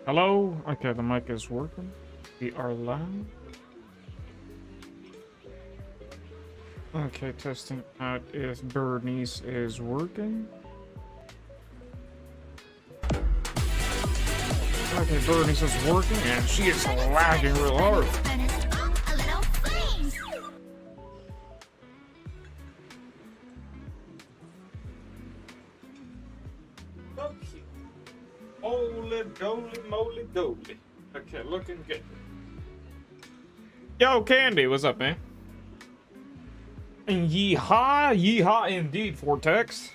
Hello? Okay, the mic is working. We are live. Okay, testing out if Bernice is working. Okay, Bernice is working and she is lagging real hard. Okay. Holy doly moly doly. Okay, looking good. Yo, Candy, what's up, man? And yeehaw, yeehaw indeed, Vortex.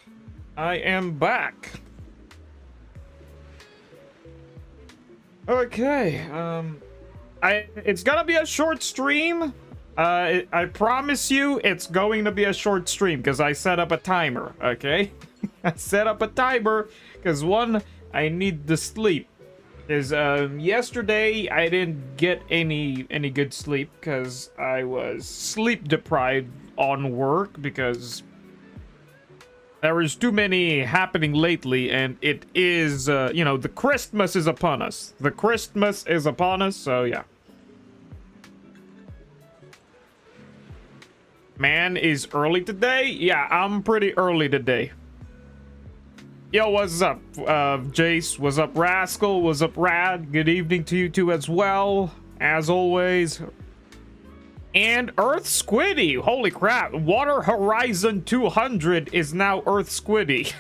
I am back. Okay, it's gonna be a short stream. I promise you it's going to be a short stream because I set up a timer, okay? I set up a timer because one, I need the sleep. Because yesterday I didn't get any good sleep because I was sleep deprived on work because there was too many happening lately, and it is you know, the Christmas is upon us. The Christmas is upon us, so yeah. Man is early today? Yeah, I'm pretty early today. Yo, what's up, Jace? What's up, Rascal? What's up, Rad? Good evening to you two as well, as always. And Earth Squiddy! Holy crap, Water Horizon 200 is now Earth Squiddy.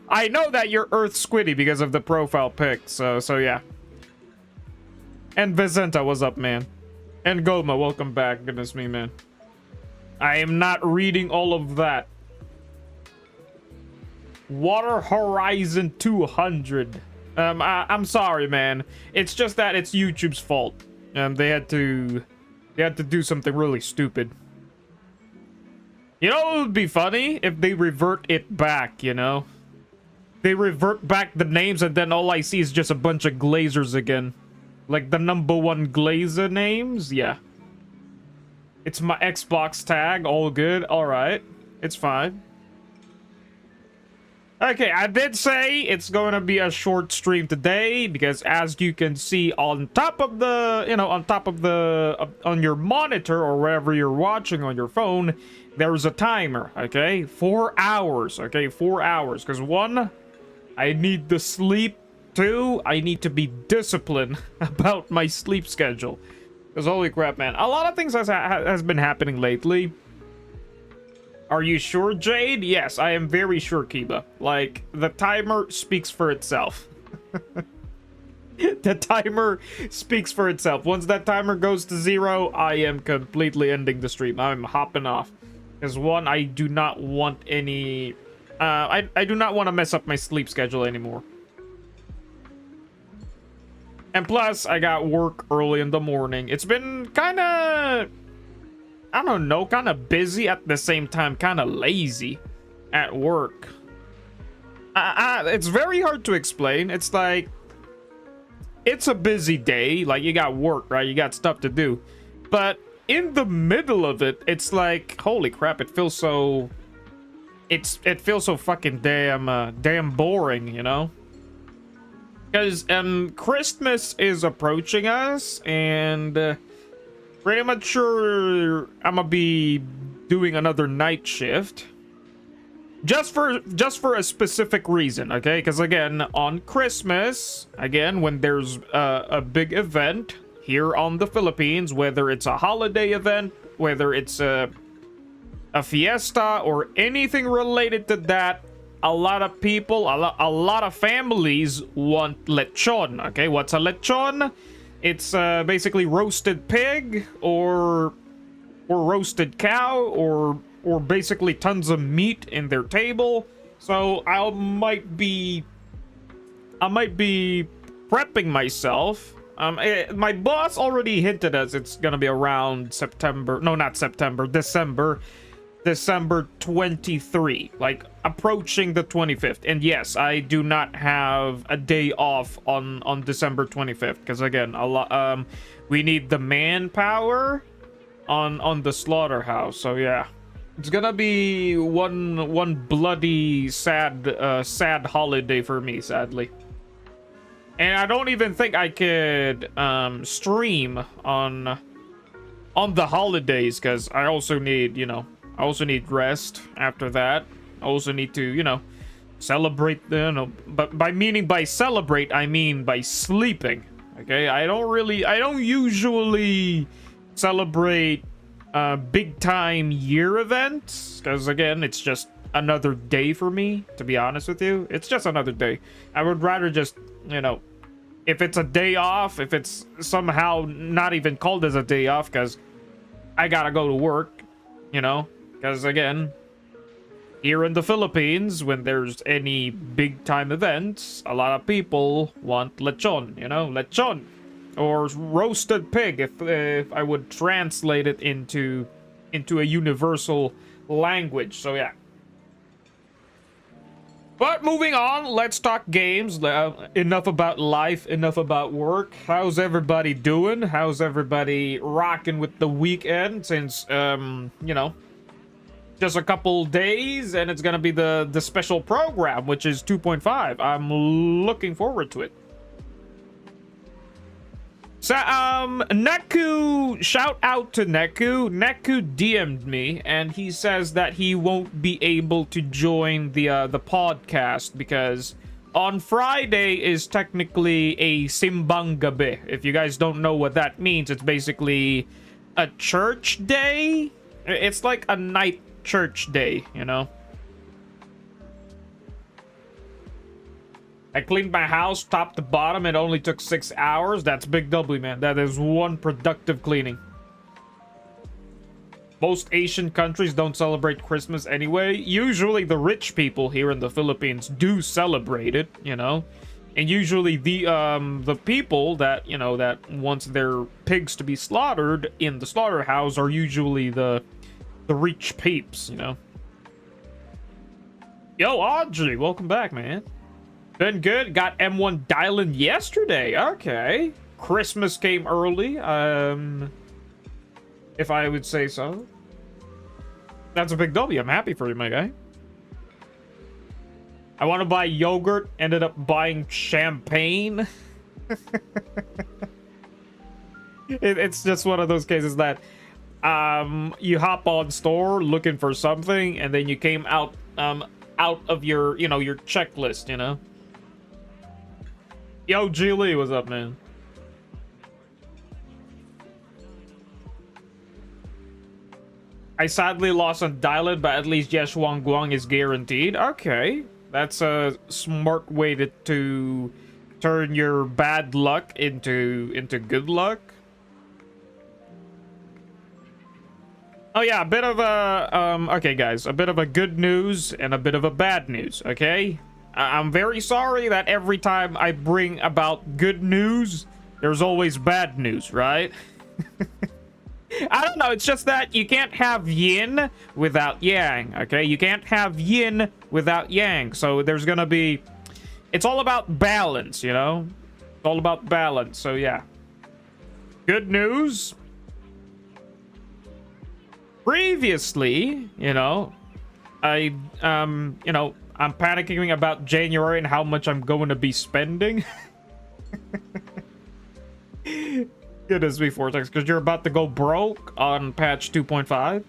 I know that you're Earth Squiddy because of the profile pic, so yeah. And Vicenta, what's up, man? And Goma, welcome back. Goodness me, man. I am not reading all of that. Water Horizon 200. I'm sorry, man. It's just that it's YouTube's fault. They had to do something really stupid. You know, it would be funny if they revert it back, you know? They revert back the names and then all I see is just a bunch of Glazers again. Like the #1 Glazer names? Yeah. It's my Xbox tag, all good. Alright. It's fine. Okay, I did say it's going to be a short stream today because as you can see on top of the, you know, on your monitor or wherever you're watching on your phone, there's a timer, okay? 4 hours, okay? 4 hours. Because one, I need the sleep. Two, I need to be disciplined about my sleep schedule. Because holy crap, man. A lot of things has been happening lately. Are you sure, Jade? Yes, I am very sure, Kiba. Like, the timer speaks for itself. The timer speaks for itself. Once that timer goes to 0, I am completely ending the stream. I'm hopping off. Because one, I do not want any... I do not want to mess up my sleep schedule anymore. And plus, I got work early in the morning. It's been kind of... I don't know, kind of busy at the same time, kind of lazy at work. It's very hard to explain. It's like, it's a busy day. Like, you got work, right? You got stuff to do. But in the middle of it, it's like, holy crap, it feels so... It feels so fucking damn boring, you know? Because Christmas is approaching us, and... pretty much sure I'm gonna be doing another night shift. Just for a specific reason, okay? Because again, on Christmas, again, when there's a big event here on the Philippines, whether it's a holiday event, whether it's a fiesta or anything related to that, a lot of people, a lot of families want lechon, okay? What's a lechon? It's basically roasted pig or roasted cow or basically tons of meat in their table. So I might be prepping myself. My boss already hinted us it's gonna be around September. No, not September. December 23, like approaching the 25th. And yes, I do not have a day off on December 25th because again, a lot we need the manpower on the slaughterhouse. So yeah, it's gonna be one bloody sad holiday for me, sadly. And I don't even think I could stream on the holidays, because I also need, I also need rest after that. I also need to, celebrate, but by celebrate, I mean by sleeping. Okay, I don't usually celebrate big time year events, because again, it's just another day for me, to be honest with you. It's just another day. I would rather just, if it's a day off, if it's somehow not even called as a day off, because I gotta go to work, because again, here in the Philippines, when there's any big time events, a lot of people want lechon, lechon, or roasted pig, if I would translate it into a universal language. So yeah. But moving on, let's talk games. Enough about life, enough about work. How's everybody doing? How's everybody rocking with the weekend? Since just a couple days and it's gonna be the special program, which is 2.5. I'm looking forward to it. So Neku, shout out to Neku. Neku DM'd me and he says that he won't be able to join the podcast because on Friday is technically a simbang gabi. If you guys don't know what that means, it's basically a church day. It's like a night church day, I cleaned my house top to bottom. It only took 6 hours. That's big W, man. That is one productive cleaning. Most Asian countries don't celebrate Christmas anyway. Usually the rich people here in the Philippines do celebrate it, and usually the people that that wants their pigs to be slaughtered in the slaughterhouse are usually the rich peeps, Yo, Audrey, welcome back, man. Been good. Got M1 dialing yesterday. Okay. Christmas came early. If I would say so. That's a big W. I'm happy for you, my guy. I want to buy yogurt. Ended up buying champagne. It's just one of those cases that you hop on store looking for something, and then you came out of your your checklist, Yo, G Lee, what's up, man? I sadly lost on Dialed, but at least Yes Wang Guang is guaranteed. Okay, that's a smart way to turn your bad luck into good luck. Oh yeah, a bit of a okay, guys, a bit of a good news and a bit of a bad news. Okay. I'm very sorry that every time I bring about good news, there's always bad news, right? I don't know, it's just that you can't have yin without yang, okay? You can't have yin without yang, so there's gonna be... It's all about balance, It's all about balance, so yeah. Good news. Previously, I'm panicking about January and how much I'm going to be spending. Goodness me, Vortex, because you're about to go broke on patch 2.5.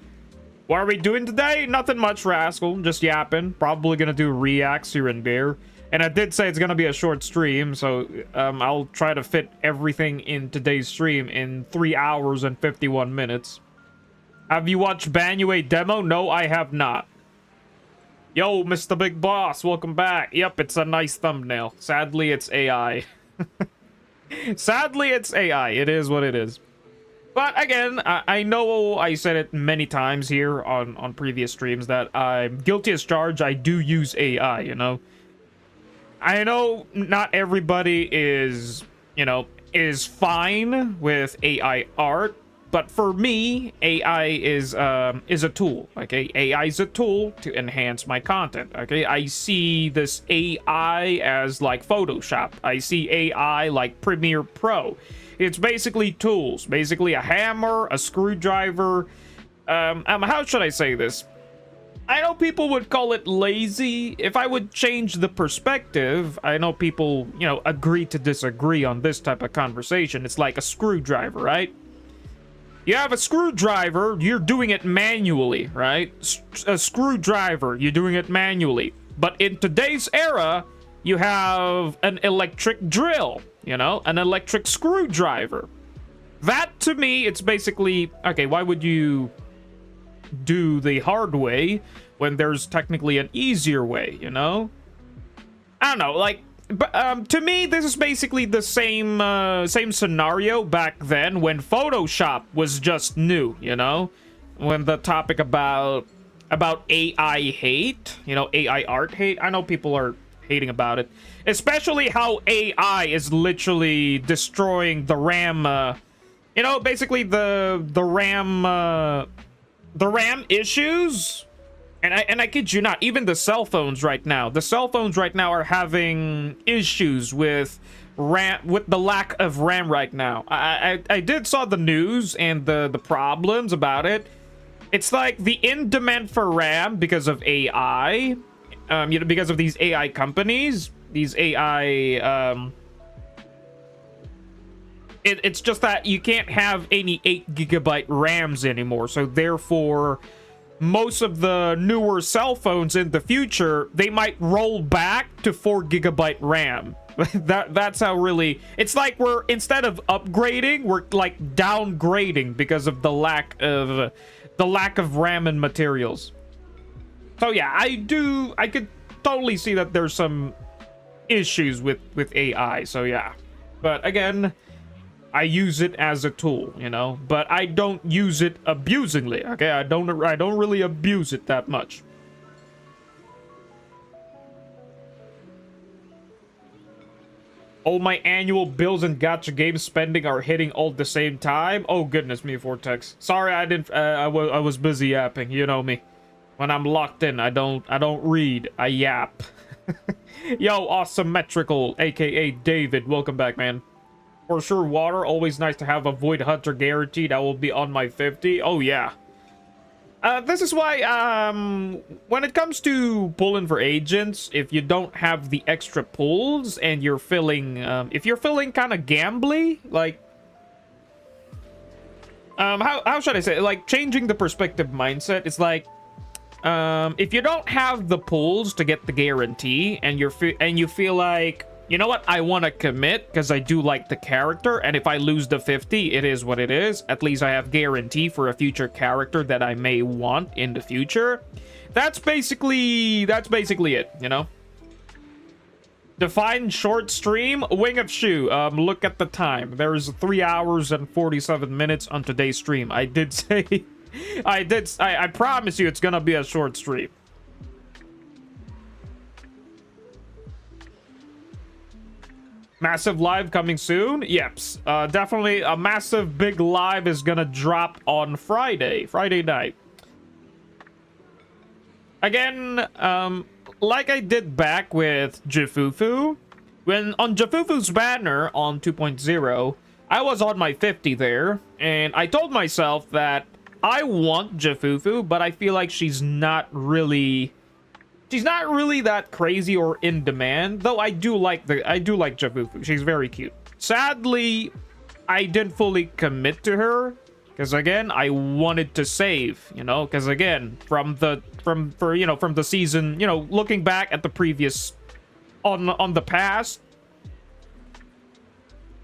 What are we doing today? Nothing much, Rascal. Just yapping. Probably going to do reacts here and there. And I did say it's going to be a short stream, so I'll try to fit everything in today's stream in 3 hours and 51 minutes. Have you watched Banue demo? No, I have not. Yo, Mr. Big Boss, welcome back. Yep, it's a nice thumbnail. Sadly, it's AI. Sadly, it's AI. It is what it is. But again, I know I said it many times here on previous streams that I'm guilty as charged. I do use AI, I know not everybody is, is fine with AI art. But for me, AI is a tool, okay? AI is a tool to enhance my content, okay? I see this AI as like Photoshop. I see AI like Premiere Pro. It's basically tools, basically a hammer, a screwdriver. How should I say this? I know people would call it lazy. If I would change the perspective, I know people, you know, agree to disagree on this type of conversation. It's like a screwdriver, right? You have a screwdriver, you're doing it manually, right? A screwdriver, you're doing it manually. But in today's era, you have an electric drill, you know, an electric screwdriver. That, to me, it's basically, okay, why would you do the hard way when there's technically an easier way, you know? I don't know, like, but to me, this is basically the same same scenario back then when Photoshop was just new, you know? When the topic about AI hate, you know, AI art hate. I know people are hating about it, especially how AI is literally destroying the RAM, you know, basically the RAM issues. And I kid you not, even the cell phones right now. The cell phones right now are having issues with RAM, with the lack of RAM right now. I did saw the news and the problems about it. It's like the in demand for RAM because of AI, you know, because of these AI companies, these AI. It's just that you can't have any 8 GB RAMs anymore, so therefore most of the newer cell phones in the future, they might roll back to 4 GB RAM. That's how really it's like we're, instead of upgrading, we're like downgrading because of the lack of RAM and materials. So yeah, I could totally see that there's some issues with AI. So yeah, but again, I use it as a tool, you know, but I don't use it abusingly. Okay, I don't really abuse it that much. All my annual bills and gacha game spending are hitting all at the same time. Oh goodness me, Vortex. Sorry, I didn't. I was busy yapping. You know me. When I'm locked in, I don't read. I yap. Yo, asymmetrical, aka David. Welcome back, man. For sure, water. Always nice to have a Void Hunter guaranteed. I will be on my 50. Oh, yeah. This is why, when it comes to pulling for agents, if you don't have the extra pulls and you're feeling, if you're feeling kind of gambly, like, how should I say it? Like, changing the perspective mindset, it's like, if you don't have the pulls to get the guarantee and you feel like, you know what, I want to commit because I do like the character, and if I lose the 50, it is what it is. At least I have guarantee for a future character that I may want in the future. That's basically it, you know? Define short stream, Wing of Shoe. Look at the time. There is 3 hours and 47 minutes on today's stream. I did say, I promise you it's gonna be a short stream. Massive live coming soon? Yep. Definitely a massive big live is gonna drop on Friday night. Again, like I did back with Jifufu, when on Jifufu's banner on 2.0, I was on my 50 there, and I told myself that I want Jifufu, but I feel like she's not really that crazy or in demand, though I do like Jifufu. She's very cute. Sadly, I didn't fully commit to her because again, I wanted to save, you know, because again, from the season, you know, looking back at the previous on the past,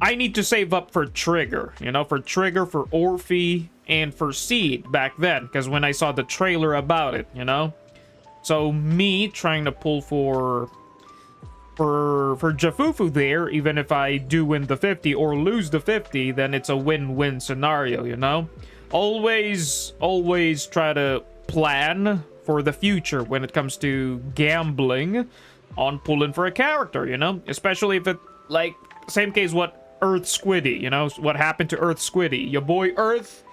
I need to save up for Trigger, you know, for Orphe and for Seed back then, because when I saw the trailer about it, you know. So me trying to pull for Jifufu there, even if I do win the 50 or lose the 50, then it's a win-win scenario, you know? Always try to plan for the future when it comes to gambling on pulling for a character, you know? Especially if it, like, same case what Earth Squiddy, you know? What happened to Earth Squiddy? Your boy Earth,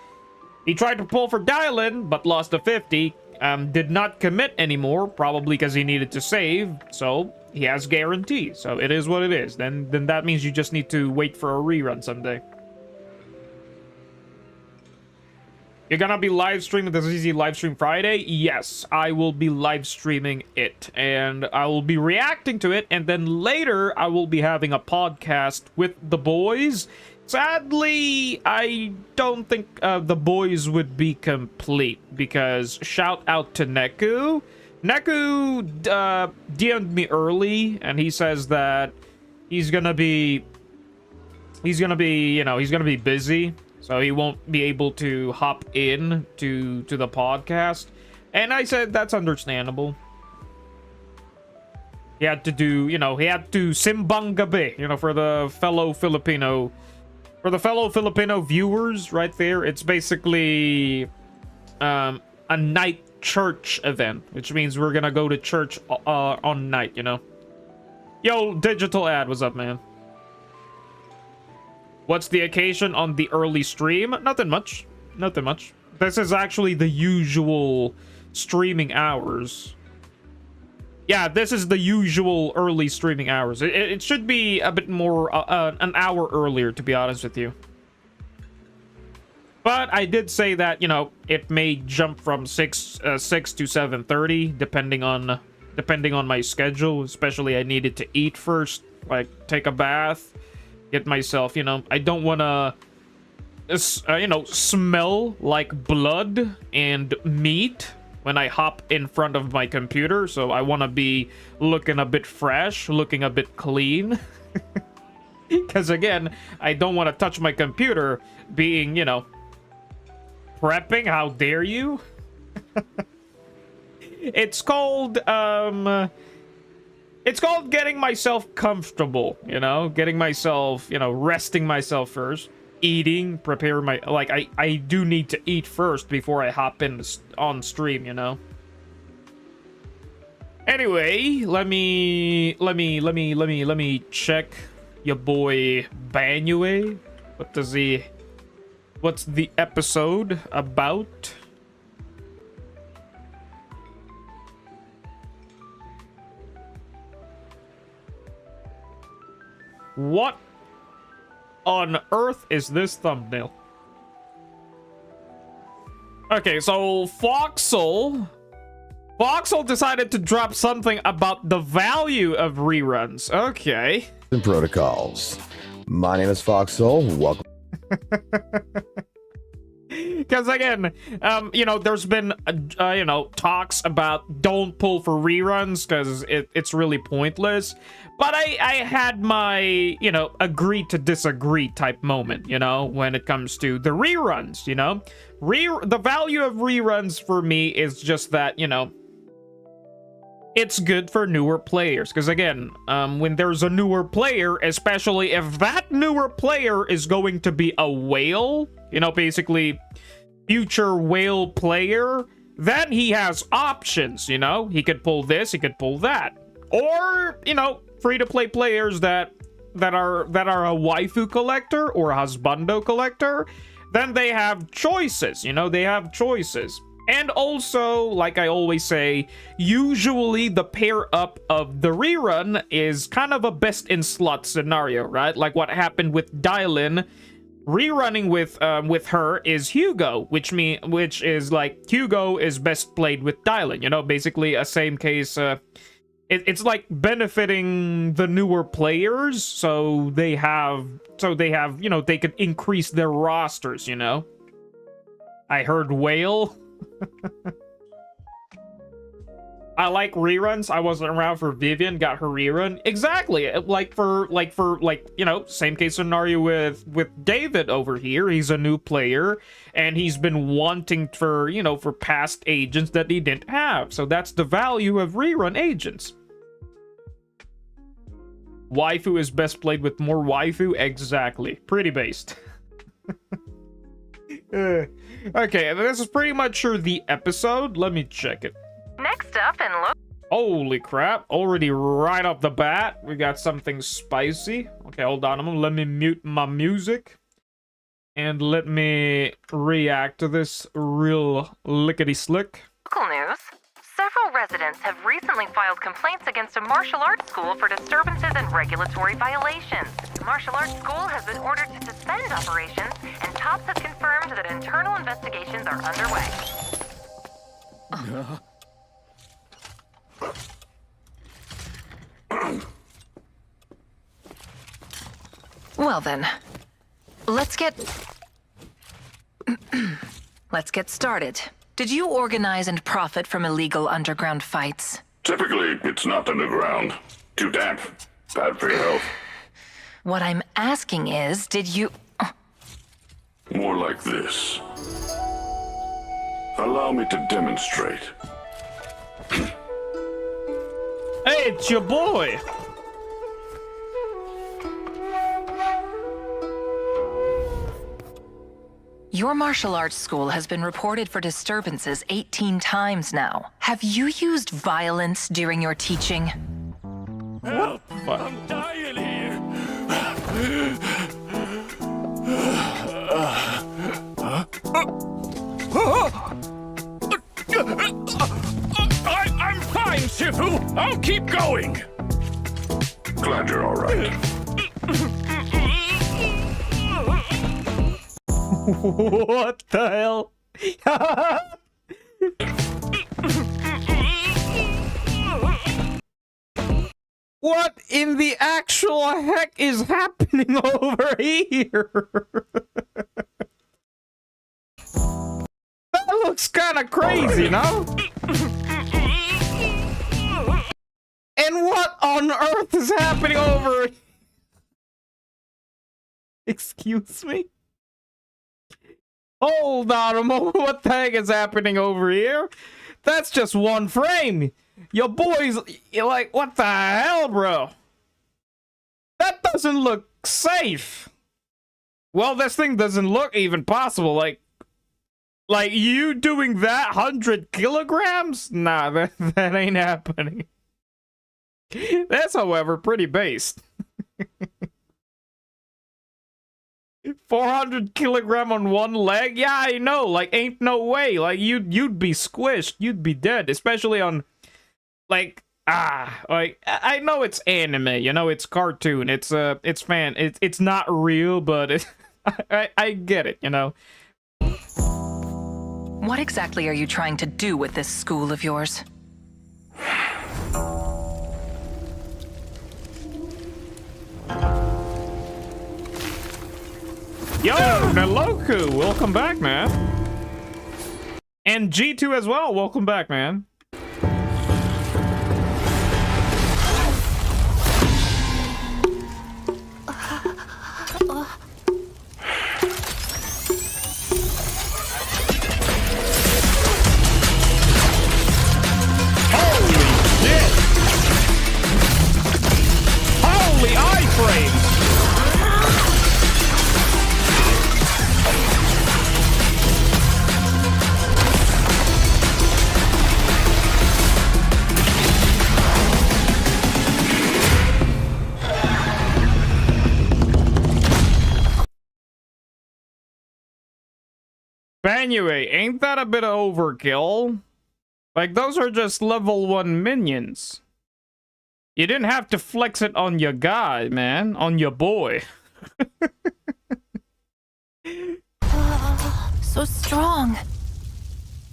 he tried to pull for Dylan, but lost the 50. Did not commit anymore, probably because he needed to save, so he has guarantee. So it is what it is. Then that means you just need to wait for a rerun someday. You're gonna be live streaming the ZZ live stream Friday? Yes, I will be live streaming it, and I will be reacting to it, and then later I will be having a podcast with the boys. Sadly, I don't think the boys would be complete, because shout out to Neku. Neku DM'd me early, and he says that he's gonna be, you know, he's gonna be busy. So he won't be able to hop in to the podcast. And I said, that's understandable. He had to do, you know, he had to simbang gabi, you know, for the fellow Filipino viewers right there. It's basically a night church event, which means we're gonna go to church on night, you know. Yo, Digital Ad, what's up, man? What's the occasion on the early stream? Nothing much. Nothing much. This is actually the usual streaming hours. Yeah, this is the usual early streaming hours. It should be a bit more, an hour earlier, to be honest with you. But I did say that, you know, it may jump from 6 to 7:30, depending on my schedule. Especially I needed to eat first, like take a bath. Get myself, you know, I don't want to, you know, smell like blood and meat when I hop in front of my computer. So I want to be looking a bit fresh, looking a bit clean. Because again, I don't want to touch my computer being, you know, prepping. How dare you? It's called getting myself comfortable, you know, getting myself, you know, resting myself first, eating, prepare my, like, I do need to eat first before I hop in on stream, you know. Anyway, let me check your boy Banue. What's the episode about? What on earth is this thumbnail? Okay, so Foxel decided to drop something about the value of reruns. Okay. And protocols. My name is Foxel. Welcome. Because again, you know, there's been, you know, talks about don't pull for reruns because it's really pointless. But I had my, you know, agree to disagree type moment, you know, when it comes to the reruns, you know. The value of reruns for me is just that, you know, it's good for newer players. Because again, when there's a newer player, especially if that newer player is going to be a whale, you know, basically future whale player, then he has options, you know. He could pull this, he could pull that. Or, you know, free-to-play players that are a waifu collector or a husbando collector, then they have choices, you know, they have choices. And also, like I always say, usually the pair up of the rerun is kind of a best in slot scenario, right? Like what happened with Dylan. Rerunning with her is Hugo, which is like Hugo is best played with Dylan, you know, basically a same case. It's like benefiting the newer players, so they have, you know, they could increase their rosters, you know. I heard whale. I like reruns. I wasn't around for Vivian, got her rerun. Exactly. Like for you know, same case scenario with David over here. He's a new player and he's been wanting for, you know, for past agents that he didn't have. So that's the value of rerun agents. Waifu is best played with more waifu. Exactly. Pretty based. Okay, this is pretty much sure the episode. Let me check it. Next up and look. Holy crap, already right off the bat, we got something spicy. Okay, hold on, let me mute my music. And let me react to this real lickety-slick. Local news. Several residents residents have recently filed complaints against a martial arts school for disturbances and regulatory violations. The martial arts school has been ordered to suspend operations, and TOPS have confirmed that internal investigations are underway. Well then, let's get started. Did you organize and profit from illegal underground fights? Typically, it's not underground. Too damp. Bad for your health. What I'm asking is, did you... More like this. Allow me to demonstrate. Hey, it's your boy. Your martial arts school has been reported for disturbances 18 times now. Have you used violence during your teaching? Help! I'm dying here! I'm fine, Shifu! I'll keep going! Glad you're alright. What the hell? What in the actual heck is happening over here? That looks kind of crazy, no? And what on earth is happening over? Excuse me? Hold on a moment, what the heck is happening over here? That's just one frame. Your boy's like, what the hell, bro? That doesn't look safe. Well, this thing doesn't look even possible. Like you doing that 100 kilograms? Nah, that ain't happening. That's, however, pretty based. 400 kilogram on one leg? Yeah, I know. Like, ain't no way. Like, you'd be squished. You'd be dead. Especially on, like, I know it's anime. You know, it's cartoon. It's not real, but I get it, you know. What exactly are you trying to do with this school of yours? Yo, Naloku, welcome back, man. And G2 as well, welcome back, man. Holy shit! Holy iframes! Anyway, ain't that a bit of overkill? Like, those are just level 1 minions. You didn't have to flex it on your guy, man. On your boy. So strong.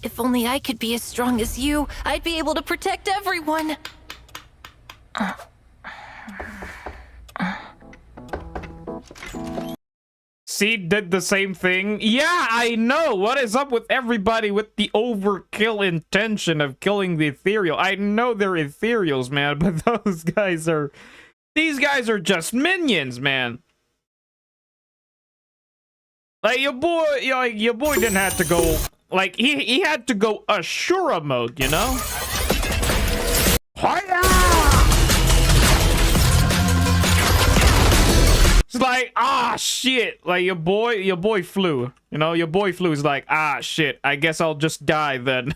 If only I could be as strong as you, I'd be able to protect everyone. Seed did the same thing. Yeah, I know. What is up with everybody with the overkill intention of killing the ethereal? I know they're ethereals, man, but those guys are... These guys are just minions, man. Like, your boy didn't have to go... Like, he had to go Ashura mode, you know? Hiya! It's like, ah, shit. Like, your boy flew. You know, your boy flew is like, ah, shit. I guess I'll just die then.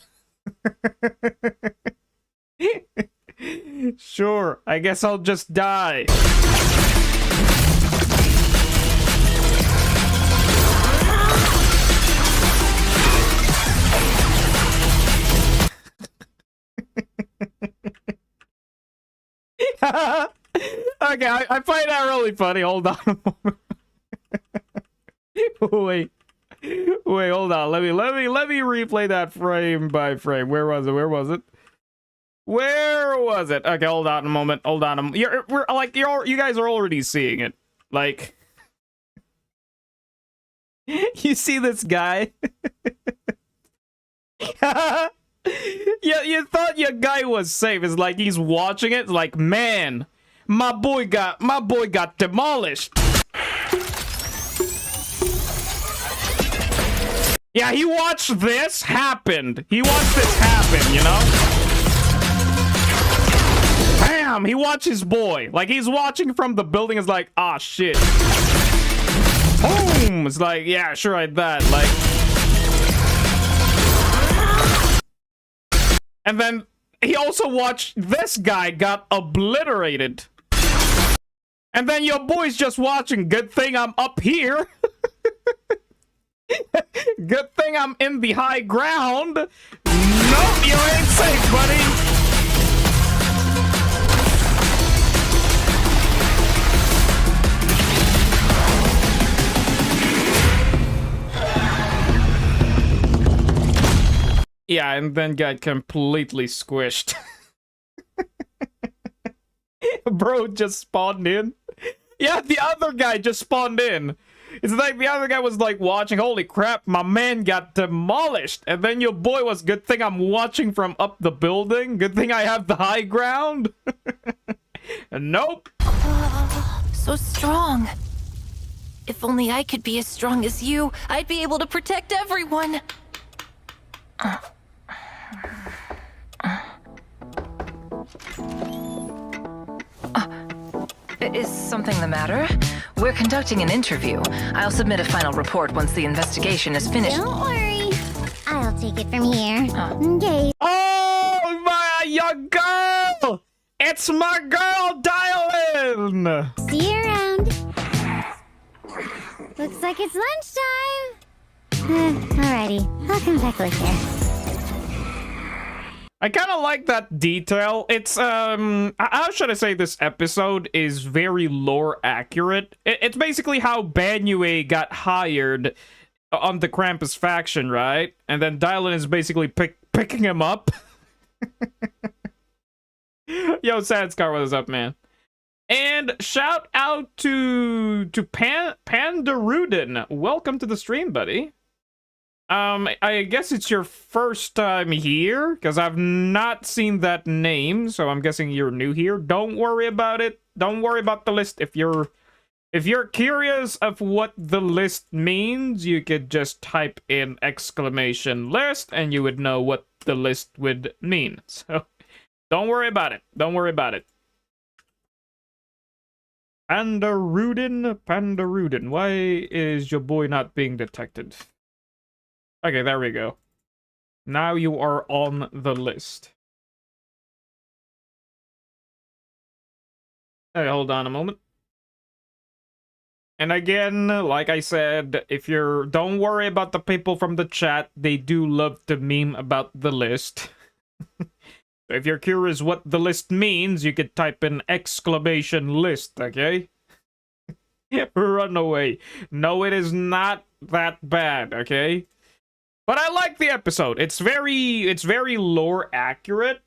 Sure, I guess I'll just die. Okay, I find that really funny. Hold on a moment. Wait, hold on. Let me replay that frame by frame. Where was it? Okay, hold on a moment. You guys are already seeing it. Like, you see this guy? Yeah, you thought your guy was safe. It's like he's watching it. It's like, man, my boy got demolished. Yeah, he watched this happen. You know? Bam! He watched his boy. Like, he's watching from the building. It's like, ah, shit. Boom! It's like, yeah, sure, I that. Like... And then he also watched this guy got obliterated. And then your boy's just watching. Good thing I'm up here. Good thing I'm in the high ground. Nope, you ain't safe, buddy. Yeah, and then got completely squished. Bro just spawned in. Yeah, the other guy just spawned in. It's like the other guy was like watching, holy crap, my man got demolished. And then your boy was, good thing I'm watching from up the building. Good thing I have the high ground. Nope. So strong. If only I could be as strong as you, I'd be able to protect everyone. Is something the matter? We're conducting an interview. I'll submit a final report once the investigation is finished. Don't worry. I'll take it from here. Okay. Oh, your girl! It's my girl, Dial-In! See you around. Looks like it's lunchtime. Alrighty. I'll come back later. I kind of like that detail. It's, how should I say, this episode is very lore accurate. It's basically how Banyue got hired on the Krampus faction, right? And then Dylan is basically picking him up. Yo, Sadscar, what is up, man? And shout out to Pandarudin. Welcome to the stream, buddy. I guess it's your first time here, because I've not seen that name, so I'm guessing you're new here. Don't worry about it. Don't worry about the list. If you're curious of what the list means, you could just type in !list, and you would know what the list would mean. So, don't worry about it. Don't worry about it. Pandarudin. Why is your boy not being detected? Okay, there we go. Now you are on the list. Hey, hold on a moment. And again, like I said, don't worry about the people from the chat. They do love to meme about the list. So if you're curious what the list means, you could type in !list, okay? Run away. No, it is not that bad, okay? But I like the episode. It's very lore accurate.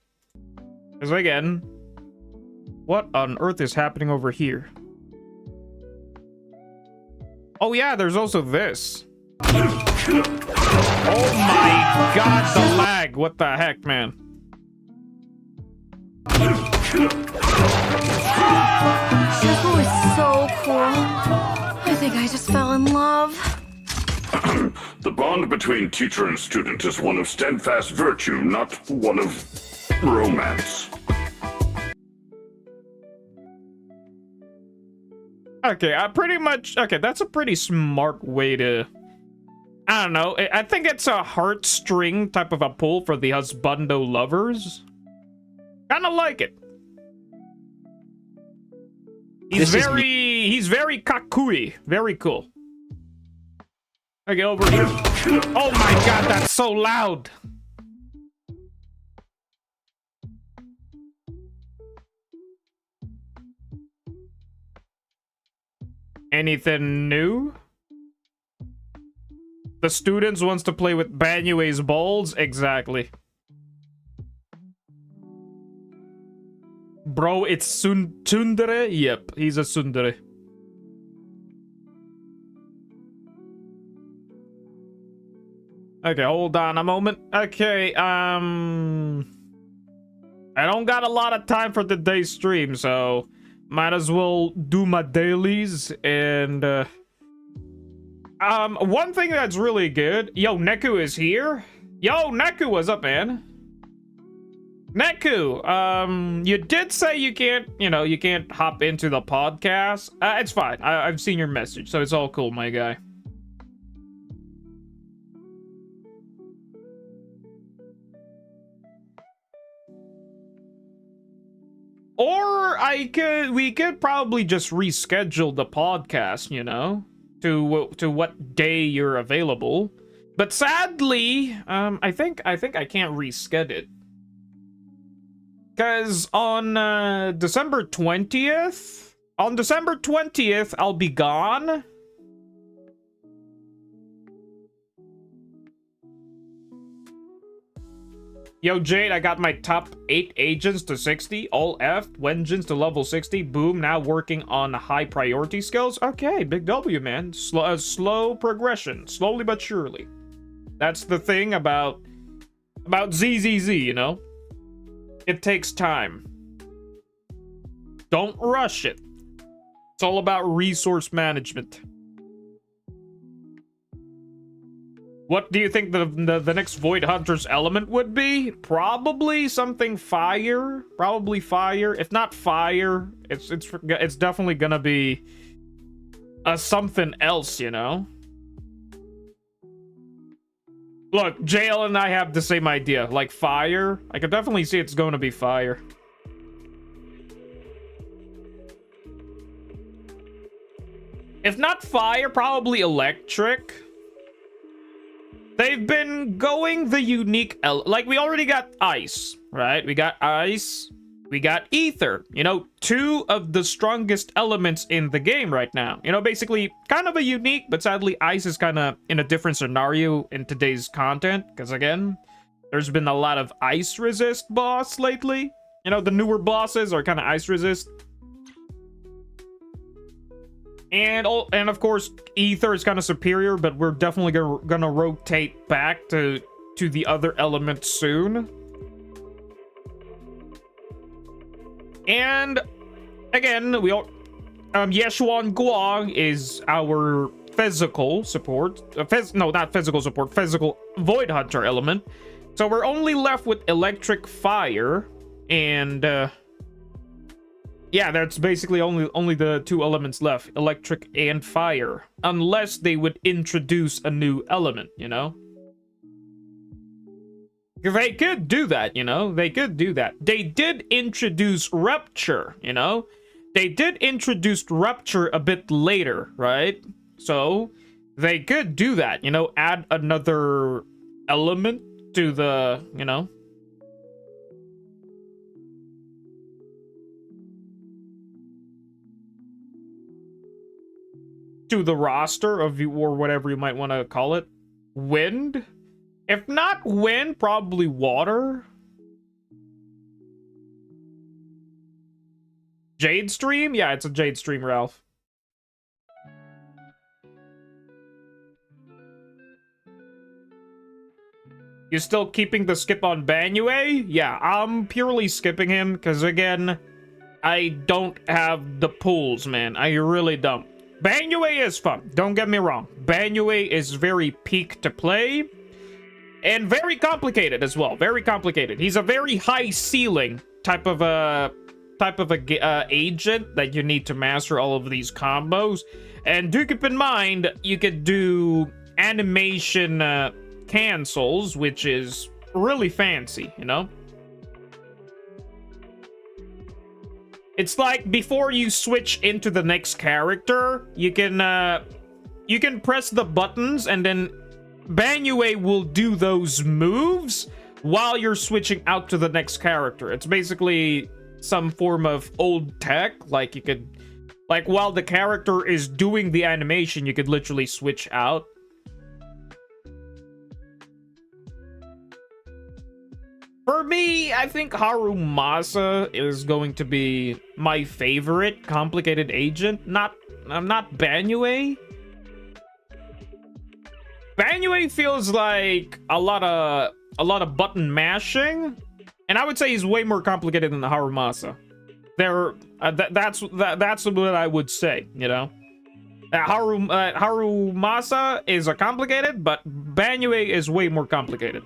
Because again, what on earth is happening over here? Oh yeah, there's also this. Oh my god, the lag. What the heck, man? Shuko is so cool. I think I just fell in love. The bond between teacher and student is one of steadfast virtue, not one of romance. Okay, that's a pretty smart way to... I don't know, I think it's a heartstring type of a pull for the husbando lovers. Kinda like it. He's very kakui. Very cool. Okay, over here. Oh my god, that's so loud. Anything new? The students wants to play with Banyue's balls? Exactly. Bro, it's Tsundere? Yep, he's a tsundere. Okay, hold on a moment. Okay, I don't got a lot of time for today's stream, so might as well do my dailies. And one thing that's really good. Yo, Neku is here. Yo, Neku, what's up, man? Neku, you did say you can't, you can't hop into the podcast. It's fine. I've seen your message, so it's all cool, my guy. Or we could probably just reschedule the podcast, to what day you're available. But sadly, I think I can't reschedule it. Cause on December 20th, I'll be gone. Yo, Jade, I got my top 8 agents to 60, all F, Wenjins to level 60, boom, now working on high priority skills. Okay, big W, man. Slow progression, slowly but surely. That's the thing about ZZZ, It takes time. Don't rush it. It's all about resource management. What do you think the next Void Hunter's element would be? Probably something fire. Probably fire. If not fire, it's definitely gonna be something else, Look, JL and I have the same idea. Like fire. I could definitely see it's going to be fire. If not fire, probably electric. They've been going the unique... Like, we already got ice, right? We got ice. We got ether. 2 of the strongest elements in the game right now. Basically, kind of a unique, but sadly, ice is kind of in a different scenario in today's content. Because, again, there's been a lot of ice resist boss lately. The newer bosses are kind of ice resist. And of course, ether is kind of superior, but we're definitely gonna rotate back to the other elements soon. And again, Yeshuan Guang is our physical support. No, not physical support. Physical Void Hunter element. So we're only left with electric fire and. Yeah, that's basically only the 2 elements left, electric and fire, unless they would introduce a new element, They could do that, They could do that. They did introduce Rupture, They did introduce Rupture a bit later, right? So, they could do that, add another element to the, to the roster of you, or whatever you might want to call it. Wind? If not wind, probably water. Jade stream? Yeah, it's a Jade stream, Ralph. You still keeping the skip on Banyue? Yeah, I'm purely skipping him because, again, I don't have the pools, man. I really don't. Banyue is fun, don't get me wrong. Banyue is very peak to play. And very complicated as well, very complicated. He's a very high ceiling type of a agent that you need to master all of these combos. And do keep in mind, you could do animation cancels, which is really fancy, It's like before you switch into the next character, you can press the buttons and then Banyue will do those moves while you're switching out to the next character. It's basically some form of old tech, like you could Like, while the character is doing the animation, you could literally switch out. For me, I think Harumasa is going to be my favorite complicated agent. Not Banyue. Banyue feels like a lot of button mashing, and I would say he's way more complicated than the Harumasa. That's what I would say, you know. Harumasa is a complicated, but Banyue is way more complicated.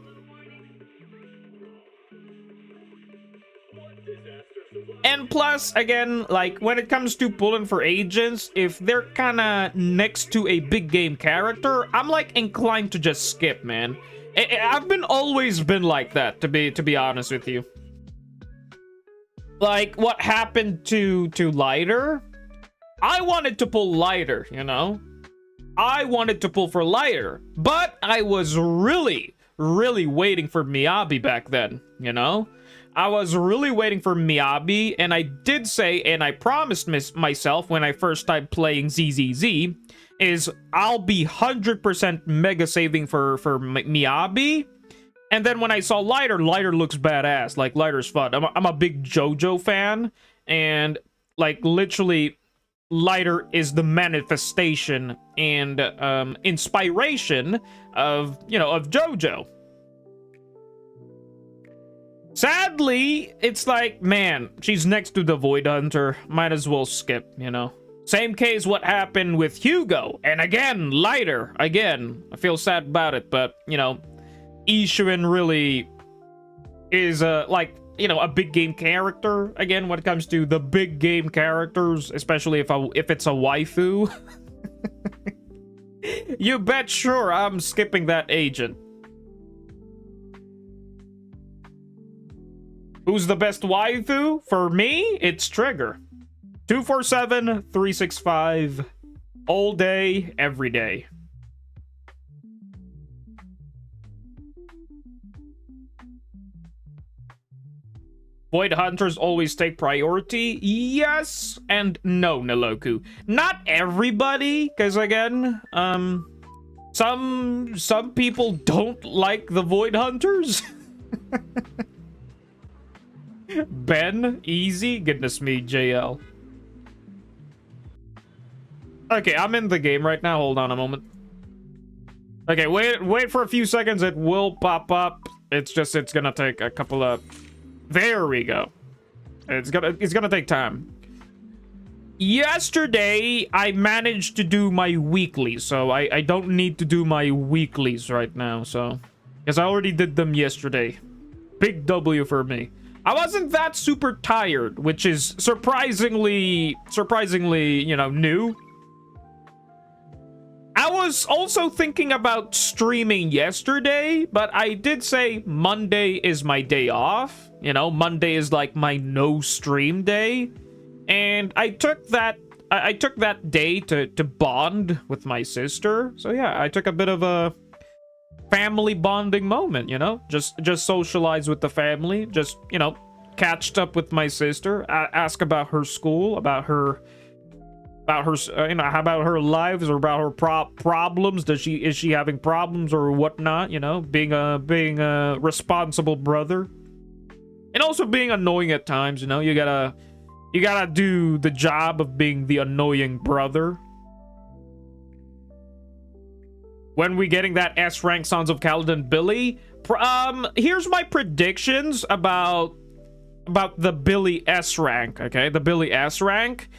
And plus, again, like, when it comes to pulling for agents, if they're kind of next to a big game character, I'm, like, inclined to just skip, man. I've always been like that, to be honest with you. Like, what happened to Lighter? I wanted to pull Lighter, you know? I wanted to pull for Lighter, but I was really waiting for Miyabi back then, you know? I was really waiting for Miyabi, and I did say, and I promised myself when I first started playing ZZZ, is I'll be 100% mega saving for Miyabi. And then when I saw Lighter looks badass. Like, Lighter's fun. I'm a big JoJo fan, and, like, literally, Lighter is the manifestation and inspiration of, you know, of JoJo. Sadly, it's like, man, she's next to the Void Hunter. Might as well skip, you know. Same case what happened with Hugo. And again, Lighter. Again, I feel sad about it, but, you know, Ishuin really is, like, you know, a big game character. Again, when it comes to the big game characters, especially if it's a waifu. You bet sure I'm skipping that agent. Who's the best waifu? For me, it's Trigger. 247, 365, all day, every day. Void Hunters always take priority? Yes and no, Niloku. Not everybody, because again, some people don't like the Void Hunters. Ben, easy. Goodness me, JL. Okay, I'm in the game right now. Hold on a moment. Okay, wait for a few seconds. It will pop up. It's gonna take a couple of... There we go. It's gonna take time. Yesterday, I managed to do my weeklies, so I don't need to do my weeklies right now, so... Because I already did them yesterday. Big W for me. I wasn't that super tired, which is surprisingly, you know, new. I was also thinking about streaming yesterday, but I did say Monday is my day off. You know, Monday is like my no stream day. And I took that day to bond with my sister. So yeah, I took a bit of a family bonding moment, you know? Just socialize with the family, just, you know, catched up with my sister, ask about her school, about her you know, how about her lives, or about her problems. Is she having problems or whatnot, you know? Being a responsible brother. And also being annoying at times, you know? You gotta do the job of being the annoying brother. When we getting that S rank Sons of Kaladin Billy? Here's my predictions about the Billy S rank, okay? The Billy S rank.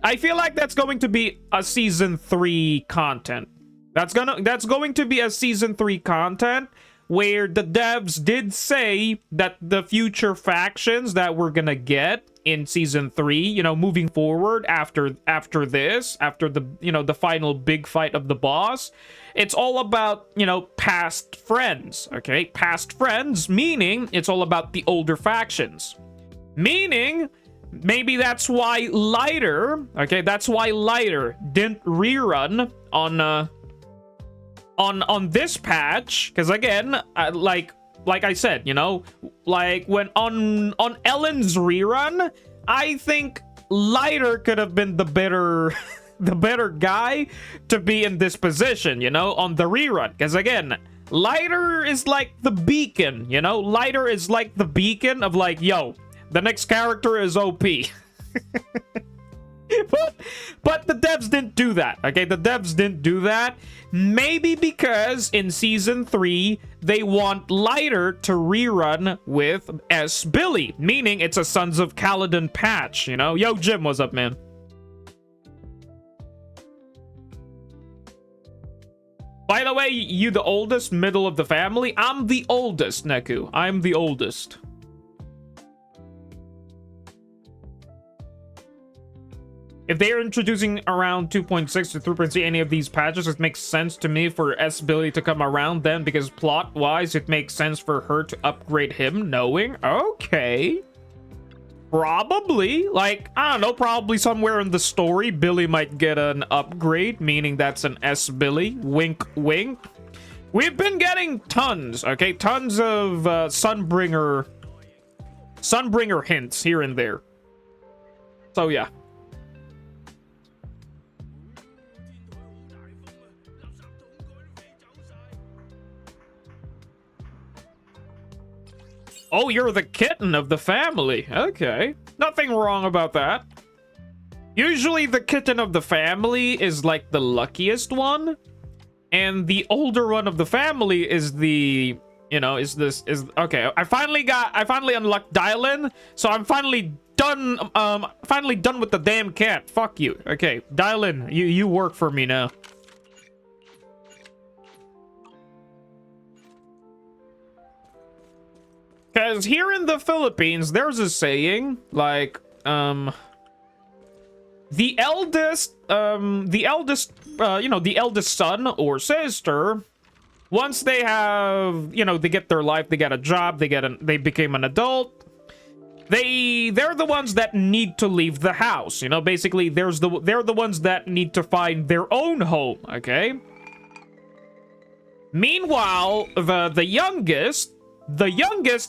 I feel like that's going to be a season 3 content. That's going to be a season 3 content where the devs did say that the future factions that we're gonna get in season 3, you know, moving forward after the, you know, the final big fight of the boss, it's all about, you know, past friends, okay? Past friends, meaning it's all about the older factions. Meaning, maybe that's why Lighter, okay, that's why Lighter didn't rerun on this patch, because again, like I said, you know, like when on Ellen's rerun, I think Lighter could have been the better the better guy to be in this position, you know, on the rerun. Because again, Lighter is like the beacon, you know? Lighter is like the beacon of like, yo, the next character is OP. But the devs didn't do that, okay? The devs didn't do that. Maybe because in Season 3, they want Lighter to rerun with S. Billy, meaning it's a Sons of Kaladin patch, you know? Yo, Jim, what's up, man? By the way, you the oldest, middle of the family? I'm the oldest, Neku. I'm the oldest. If they are introducing around 2.6 to 3.3 any of these patches, it makes sense to me for S. Billy to come around then, because plot-wise, it makes sense for her to upgrade him, knowing, okay. Probably, like, I don't know, probably somewhere in the story, Billy might get an upgrade, meaning that's an S. Billy. Wink, wink. We've been getting tons, okay? Tons of Sunbringer hints here and there. So, yeah. Oh, you're the kitten of the family. Okay. Nothing wrong about that. Usually the kitten of the family is like the luckiest one. And the older one of the family is the, you know, is okay. I finally unlocked Dylan. So I'm finally done with the damn cat. Fuck you. Okay, Dylan, you work for me now. Because here in the Philippines, there's a saying, like, the eldest son or sister, once they have, you know, they get their life, they get a job, they became an adult, they're the ones that need to leave the house, you know, basically, they're the ones that need to find their own home, okay? Meanwhile, the youngest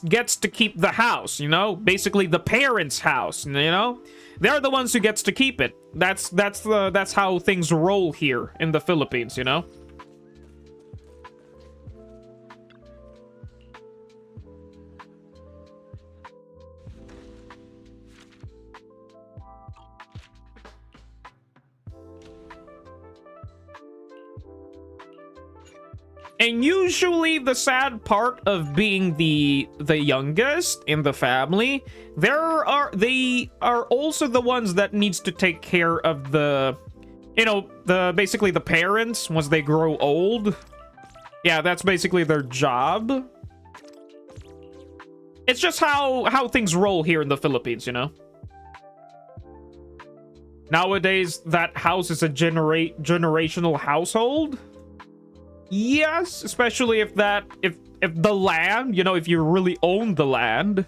gets to keep the house, you know, basically the parents' house, you know, they're the ones who gets to keep it. That's how things roll here in the Philippines, you know. And usually the sad part of being the youngest in the family, they are also the ones that needs to take care of the, you know, basically the parents once they grow old. Yeah, that's basically their job. It's just how things roll here in the Philippines, you know. Nowadays, that house is a generational household. Yes, especially if the land, you know, if you really own the land.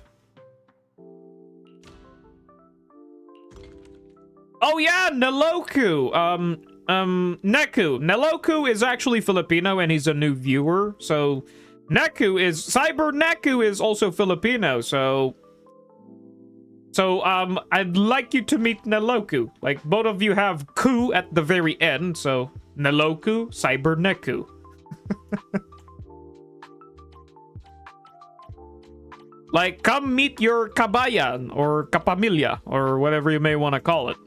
Oh yeah, Neloku. Neloku is actually Filipino and he's a new viewer. So Cyber Neku is also Filipino. So I'd like you to meet Neloku. Like both of you have ku at the very end, so Neloku, Cyber Neku. Like, come meet your kabayan or kapamilya or whatever you may want to call it.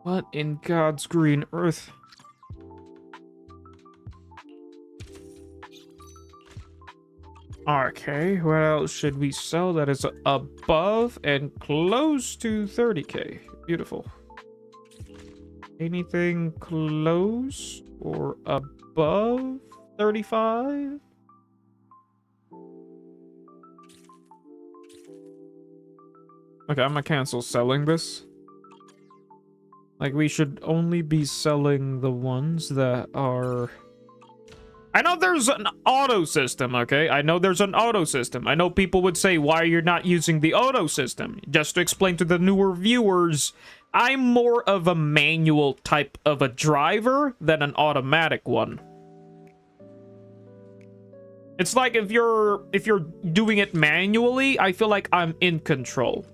What in God's green earth? Okay, what else should we sell that is above and close to 30k? Beautiful. Anything close or above 35? Okay, I'm gonna cancel selling this. Like, we should only be selling the ones that are I know there's an auto system, okay? I know there's an auto system. I know people would say, why are you not using the auto system? Just to explain to the newer viewers, I'm more of a manual type of a driver than an automatic one. It's like if you're doing it manually, I feel like I'm in control.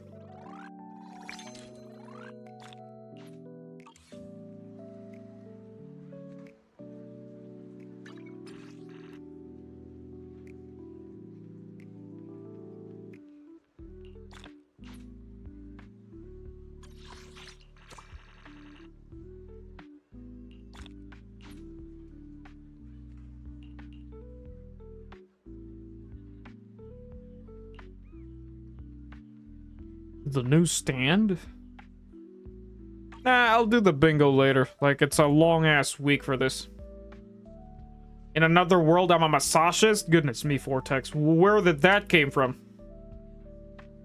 The new stand? Nah, I'll do the bingo later. Like, it's a long-ass week for this. In another world, I'm a massagist? Goodness me, Vortex. Where did that came from?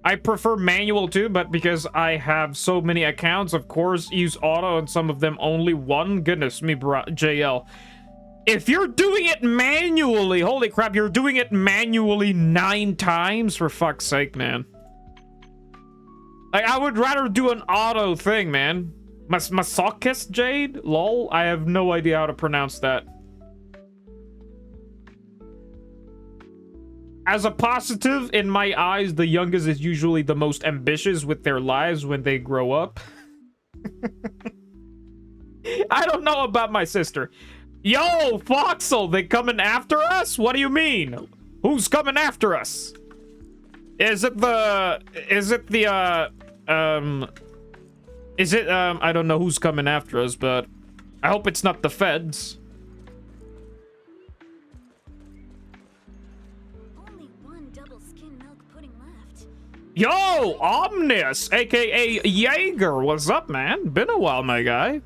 I prefer manual too, but because I have so many accounts, of course, use auto and some of them only one. Goodness me, JL. If you're doing it manually, holy crap, you're doing it manually 9 times? For fuck's sake, man. Like, I would rather do an auto thing, man. Masochist Jade? Lol? I have no idea how to pronounce that. As a positive, in my eyes, the youngest is usually the most ambitious with their lives when they grow up. I don't know about my sister. Yo, Foxel, they coming after us? What do you mean? Who's coming after us? I don't know who's coming after us, but I hope it's not the feds. Only one double skim milk pudding left. Yo, Omnis, aka Jaeger, what's up, man? Been a while, my guy.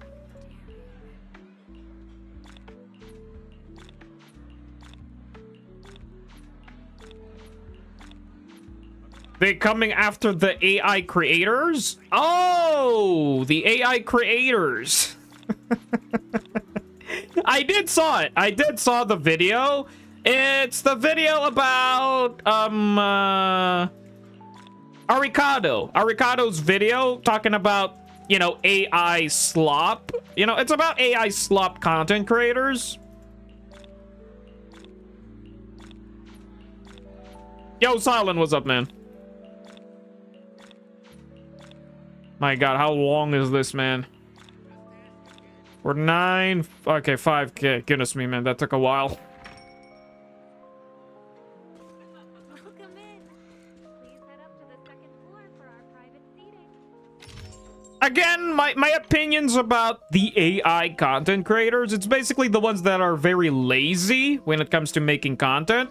They coming after the AI creators? Oh, the AI creators. I did saw it. I did saw the video. It's the video about Aricado. Aricado's video talking about, you know, AI slop. You know, it's about AI slop content creators. Yo, Silent, what's up, man? My god, how long is this, man? We're 9... Okay, 5K. Goodness me, man. That took a while. Welcome in. Please head up to the second floor for our private seating. Again, my opinions about the AI content creators, it's basically the ones that are very lazy when it comes to making content.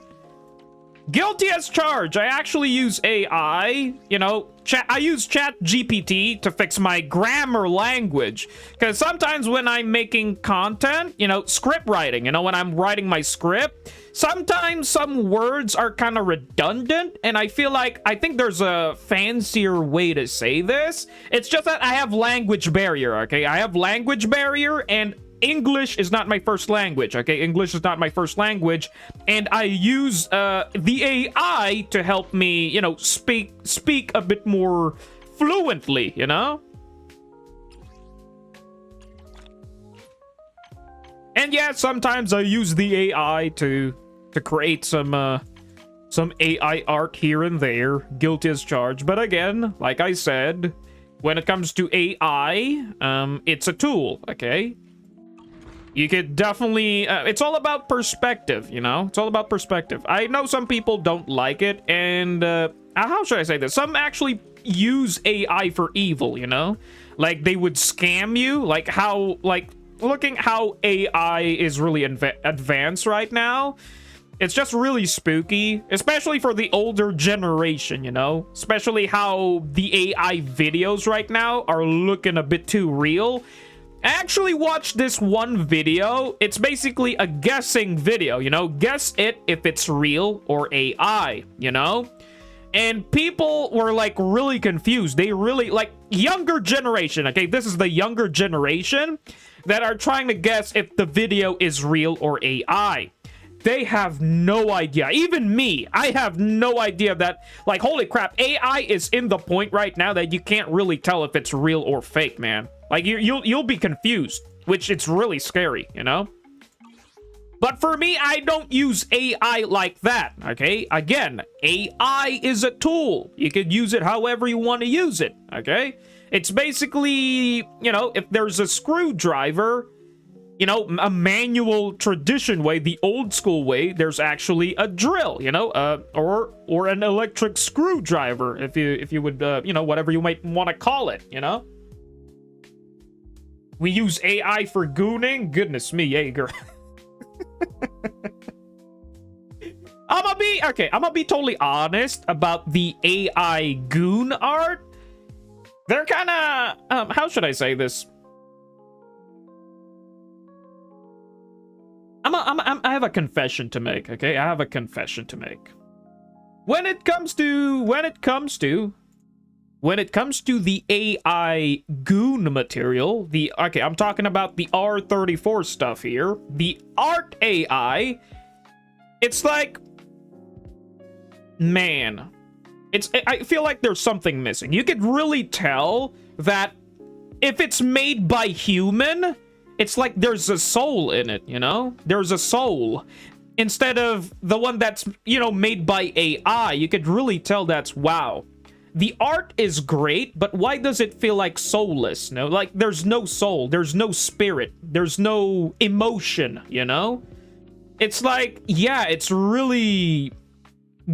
Guilty as charged. I actually use AI, you know, I use ChatGPT to fix my grammar language. Because sometimes when I'm making content, you know, script writing, you know, when I'm writing my script, sometimes some words are kind of redundant. And I think there's a fancier way to say this. It's just that I have language barrier, okay? I have language barrier, and English is not my first language, okay? English is not my first language, and I use the AI to help me, you know, speak a bit more fluently, you know? And yeah, sometimes I use the AI to create some AI art here and there. Guilty as charged. But again, like I said, when it comes to AI, it's a tool, okay? You could definitely... it's all about perspective, you know? It's all about perspective. I know some people don't like it, and... how should I say this? Some actually use AI for evil, you know? Like, they would scam you. Like, how... Like, looking how AI is really advanced right now. It's just really spooky. Especially for the older generation, you know? Especially how the AI videos right now are looking a bit too real. I actually watched this one video. It's basically a guessing video, you know? Guess it if it's real or AI, you know? And people were, like, really confused. They really, like, younger generation, okay? This is the younger generation that are trying to guess if the video is real or AI. they have no idea. Even me, I have no idea that, like, holy crap, AI is in the point right now that you can't really tell if it's real or fake, man. Like, you'll be confused, which it's really scary, you know? But for me, I don't use AI like that, okay? Again, AI is a tool. You could use it however you want to use it, okay? It's basically, you know, if there's a screwdriver, you know, a manual tradition way, the old school way, there's actually a drill, you know, or an electric screwdriver, if you would, you know, whatever you might want to call it, you know? We use AI for gooning? Goodness me, Jaeger. I'm gonna be totally honest about the AI goon art. They're kind of, how should I say this? I have a confession to make, okay? I have a confession to make. When it comes to the AI goon material, okay, I'm talking about the R34 stuff here. The art AI, it's like, man, I feel like there's something missing. You could really tell that if it's made by human, it's like there's a soul in it, you know? There's a soul. Instead of the one that's, you know, made by AI, you could really tell that's, wow. The art is great, but why does it feel like soulless? No, like there's no soul, there's no spirit, there's no emotion, you know? It's like, yeah, it's really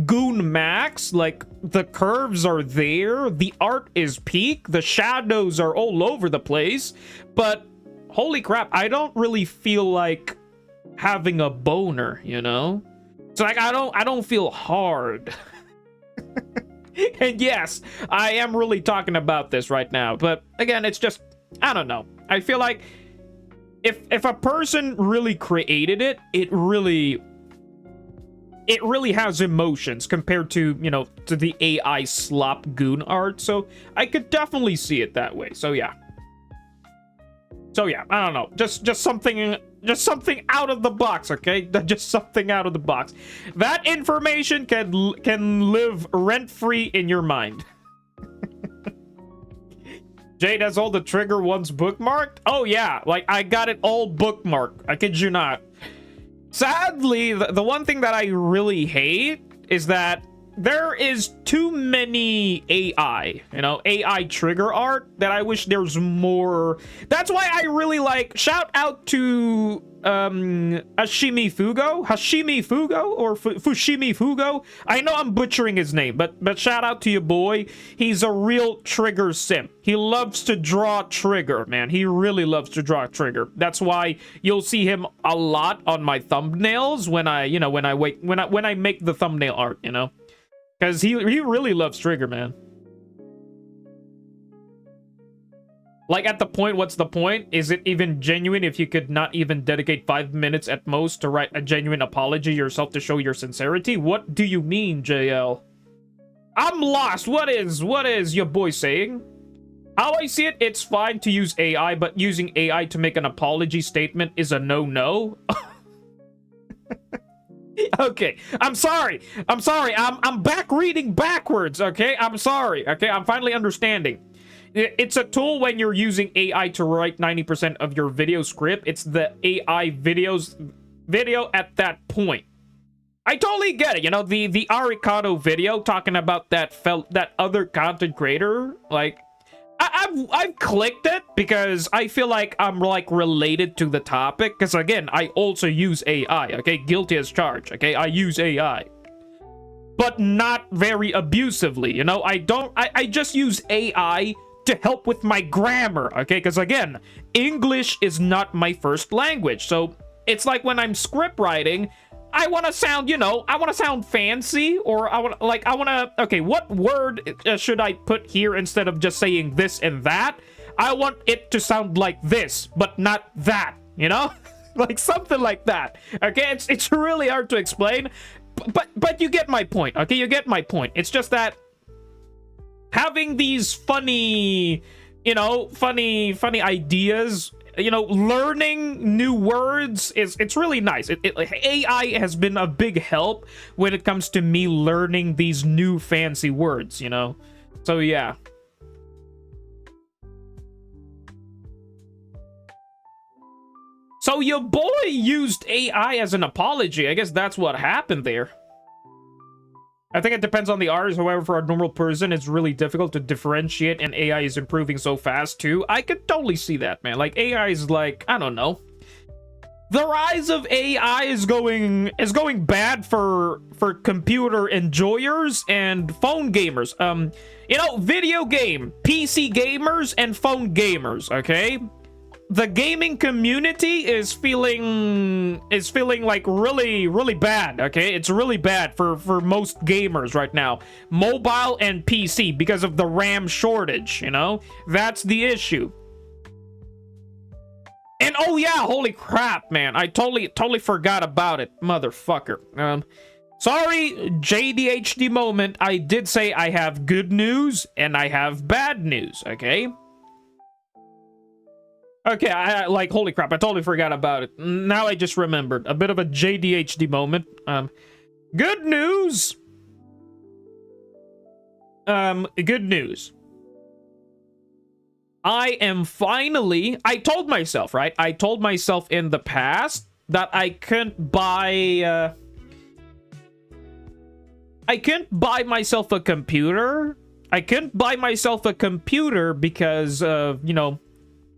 goon max, like the curves are there, the art is peak, the shadows are all over the place, but holy crap, I don't really feel like having a boner, you know? It's like I don't feel hard. And yes, I am really talking about this right now, but again, it's just, I don't know. I feel like if a person really created it, it really has emotions compared to, you know, to the AI slop goon art. So I could definitely see it that way. So yeah. I don't know. Just something out of the box, okay? Just something out of the box. That information can live rent-free in your mind. Jade has all the trigger ones bookmarked? Oh yeah, like I got it all bookmarked. I kid you not. Sadly, the one thing that I really hate is that there is too many AI, you know, AI trigger art that I wish there's more. That's why I really like, shout out to Fushimi Fugo. I know I'm butchering his name, but shout out to your boy. He's a real trigger simp. He loves to draw trigger, man. He really loves to draw trigger. That's why you'll see him a lot on my thumbnails when I make the thumbnail art, you know. Because he really loves trigger, man. Like, at the point, what's the point? Is it even genuine if you could not even dedicate 5 minutes at most to write a genuine apology yourself to show your sincerity? What do you mean, JL? I'm lost. What is your boy saying? How I see it, it's fine to use AI, but using AI to make an apology statement is a no-no. Okay, I'm sorry. I'm back reading backwards, okay? I'm sorry, okay? I'm finally understanding. It's a tool when you're using AI to write 90% of your video script. It's the AI video at that point. I totally get it. You know, the Aricato video talking about that other content creator, like, I've clicked it because I feel like I'm like related to the topic, because again, I also use AI, okay? Guilty as charged, okay? I use AI, but not very abusively, you know? I just use AI to help with my grammar, okay? Because again, English is not my first language, so it's like when I'm script writing, I want to sound, you know, I want to sound fancy, or okay, what word should I put here instead of just saying this and that? I want it to sound like this, but not that, you know? Like something like that, okay? It's really hard to explain, but you get my point, okay? You get my point. It's just that having these funny, you know, funny ideas you know, learning new words it's really nice. AI has been a big help when it comes to me learning these new fancy words, you know. So yeah. So your boy used AI as an apology. I guess that's what happened there. I think it depends on the artist. However, for a normal person, it's really difficult to differentiate, and AI is improving so fast too. I could totally see that, man. Like, AI is like, I don't know. The rise of AI is going bad for computer enjoyers and phone gamers. You know, video game, PC gamers and phone gamers, okay? The gaming community is feeling like really bad, okay? It's really bad for most gamers right now, mobile and PC, because of the RAM shortage, you know? That's the issue. And oh yeah, holy crap, man, I totally forgot about it, motherfucker. Sorry, JDHD moment. I did say I have good news and I have bad news, okay? Okay, I like, holy crap, I totally forgot about it. Now I just remembered. A bit of a JDHD moment. Good news! Good news. I am finally... I told myself, right? I told myself in the past that I couldn't buy... I couldn't buy myself a computer. I couldn't buy myself a computer because of, you know,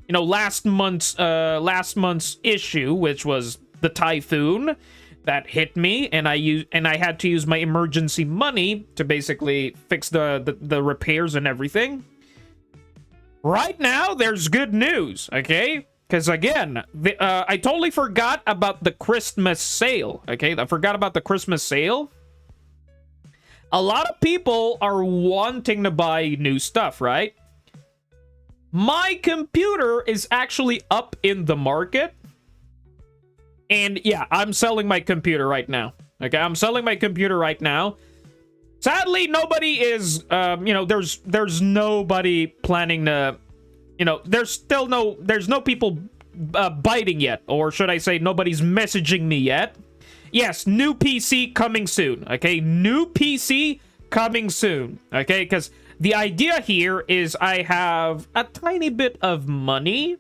last month's issue, which was the typhoon that hit me, and I had to use my emergency money to basically fix the repairs and everything. Right now, there's good news, okay? Because again, I totally forgot about the Christmas sale, okay? I forgot about the Christmas sale. A lot of people are wanting to buy new stuff, right? My computer is actually up in the market. And yeah, I'm selling my computer right now. Okay, I'm selling my computer right now. Sadly, nobody is, you know, there's nobody planning to, you know, there's no people biting yet. Or should I say, nobody's messaging me yet. Yes, new PC coming soon. Okay, new PC coming soon. Okay, because the idea here is I have a tiny bit of money.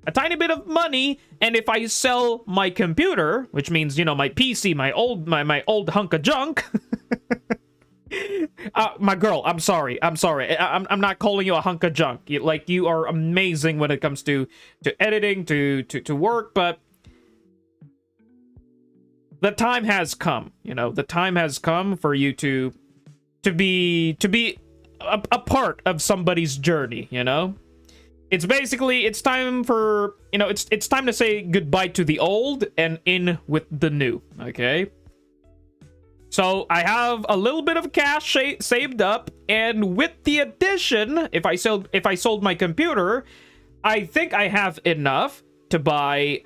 And if I sell my computer, which means, you know, my PC, my old hunk of junk. My girl, I'm sorry. I'm not calling you a hunk of junk. Like, you are amazing when it comes to editing, to work, but the time has come, you know, the time has come for you to be a part of somebody's journey, you know? It's basically, it's time for, you know, it's time to say goodbye to the old and in with the new, okay? So I have a little bit of cash saved up, and with the addition, if I sold my computer, I think I have enough to buy,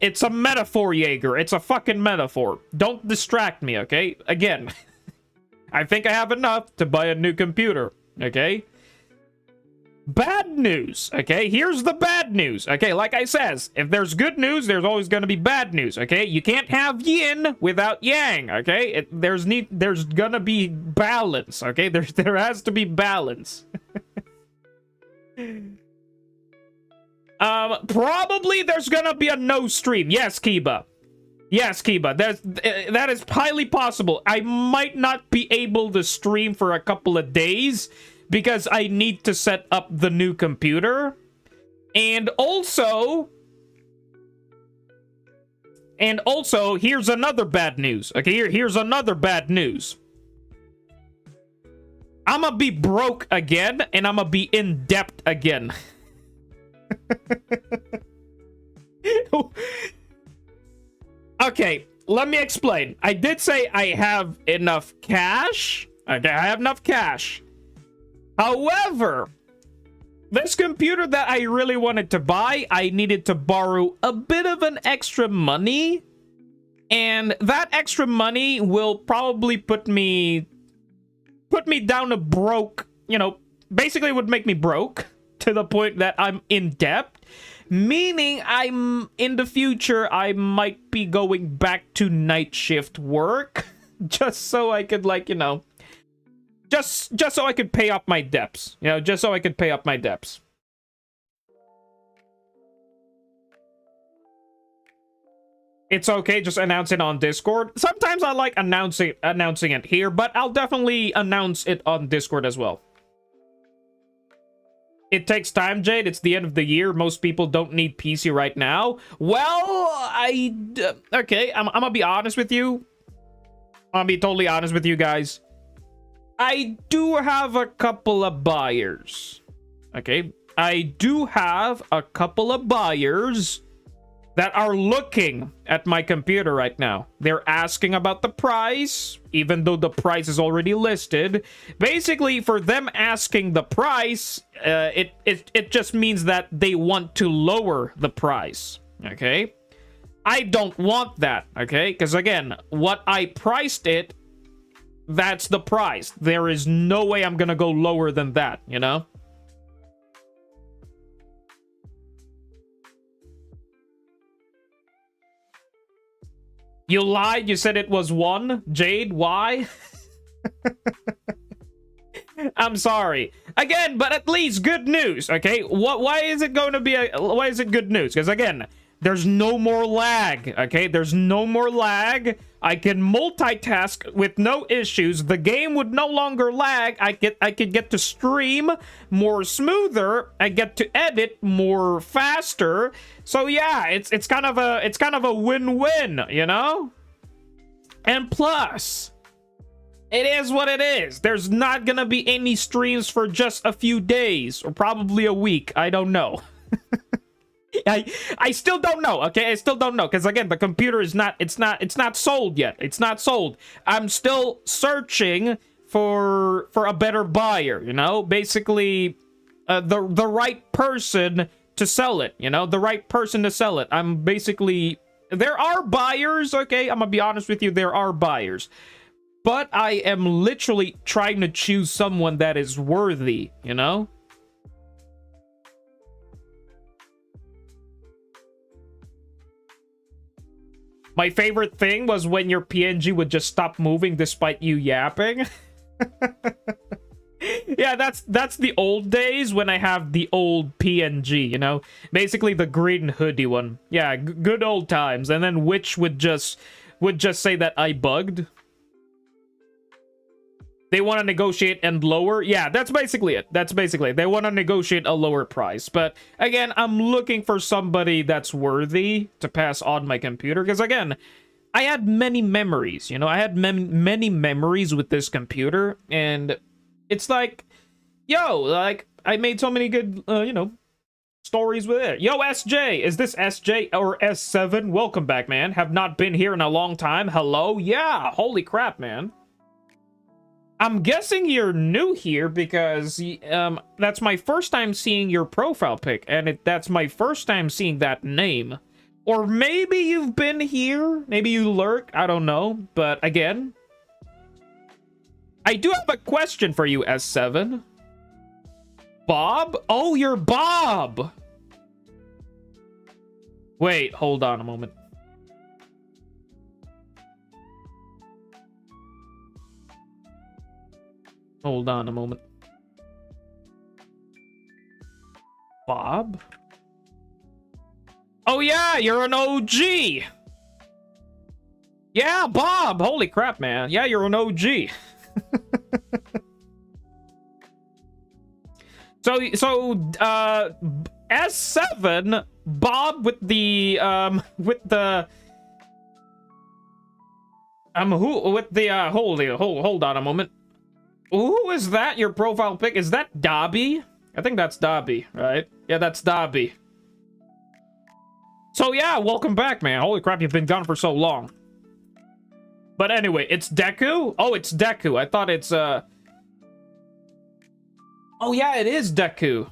it's a metaphor, Jaeger. It's a fucking metaphor. Don't distract me, okay? Again, I think I have enough to buy a new computer, okay? Bad news, okay? Here's the bad news, okay? Like I says, if there's good news, there's always gonna be bad news, okay? You can't have yin without yang, okay? There's gonna be balance, okay? There has to be balance. Probably there's gonna be a no stream. Yes, Kiba. Yes, Kiba. That is highly possible. I might not be able to stream for a couple of days because I need to set up the new computer. And also, here's another bad news. Okay, here's another bad news. I'm gonna be broke again, and I'm gonna be in debt again. Okay, let me explain. I did say I have enough cash. Okay, I have enough cash. However, this computer that I really wanted to buy, I needed to borrow a bit of an extra money. And that extra money will probably put me down to broke, you know, basically would make me broke to the point that I'm in debt. Meaning I'm in the future I might be going back to night shift work just so I could, like, you know, just so I could pay up my debts. You know, just so I could pay up my debts. It's okay, just announce it on Discord. Sometimes I like announcing it here, but I'll definitely announce it on Discord as well. It takes time, Jade. It's the end of the year. Most people don't need PC right now. Well, okay, I'm gonna be honest with you. I'm gonna be totally honest with you guys. I do have a couple of buyers. Okay, I do have a couple of buyers that are looking at my computer right now. They're asking about the price, even though the price is already listed. Basically, for them asking the price, it just means that they want to lower the price, okay? I don't want that, okay? Because again, what I priced it, that's the price. There is no way I'm gonna go lower than that, you know? You lied. You said it was 1. Jade, why? I'm sorry. Again, but at least good news, okay? Why is it going to be why is it good news? Because again, there's no more lag, okay? There's no more lag. I can multitask with no issues. The game would no longer lag. I could get to stream more smoother. I get to edit more faster. So yeah, it's kind of a win-win, you know? And plus, it is what it is. There's not gonna be any streams for just a few days or probably a week. I don't know. I still don't know, okay? I still don't know, because again, the computer is not, it's not sold yet. It's not sold. I'm still searching for a better buyer, you know? Basically, the right person to sell it, you know? The right person to sell it. I'm basically, there are buyers, okay? I'm gonna be honest with you, there are buyers. But I am literally trying to choose someone that is worthy, you know? My favorite thing was when your PNG would just stop moving despite you yapping. Yeah, that's the old days when I have the old PNG, you know? Basically the green hoodie one. Yeah, good old times. And then Witch would just say that I bugged. They want to negotiate and lower. Yeah, that's basically it. That's basically it. They want to negotiate a lower price. But again, I'm looking for somebody that's worthy to pass on my computer. Because again, I had many memories. You know, I had many memories with this computer. And it's like, yo, like, I made so many good, you know, stories with it. Yo, SJ, is this SJ or S7? Welcome back, man. Have not been here in a long time. Hello? Yeah, holy crap, man. I'm guessing you're new here because that's my first time seeing your profile pic, and that's my first time seeing that name. Or maybe you've been here, maybe you lurk, I don't know. But again, I do have a question for you, S7. Bob? Oh, you're Bob! Wait, hold on a moment. Hold on a moment. Bob? Oh yeah, you're an OG! Yeah, Bob! Holy crap, man. Yeah, you're an OG. So, S7, Bob with the, hold on a moment. Who is that? Your profile pic? Is that Dobby? I think that's Dobby, right? Yeah, that's Dobby. So yeah, welcome back, man. Holy crap, you've been gone for so long. But anyway, it's Deku? Oh, it's Deku. I thought it's, Oh yeah, it is Deku.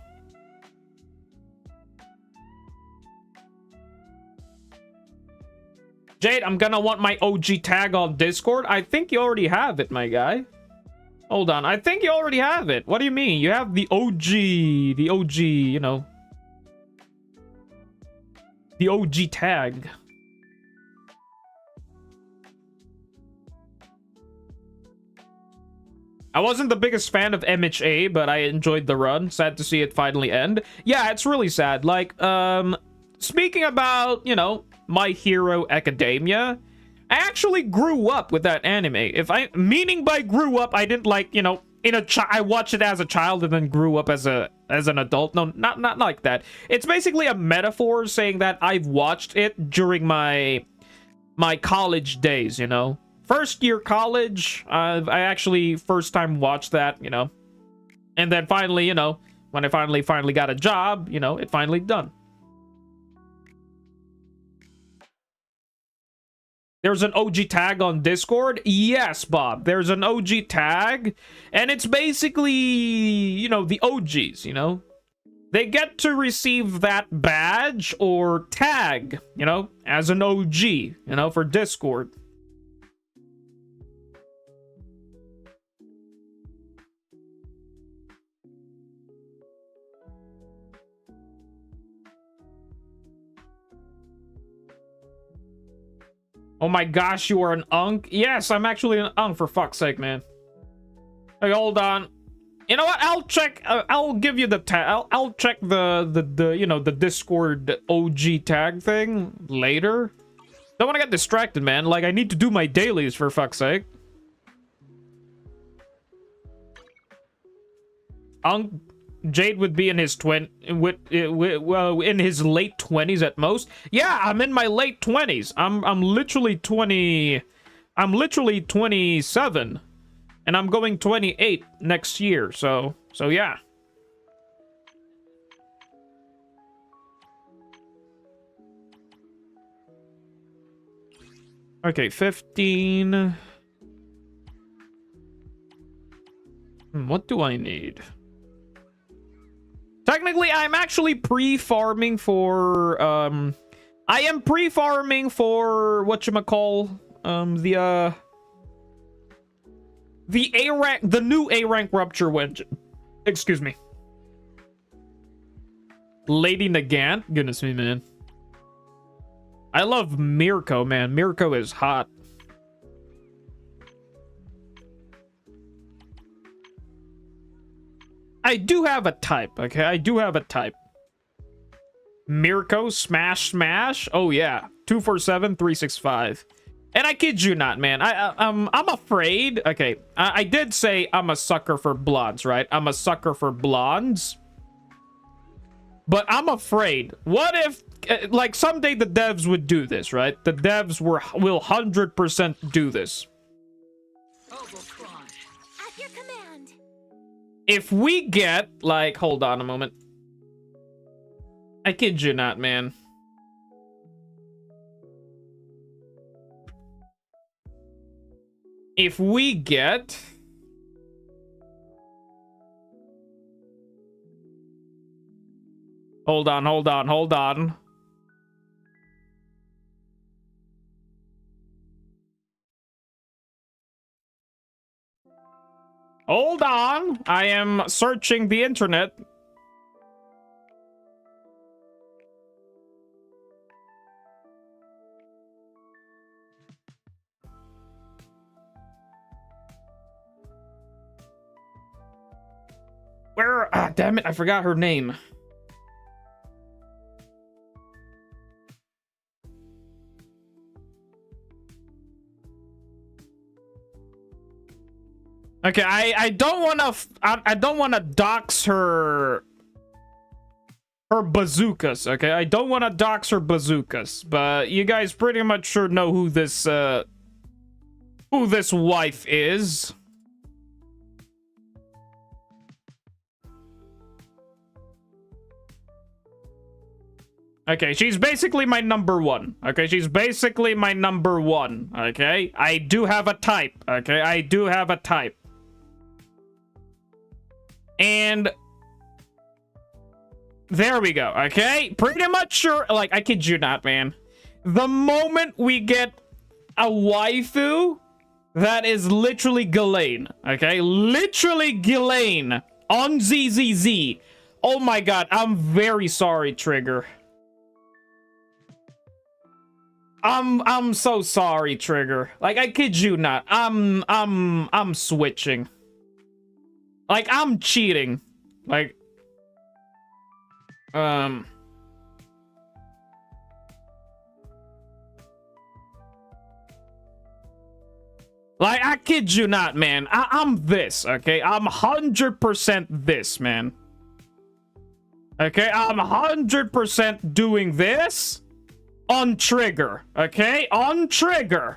Jade, I'm gonna want my OG tag on Discord. I think you already have it, my guy. Hold on, I think you already have it. What do you mean? You have the OG, you know. The OG tag. I wasn't the biggest fan of MHA, but I enjoyed the run. Sad to see it finally end. Yeah, it's really sad. Like, speaking about, you know, My Hero Academia, I actually grew up with that anime. Meaning by grew up, I didn't like, you know, I watched it as a child and then grew up as an adult. No, not like that. It's basically a metaphor saying that I've watched it during my college days, you know. First year college, I actually first time watched that, you know. And then finally, you know, when I finally got a job, you know, it finally done. There's an OG tag on Discord? Yes, Bob. There's an OG tag. And it's basically, you know, the OGs, you know. They get to receive that badge or tag, you know, as an OG, you know, for Discord. Oh my gosh, you are an unk? Yes, I'm actually an unk, for fuck's sake, man. Hey, hold on. You know what? I'll check. I'll give you the tag. I'll check the you know, the Discord OG tag thing later. Don't want to get distracted, man. Like, I need to do my dailies, for fuck's sake. Unk Jade would be in his in his late 20s at most. Yeah, I'm in my late 20s. I'm literally 20. I'm literally 27, and I'm going 28 next year. So yeah. Okay, 15. What do I need? Technically, I'm actually pre-farming for, I am pre-farming for, whatchamacall, the A-rank, the new A-rank rupture wedge. Excuse me. Lady Nagant? Goodness me, man. I love Mirko, man. Mirko is hot. I do have a type, okay? I do have a type. Mirko, smash, smash. Oh, yeah. 247-365. And I kid you not, man. I'm afraid. Okay, I did say I'm a sucker for blondes, right? I'm a sucker for blondes. But I'm afraid. What if, like, someday the devs would do this, right? The devs will 100% do this. At your command. If we get, like, hold on a moment. I kid you not, man. If we get... Hold on. Hold on. I am searching the internet. Where? Ah, damn it. I forgot her name. Okay, I don't want to dox her bazookas, okay? I don't want to dox her bazookas, but you guys pretty much sure know who this wife is. Okay, she's basically my number one. Okay, she's basically my number one. Okay, I do have a type. Okay, I do have a type. And there we go. Okay, pretty much sure. Like, I kid you not, man. The moment we get a waifu, that is literally Ghislaine. Okay, literally Ghislaine on ZZZ. Oh my god, I'm very sorry, Trigger. I'm so sorry, Trigger. Like, I kid you not. I'm switching. Like, I'm cheating. Like, like, I kid you not, man. I'm this, okay? I'm 100% this, man. Okay, I'm 100% doing this on Trigger, okay? On Trigger.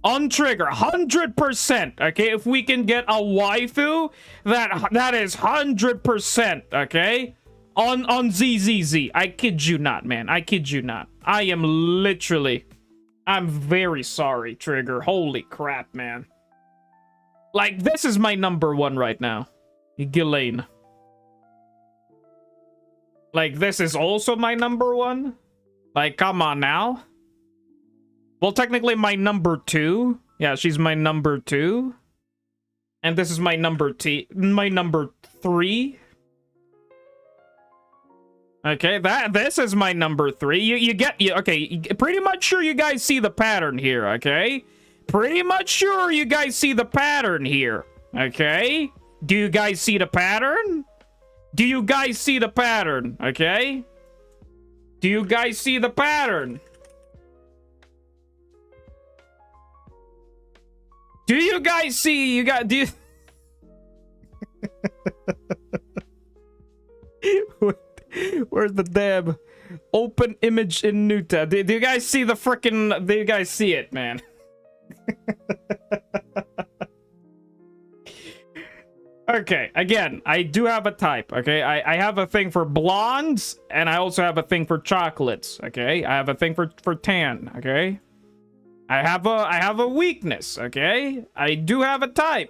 On Trigger, 100%, okay? If we can get a waifu, that is 100%, okay? On ZZZ. I kid you not, man. I kid you not. I am literally... I'm very sorry, Trigger. Holy crap, man. Like, this is my number one right now. Ghislaine. Like, this is also my number one? Like, come on now. Well, technically my number two. Yeah, she's my number two. And this is my number three. Okay, this is my number three. Okay, pretty much sure you guys see the pattern here, okay? Pretty much sure you guys see the pattern here, okay? Do you guys see the pattern? Do you guys see the pattern, okay? Do you guys see the pattern? Do you guys see, do you... Where's the damn open image in Nuta? Do you guys see the frickin'... Do you guys see it, man? Okay, again, I do have a type, okay? I have a thing for blondes, and I also have a thing for chocolates, okay? I have a thing for tan, okay? I have a weakness, okay? I do have a type.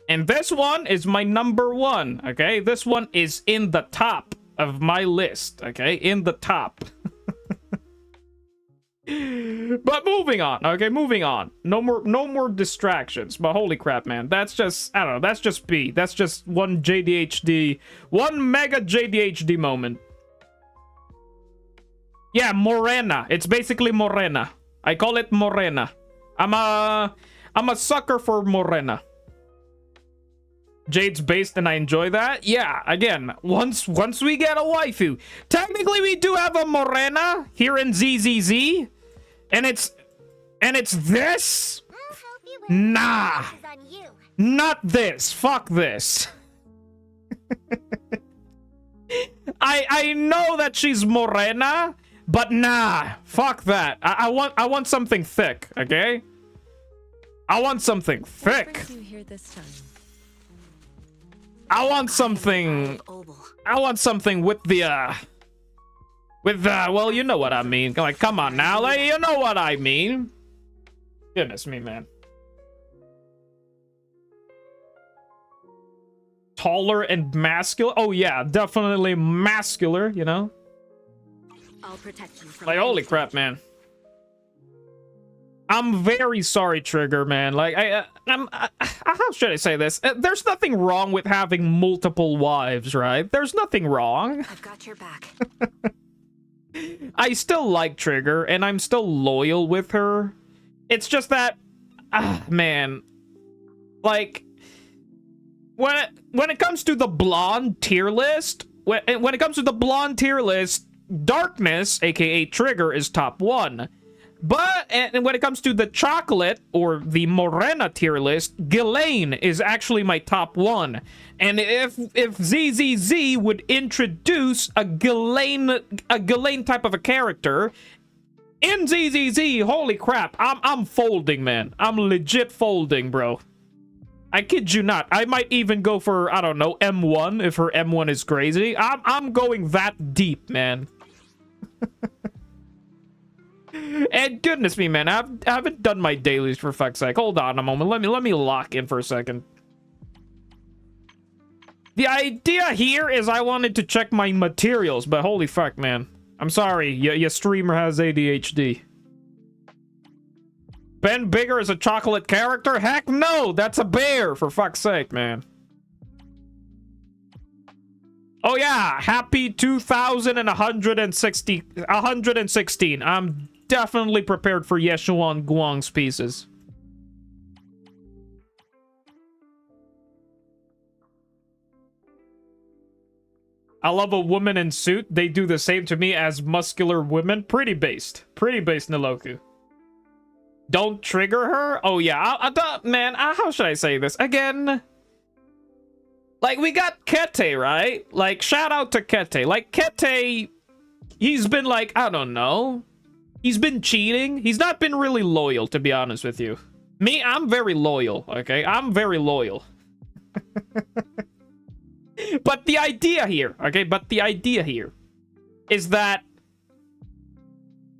And this one is my number one, okay? This one is in the top of my list, okay? In the top. But moving on, okay? Moving on. No more distractions. But holy crap, man. That's just, I don't know, that's just B. That's just one JDHD, one mega JDHD moment. Yeah, Morena. It's basically Morena. I call it Morena. I'm a sucker for Morena. Jade's based and I enjoy that. Yeah, again, once we get a waifu. Technically we do have a Morena here in ZZZ. And it's this? Nah. Not this. Fuck this. I know that she's Morena, but nah. Fuck that. I want something thick, okay? I want something thick. I want something with the well, you know what I mean. Like, come on now, like, you know what I mean. Goodness me, man. Taller and masculine. Oh yeah, definitely masculine, you know. I'll protect you from like, holy crap, man. I'm very sorry, Trigger, man. Like, how should I say this? There's nothing wrong with having multiple wives, right? There's nothing wrong. I've got your back. I still like Trigger, and I'm still loyal with her. It's just that, man, like, when it comes to the blonde tier list, when it comes to the blonde tier list, Darkness, aka Trigger, is top 1. But and when it comes to the chocolate or the Morena tier list, Ghislaine is actually my top 1. And if ZZZ would introduce a Ghislaine type of a character in ZZZ, holy crap, I'm folding, man. I'm legit folding, bro. I kid you not. I might even go for, I don't know, M1 if her M1 is crazy. I'm going that deep, man. And goodness me, man, I haven't done my dailies for fuck's sake. Hold on a moment. Let me lock in for a second. The idea here is I wanted to check my materials, but holy fuck, man. I'm sorry, your streamer has ADHD. Ben Bigger is a chocolate character? Heck no, that's a bear, for fuck's sake, man. Oh yeah, happy 2116. I'm definitely prepared for Yeshuan Guang's pieces. I love a woman in suit. They do the same to me as muscular women. Pretty based. Pretty based, Niloku. Don't trigger her? Oh, yeah. Man, how should I say this? Again... Like, we got Kete, right? Like, shout out to Kete. Like, Kete, he's been like, I don't know. He's been cheating. He's not been really loyal, to be honest with you. Me, I'm very loyal, okay? I'm very loyal. But the idea here, okay? But the idea here is that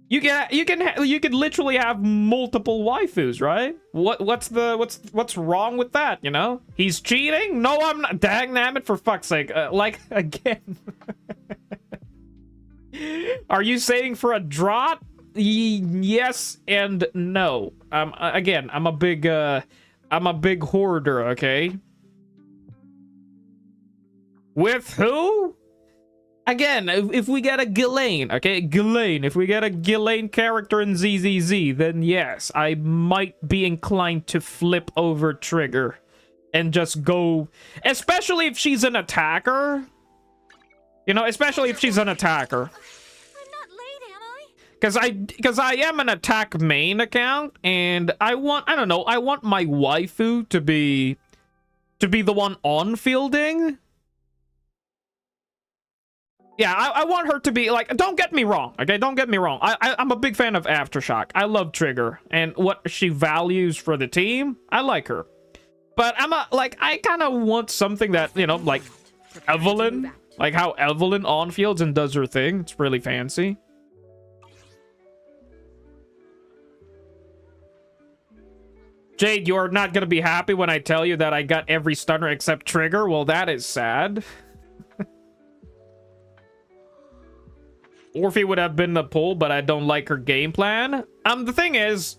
you can literally have multiple waifus, right? What's wrong with that, you know? He's cheating? No, I'm not. Dang nabbit, for fuck's sake. Like, again. Are you saying for a drop? Yes and no. Again, I'm a big hoarder, okay? With who? Again, if we get a Ghislaine, okay? Ghislaine, if we get a Ghislaine character in ZZZ, then yes, I might be inclined to flip over trigger and just go... Especially if she's an attacker. You know, especially if she's an attacker. I'm not late, am I? Because I am an attack main account, and I don't know, I want my waifu to be the one on fielding. Yeah, I want her to be, like, don't get me wrong, okay? Don't get me wrong. I'm a big fan of Aftershock. I love Trigger, and what she values for the team, I like her. But I kind of want something that, you know, like Evelyn. Like how Evelyn on fields and does her thing. It's really fancy. Jade, you're not going to be happy when I tell you that I got every stunner except Trigger? Well, that is sad. Orphe would have been the pull, but I don't like her game plan. The thing is,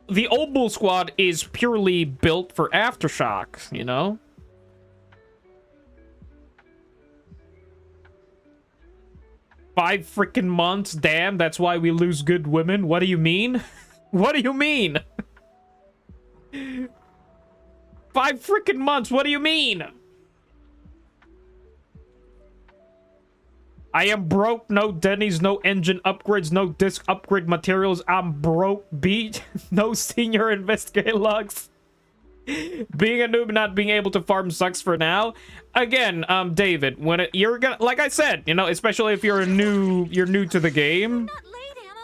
the Obel squad is purely built for Aftershock, you know? Five freaking months, damn, that's why we lose good women? What do you mean? What do you mean? 5 freaking months, what do you mean? I am broke, no Denny's, no engine upgrades, no disc upgrade materials. I'm broke, beat, no senior investigator logs. Being a noob, not being able to farm sucks for now. Again, David, you're gonna, like I said, you know, especially if you're new to the game,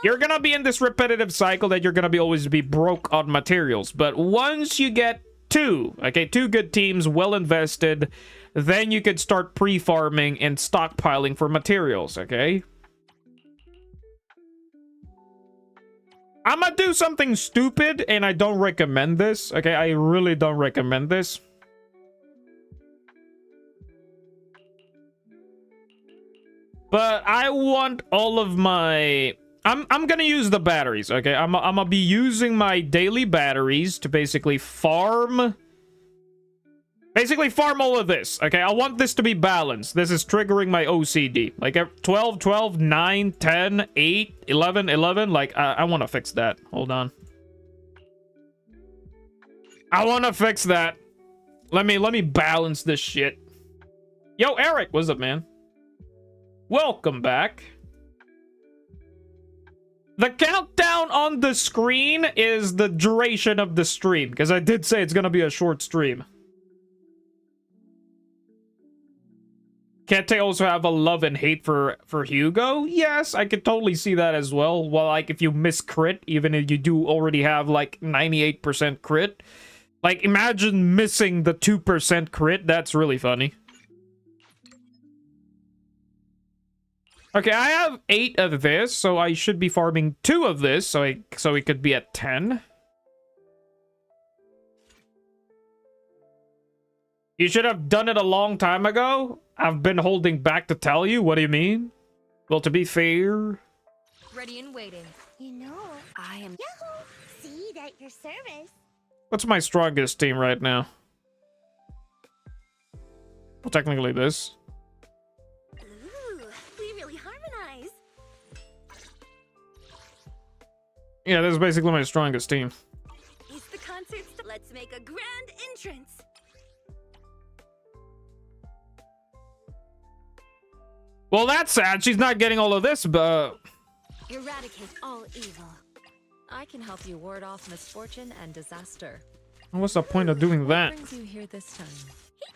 you're gonna be in this repetitive cycle that you're gonna be always be broke on materials. But once you get two good teams, well invested, then you could start pre-farming and stockpiling for materials, okay? I'm gonna do something stupid, and I don't recommend this, okay? I really don't recommend this. But I want all of my... I'm gonna use the batteries, okay? I'm gonna be using my daily batteries to basically farm... Basically, farm all of this, okay? I want this to be balanced. This is triggering my OCD. Like, 12, 12, 9, 10, 8, 11, 11. Like, I want to fix that. Hold on. I want to fix that. Let me balance this shit. Yo, Eric, what's up, man? Welcome back. The countdown on the screen is the duration of the stream, because I did say it's going to be a short stream. Can't they also have a love and hate for Hugo? Yes, I could totally see that as well. Well, like, if you miss crit, even if you do already have, like, 98% crit. Like, imagine missing the 2% crit. That's really funny. Okay, I have 8 of this, so I should be farming 2 of this, so we could be at 10. You should have done it a long time ago. I've been holding back to tell you. What do you mean? Well, to be fair... Ready and waiting. You know, I am... Yahoo! See, at your service. What's my strongest team right now? Well, technically this. Ooh, we really harmonize. Yeah, this is basically my strongest team. Is the concert let's make a grand entrance. Well, that's sad. She's not getting all of this, but... Eradicate all evil. I can help you ward off misfortune and disaster. What's the point of doing that? What brings you here this time?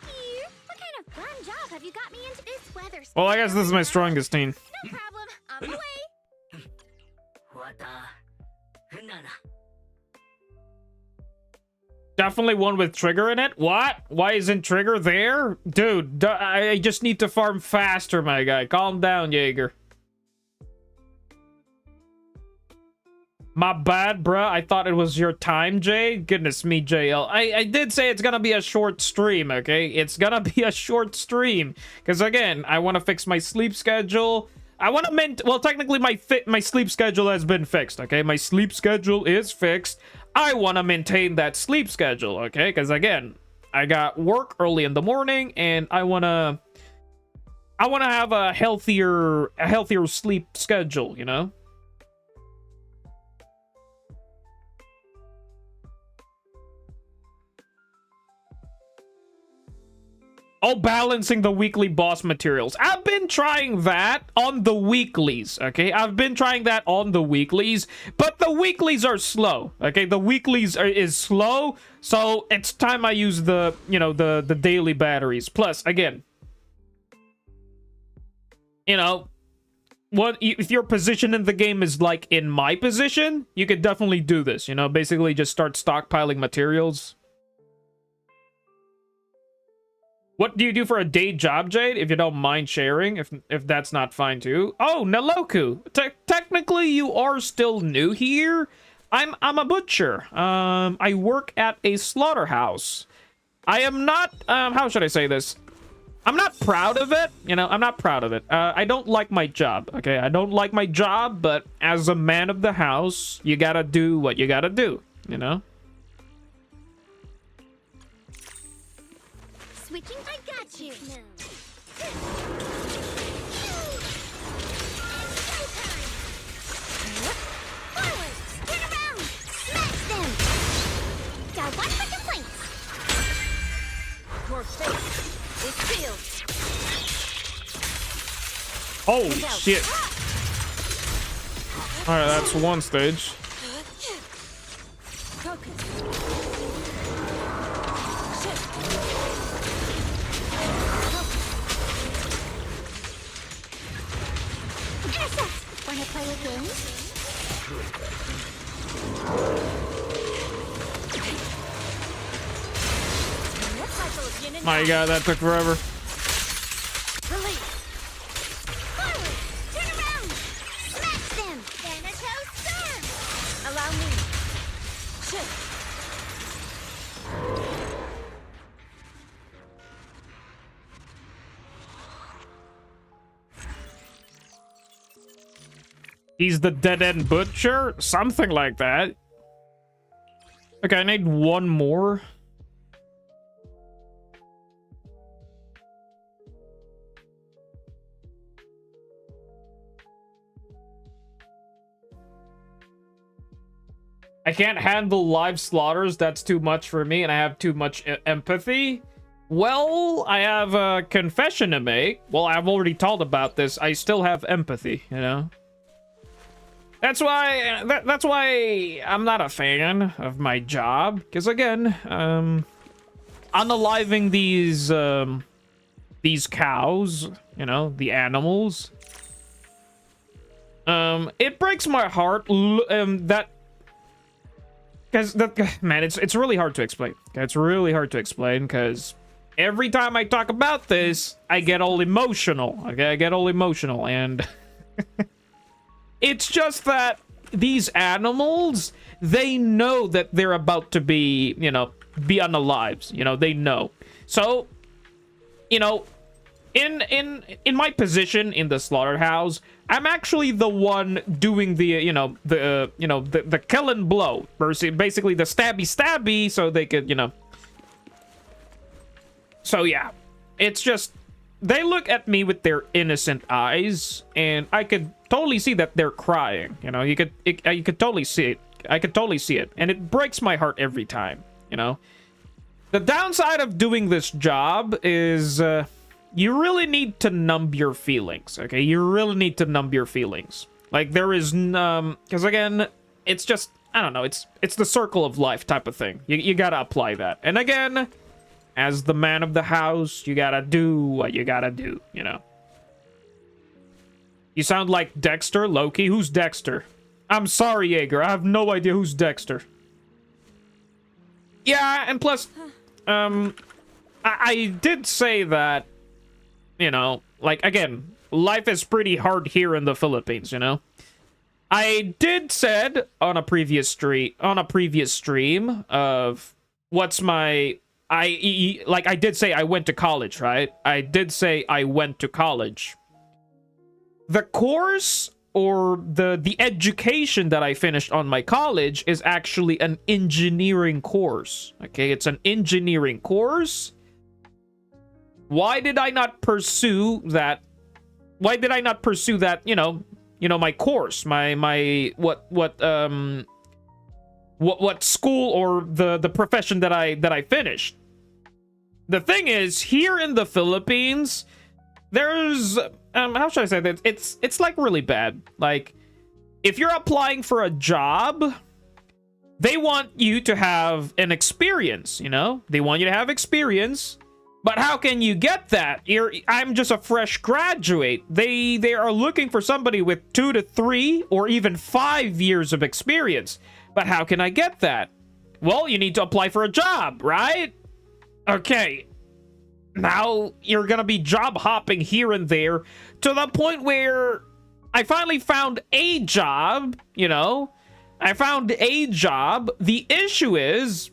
Hey, what kind of fun job have you got me into this weather? Well, I guess this is my strongest team. No problem. On the way. Definitely one with Trigger in it. What? Why isn't Trigger there? Dude, I just need to farm faster, my guy. Calm down, Jaeger. My bad, bruh. I thought it was your time, Jay. Goodness me, JL. I did say it's gonna be a short stream, okay? It's gonna be a short stream. Because, again, I want to fix my sleep schedule. I want to well, technically, my sleep schedule has been fixed, okay? My sleep schedule is fixed. I want to maintain that sleep schedule, okay? Because, again, I got work early in the morning, and I want to have a healthier sleep schedule, you know? Oh, balancing the weekly boss materials. I've been trying that on the weeklies, okay? I've been trying that on the weeklies, but the weeklies are slow, okay? The weeklies is slow, so it's time I use the, you know, the daily batteries. Plus, again, you know, if your position in the game is like in my position, you could definitely do this, you know? Basically just start stockpiling materials. What do you do for a day job, Jade? If you don't mind sharing, if that's not fine too. Oh, Naloku. Technically, you are still new here. I'm a butcher. I work at a slaughterhouse. I am not. How should I say this? I'm not proud of it. You know, I'm not proud of it. I don't like my job. Okay, I don't like my job, but as a man of the house, you gotta do what you gotta do. You know. Switching, I got you. No. Forward, turn around, smash them. Got one for complaints. Your fate is sealed. Holy shit! All right, that's one stage. Focus. Wanna play a game? My god, that took forever. Release. Forward, turn around, smash them. Thanatos storm. Allow me. Shift. He's the dead-end butcher? Something like that. Okay, I need one more. I can't handle live slaughters. That's too much for me, and I have too much empathy. Well, I have a confession to make. Well, I've already told about this. I still have empathy, you know? That's why I'm not a fan of my job. Because again, unaliving these cows, you know, the animals. It breaks my heart that. Because man, it's really hard to explain. It's really hard to explain because every time I talk about this, I get all emotional. Okay, I get all emotional, and it's just that these animals, they know that they're about to be, you know, be unalived. You know, they know. So, you know, in my position in the slaughterhouse, I'm actually the one doing the the kill and blow, basically the stabby, so they could, you know. So yeah, it's just they look at me with their innocent eyes, and I could totally see that they're crying. You know, you could totally see it. I could totally see it, and it breaks my heart every time. You know, the downside of doing this job is you really need to numb your feelings. Okay, you really need to numb your feelings. Like there is because again, it's just, I don't know. It's the circle of life type of thing. You gotta apply that, and again, as the man of the house, you gotta do what you gotta do, you know. You sound like Dexter, Loki. Who's Dexter? I'm sorry, Jaeger. I have no idea who's Dexter. Yeah, and plus, I did say that, you know, like, again, life is pretty hard here in the Philippines, you know. I did said on a previous stream of what's my... I did say I went to college, right? I did say I went to college. The course or the education that I finished on my college is actually an engineering course. Okay, it's an engineering course. Why did I not pursue that? Why did I not pursue that, you know, my course, what school or the profession that I finished? The thing is, here in the Philippines, there's how should I say that? It's like really bad. Like, if you're applying for a job, they want you to have an experience, you know? They want you to have experience. But how can you get that? I'm just a fresh graduate. They are looking for somebody with 2 to 3 or even 5 years of experience. But how can I get that? Well, you need to apply for a job, right? Okay. Now you're gonna be job hopping here and there to the point where I finally found a job, you know? I found a job. The issue is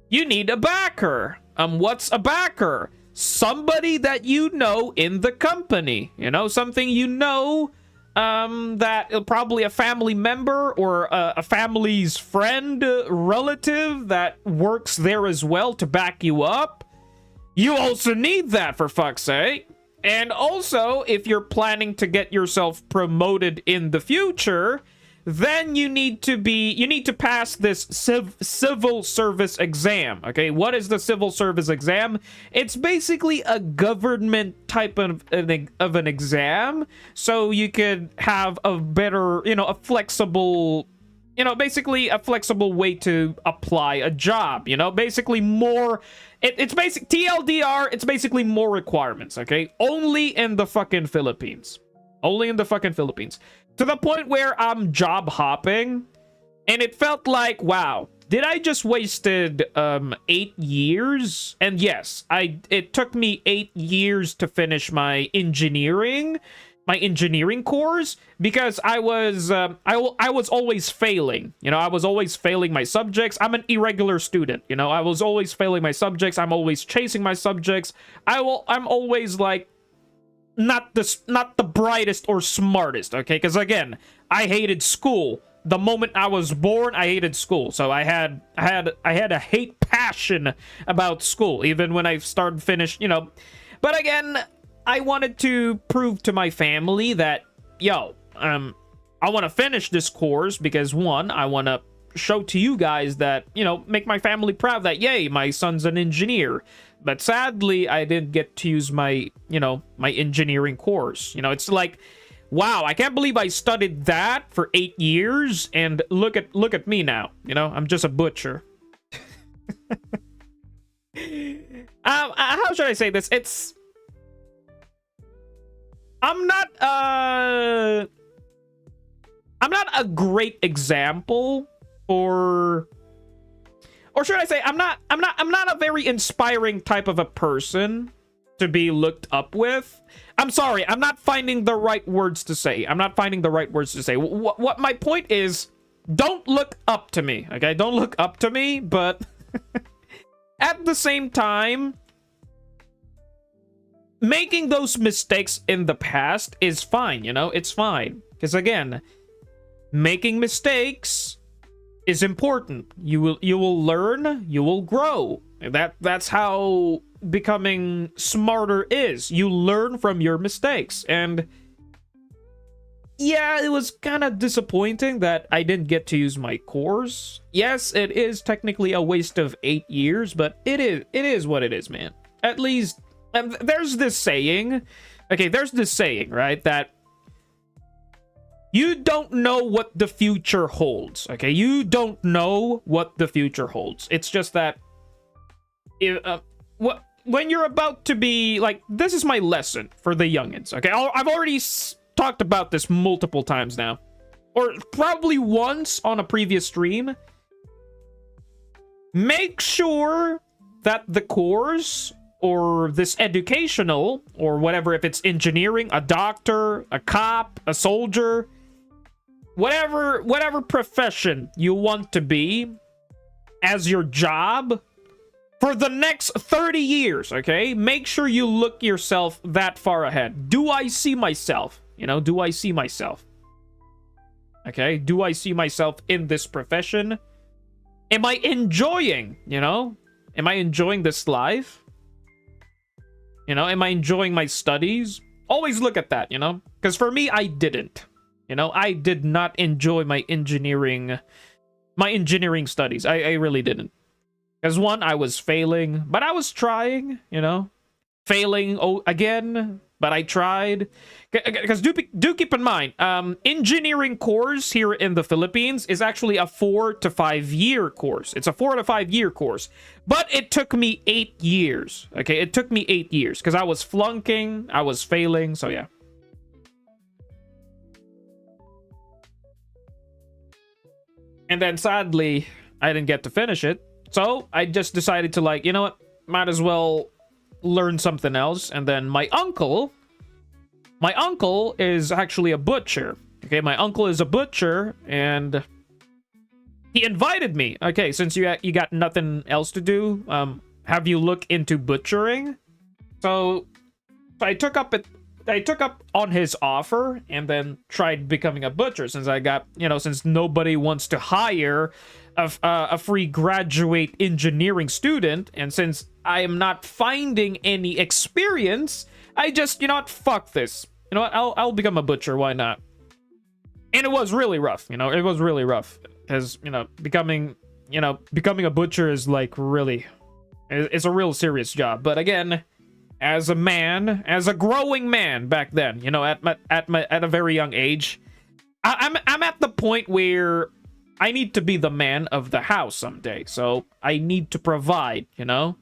you need a backer. What's a backer? Somebody that you know in the company, you know, something you know, that probably a family member or a family's friend, relative that works there as well to back you up. You also need that, for fuck's sake. And also, if you're planning to get yourself promoted in the future, then you need to pass this civil service exam. Okay, what is the civil service exam? It's basically a government type of an exam, so you could have a better, you know, a flexible, you know, basically a flexible way to apply a job, you know, basically more, it's basic TLDR, it's basically more requirements, okay? Only in the fucking Philippines. Only in the fucking Philippines. To the point where I'm job hopping, and it felt like, wow, did I just wasted 8 years? And yes, it took me 8 years to finish my engineering course, because I was always failing. You know, I was always failing my subjects. I'm an irregular student. You know, I was always failing my subjects. I'm always chasing my subjects. I'm always like not the brightest or smartest. Okay, because again, I hated school. The moment I was born, I hated school. So I had a hate passion about school, even when I finished, you know. But again, I wanted to prove to my family that, yo, I want to finish this course because, one, I want to show to you guys that, you know, make my family proud that, yay, my son's an engineer. But sadly, I didn't get to use my, you know, my engineering course. You know, it's like, wow, I can't believe I studied that for 8 years, and look at me now. You know, I'm just a butcher. How should I say this? I'm not a great example for, or should I say, I'm not a very inspiring type of a person to be looked up with. I'm sorry, I'm not finding the right words to say. What my point is, don't look up to me, okay? Don't look up to me, but at the same time, making those mistakes in the past is fine, you know? It's fine. Because again, making mistakes is important. You will learn, you will grow. That's how becoming smarter is. You learn from your mistakes. And yeah, it was kind of disappointing that I didn't get to use my cores. Yes, it is technically a waste of 8 years, but it is what it is, man. At least, and there's this saying, okay, there's this saying, right, that you don't know what the future holds, okay? You don't know what the future holds. It's just that when you're about to be, like, this is my lesson for the youngins, okay? I've already talked about this multiple times now, or probably once on a previous stream. Make sure that the course or this educational or whatever, if it's engineering, a doctor, a cop, a soldier, whatever profession you want to be as your job for the next 30 years, okay? Make sure you look yourself that far ahead. Do I see myself? You know, do I see myself? Okay, do I see myself in this profession? Am I enjoying, you know? Am I enjoying this life? You know, am I enjoying my studies? Always look at that, you know? Because for me, I didn't. You know, I did not enjoy my engineering studies. I really didn't. Because one, I was failing, but I was trying, you know? Failing again, but I tried. Because do keep in mind, engineering course here in the Philippines is actually a 4 to 5 year course. It's a 4 to 5 year course. But it took me 8 years. Okay, it took me 8 years. Because I was flunking, I was failing, so yeah. And then sadly, I didn't get to finish it. So I just decided to, like, you know what? Might as well learn something else. And then my uncle is actually a butcher. Okay, my uncle is a butcher, and he invited me. Okay, since you got nothing else to do, have you looked into butchering? So I took up on his offer and then tried becoming a butcher, since I got, you know, since nobody wants to hire a free graduate engineering student, and since I am not finding any experience, I just, you know what, fuck this. You know what, I'll become a butcher, why not? And it was really rough, you know, it was really rough. Because, you know, becoming a butcher is like really, it's a real serious job. But again, as a man, as a growing man back then, you know, at a very young age, I'm at the point where I need to be the man of the house someday. So I need to provide, you know?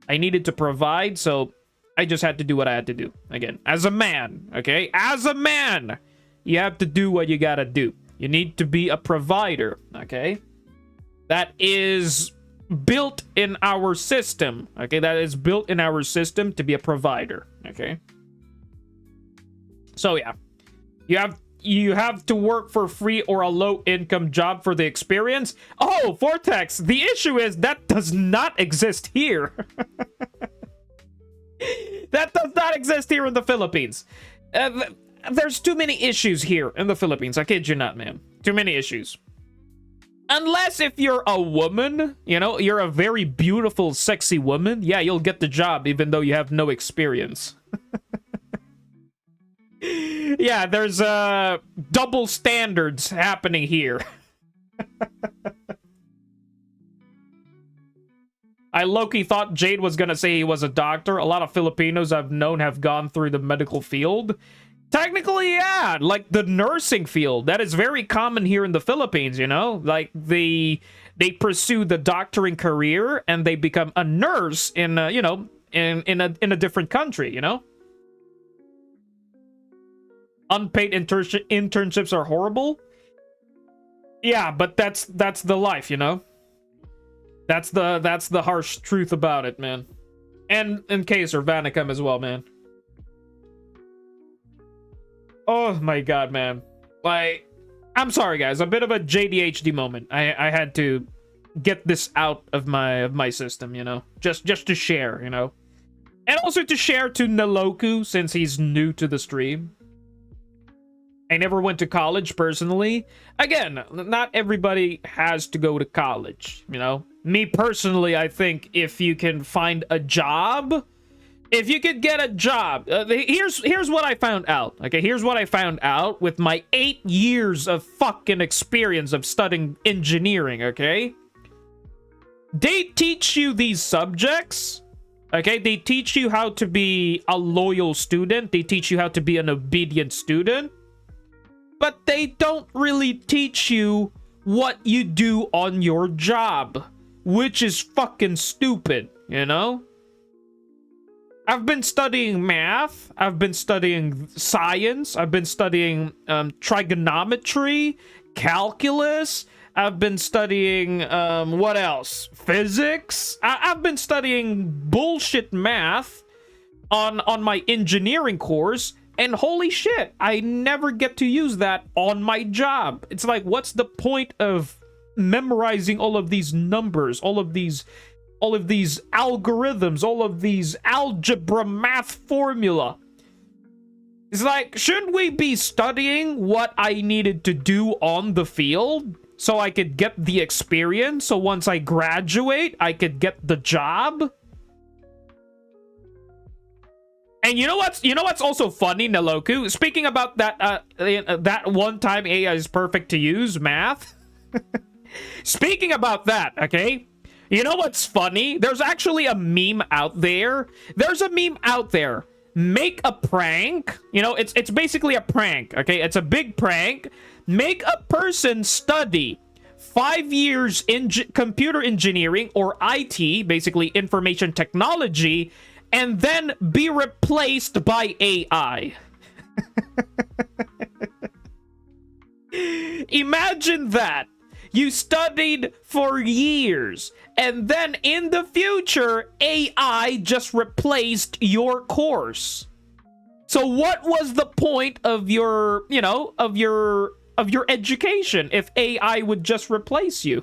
I needed to provide, so I just had to do what I had to do. Again, as a man, okay? As a man, you have to do what you gotta do. You need to be a provider, okay? That is built in our system, okay? That is built in our system to be a provider, okay? So yeah, you have to work for free or a low-income job for the experience. Oh, Vortex, the issue is that does not exist here. That does not exist here in the Philippines. There's too many issues here in the Philippines. I kid you not, man. Too many issues. Unless if you're a woman, you know, you're a very beautiful, sexy woman. Yeah, you'll get the job even though you have no experience. Yeah, there's double standards happening here. I low-key thought Jade was gonna say he was a doctor. A lot of Filipinos I've known have gone through the medical field. Technically, yeah, like the nursing field. That is very common here in the Philippines, you know? Like, they pursue the doctoring career and they become a nurse in, you know, in a different country, you know? Unpaid internships are horrible. Yeah, but that's the life, you know? That's the harsh truth about it, man. And in case or Vanicum as well, man. Oh my god, man. Like, I'm sorry guys, a bit of a JDHD moment. I had to get this out of my system, you know? Just to share, you know? And also to share to Naloku, since he's new to the stream. I never went to college personally. Again, not everybody has to go to college, you know? Me personally, I think if you can find a job, if you could get a job, here's what I found out. Okay, here's what I found out with my 8 years of fucking experience of studying engineering, okay? They teach you these subjects, okay? They teach you how to be a loyal student. They teach you how to be an obedient student. But they don't really teach you what you do on your job, which is fucking stupid, you know? I've been studying math, I've been studying science, I've been studying trigonometry, calculus, I've been studying, what else? Physics? I've been studying bullshit math on my engineering course, and holy shit, I never get to use that on my job. It's like, what's the point of memorizing all of these numbers, all of these algorithms, all of these algebra math formula? It's like, shouldn't we be studying what I needed to do on the field so I could get the experience, so once I graduate, I could get the job? And you know what's also funny, Naloku? Speaking about that that one time AI is perfect to use, math. Speaking about that, okay? You know what's funny? There's actually a meme out there. There's a meme out there. Make a prank. You know, it's basically a prank, okay? It's a big prank. Make a person study 5 years in computer engineering or IT, basically information technology, and then be replaced by AI. Imagine that. You studied for years, and then in the future, AI just replaced your course. So what was the point of your, you know, of your education if AI would just replace you?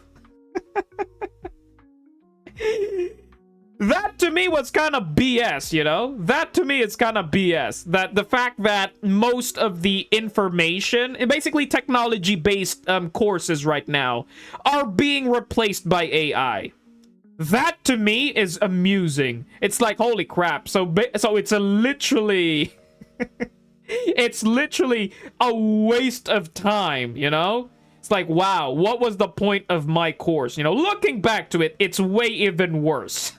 That to me was kind of BS, you know? That to me is kind of BS. That the fact that most of the information, basically technology-based courses right now, are being replaced by AI. That to me is amusing. It's like, holy crap. So it's a literally... it's literally a waste of time, you know? It's like, wow, what was the point of my course? You know, looking back to it, it's way even worse.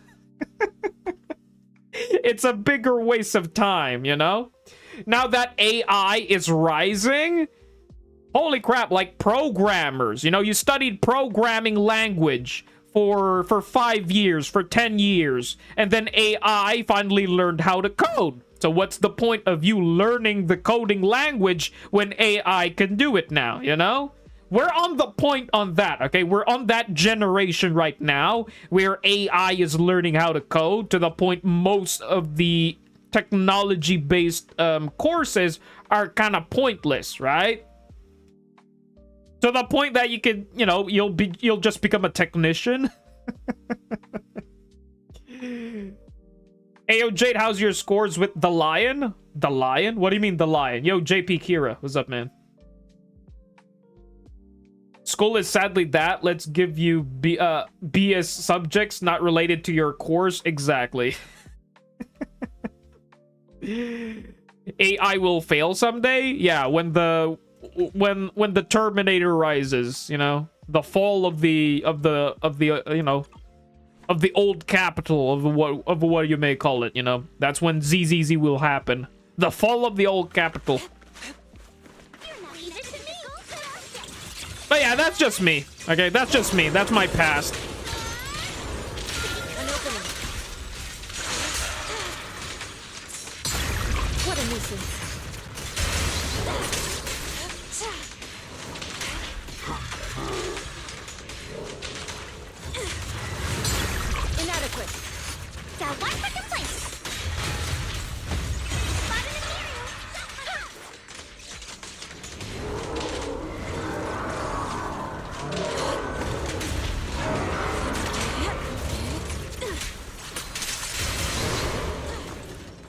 It's a bigger waste of time, you know? Now that AI is rising, holy crap, like programmers, you know, you studied programming language for 5 years, for 10 years, and then AI finally learned how to code. So what's the point of you learning the coding language when AI can do it now, you know? We're on the point on that, okay? We're on that generation right now where AI is learning how to code to the point most of the technology-based courses are kind of pointless, right? To the point that you can, you know, you'll just become a technician. Hey, yo, Jade, how's your scores with the Lion? The Lion? What do you mean, the Lion? Yo, JP Kira, what's up, man? School is sadly that. Let's give you BS subjects not related to your course. Exactly. AI will fail someday? Yeah, when the Terminator rises, you know, the fall of the you know, of the old capital of what you may call it, you know. That's when ZZZ will happen. The fall of the old capital. But yeah, that's just me. Okay, that's just me. That's my past. An opening. What a nuisance. Inadequate. Got one for complaint. Spotted an aerial.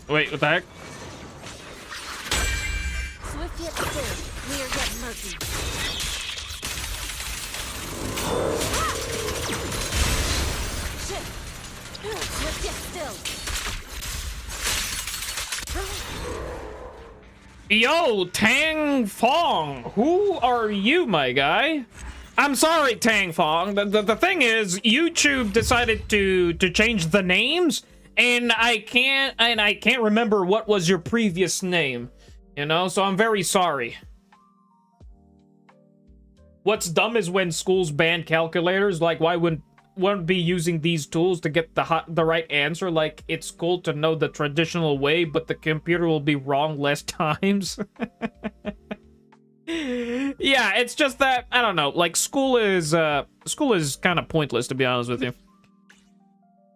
Wait, what the heck? Swift yet still, clear yet murky. Sit still. Yo, Tang Fong, who are you, my guy? I'm sorry, Tang Fong. The thing is, YouTube decided to change the names, and I can't remember what was your previous name. You know, so I'm very sorry. What's dumb is when schools ban calculators. Like, why wouldn't be using these tools to get the right answer? Like, it's cool to know the traditional way, but the computer will be wrong less times. Yeah, it's just that, I don't know, like, school is kind of pointless, to be honest with you.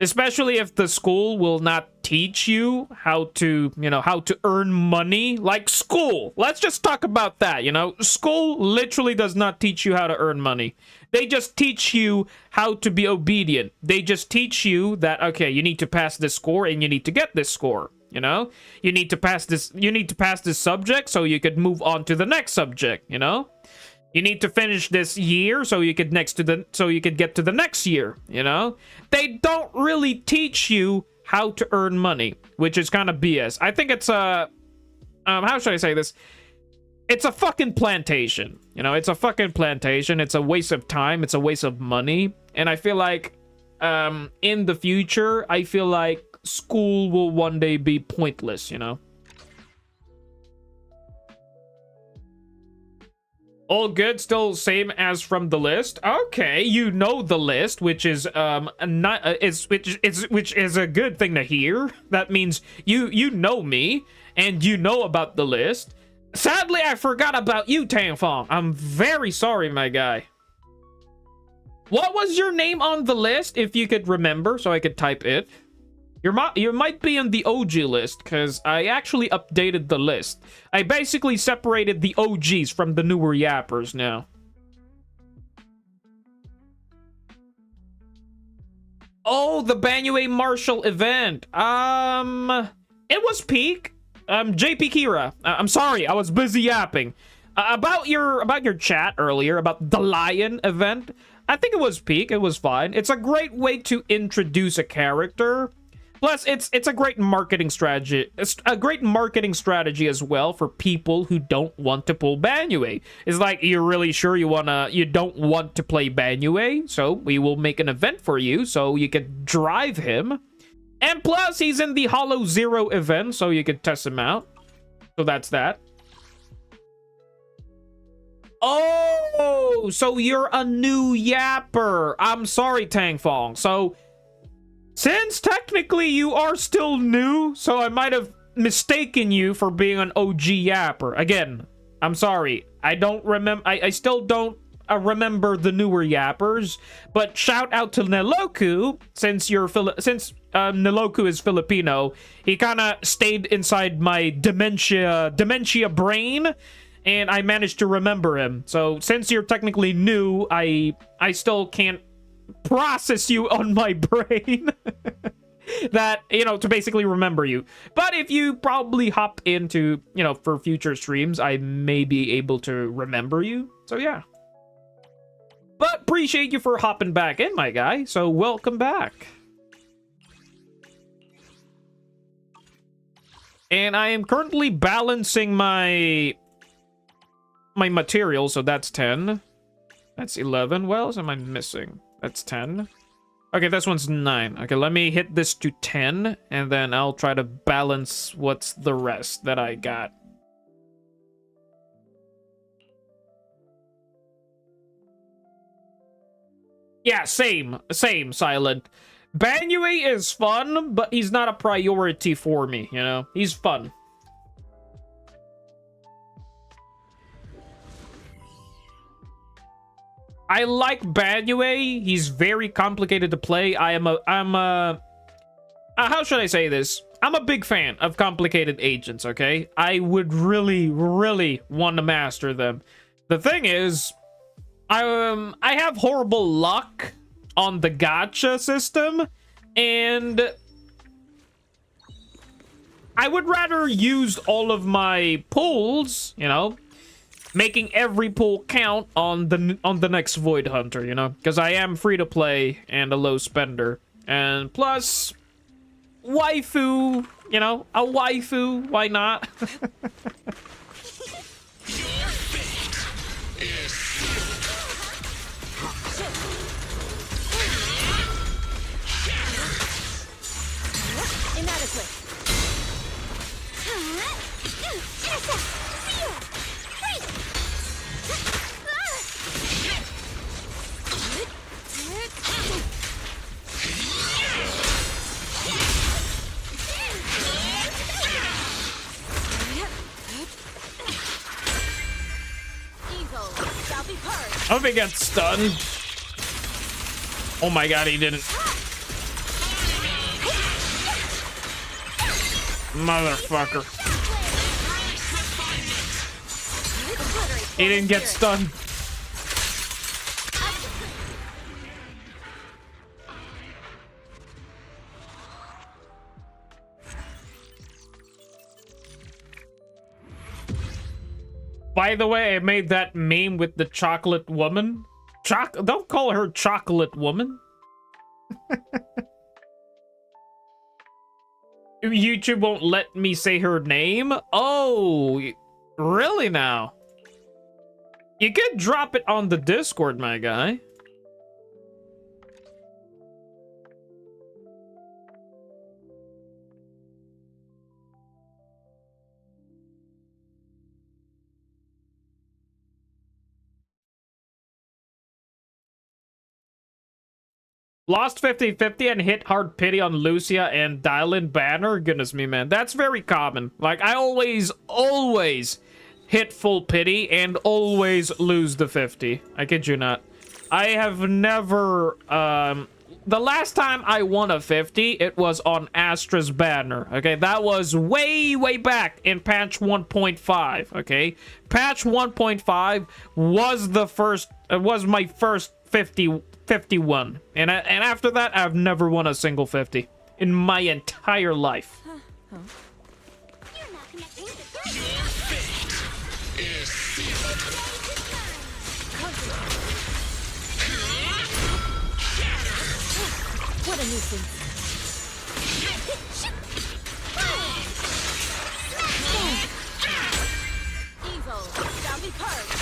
Especially if the school will not teach you how to, you know, how to earn money. Like, school, let's just talk about that, you know? School literally does not teach you how to earn money. They just teach you how to be obedient. They just teach you that, okay, you need to pass this score and you need to get this score. You know, you need to pass this subject so you could move on to the next subject, you know? You need to finish this year so you could get to the next year, you know? They don't really teach you how to earn money, which is kind of BS. I think it's a how should I say this? It's a fucking plantation. You know, it's a fucking plantation. It's a waste of time, it's a waste of money, and I feel like in the future, I feel like school will one day be pointless, you know? All good, still same as from the list. Okay, you know the list, which is which is a good thing to hear. That means you know me and you know about the list. Sadly, I forgot about you, Tangfong. I'm very sorry, my guy. What was your name on the list, if you could remember, so I could type it? You might be on the OG list, because I actually updated the list. I basically separated the OGs from the newer yappers now. Oh, the Banyue Marshall event. It was peak. JP Kira. I'm sorry, I was busy yapping. About your chat earlier, about the Lion event. I think it was peak, it was fine. It's a great way to introduce a character. Plus, it's a great marketing strategy. It's a great marketing strategy as well for people who don't want to pull Banyue. It's like, you're really sure you don't want to play Banyue, so we will make an event for you so you can drive him. And plus, he's in the Hollow Zero event, so you can test him out. So that's that. Oh, so you're a new yapper. I'm sorry, Tangfong. So, since technically you are still new, so I might have mistaken you for being an OG yapper. Again, I'm sorry. I don't remember. I still don't remember the newer yappers. But shout out to Neloku, since Neloku is Filipino. He kind of stayed inside my dementia brain, and I managed to remember him. So since you're technically new, I still can't process you on my brain that, you know, to basically remember you. But if you probably hop into, you know, for future streams, I may be able to remember you. So yeah. But appreciate you for hopping back in, my guy. So welcome back. And I am currently balancing my material, so that's 10. That's 11. What else am I missing? That's 10. Okay, this one's 9. Okay, let me hit this to 10, and then I'll try to balance what's the rest that I got. Yeah, same, Silent. Banyue is fun, but he's not a priority for me, you know? He's fun. I like Banyue. He's very complicated to play. how should I say this? I'm a big fan of complicated agents, okay? I would really, really want to master them. The thing is, I have horrible luck on the gacha system, and I would rather use all of my pulls, you know, making every pull count on the next Void Hunter, you know, because I am free to play and a low spender. And plus, waifu, you know, a waifu, why not? Inadequate. I hope he got stunned. Oh my god, he didn't. Motherfucker. He didn't get stunned. By the way, I made that meme with the chocolate woman. Don't call her chocolate woman. YouTube won't let me say her name? Oh, really now? You could drop it on the Discord, my guy. Lost 50-50 and hit hard pity on Lucia and Dylan Banner. Goodness me, man. That's very common. Like, I always hit full pity and always lose the 50. I kid you not. I have never... the last time I won a 50, it was on Astra's Banner. Okay, that was way back in patch 1.5. Okay, patch 1.5 was the first... was my first 51, and after that I've never won a single 50 in my entire life. You're not connecting the What a nuisance. Evil shall be purged.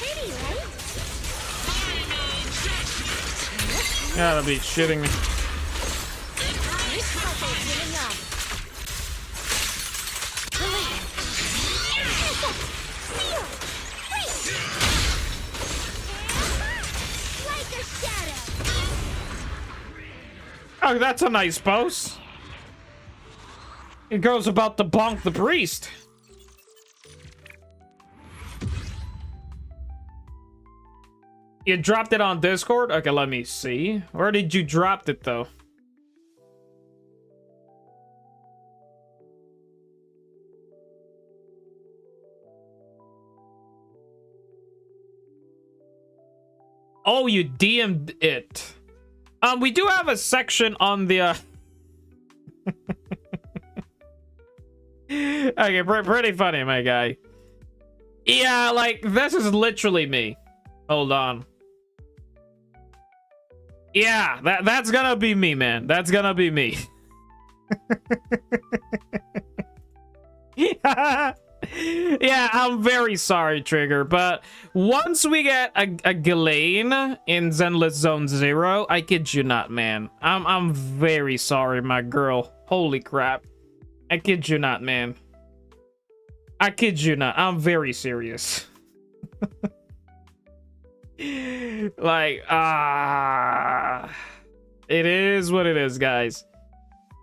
pretty, right? Gotta be shitting me. Like a shadow. Oh, that's a nice pose. It goes about to bonk the priest. You dropped it on Discord? Okay, let me see. Where did you drop it, though? Oh, you DM'd it. We do have a section on the... Okay, pretty funny, my guy. Yeah, like, this is literally me. Hold on. Yeah, that's gonna be me, man. That's gonna be me. Yeah, I'm very sorry, Trigger, but once we get a Ghislaine in Zenless Zone 0, I kid you not, man. I'm very sorry, my girl. Holy crap. I kid you not, man. I kid you not. I'm very serious. Like, it is what it is, guys.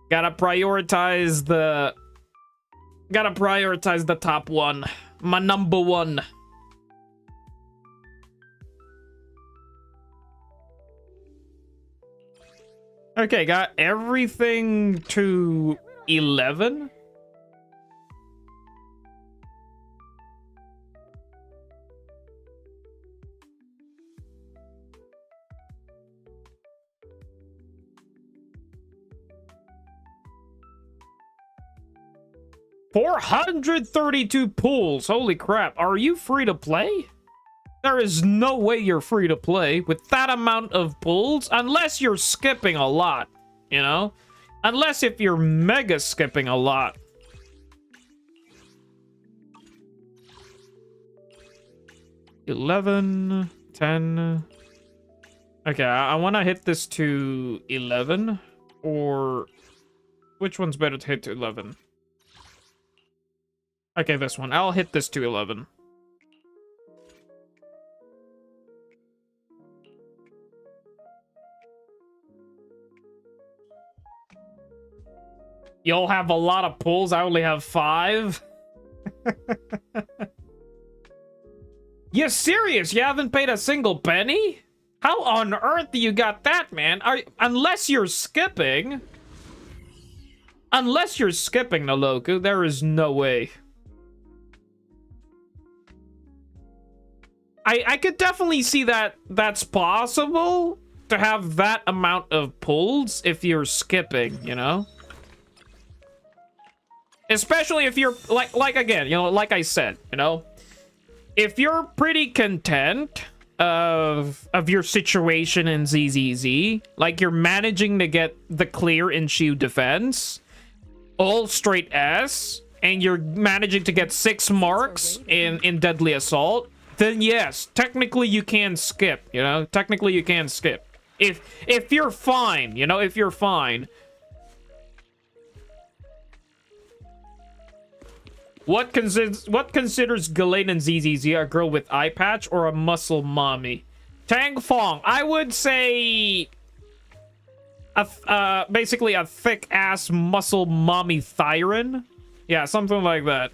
Gotta prioritize the top one. My number one. Okay, got everything to 11. $432 pools. Holy crap. Are you free to play? There is no way you're free to play with that amount of pulls, unless you're skipping a lot, you know? Unless if you're mega skipping a lot. $11, $10. Okay, I want to hit this to 11, or which one's better to hit to 11? Okay, this one. I'll hit this to 11. You'll have a lot of pulls. I only have 5. You serious? You haven't paid a single penny? How on earth do you got that, man? Unless you're skipping. Unless you're skipping, Noloku, there is no way. I could definitely see that that's possible to have that amount of pulls if you're skipping, you know? Especially if you're like again, you know, like I said, you know, if you're pretty content of your situation in ZZZ, like you're managing to get the clear in shield defense, all straight S, and you're managing to get 6 marks in deadly assault, then yes, technically you can skip, you know? Technically you can skip. If you're fine, you know, if you're fine. What considers Ghislaine and ZZZ a girl with eye patch or a muscle mommy? Tang Fong, I would say basically a thick ass muscle mommy Thyron. Yeah, something like that.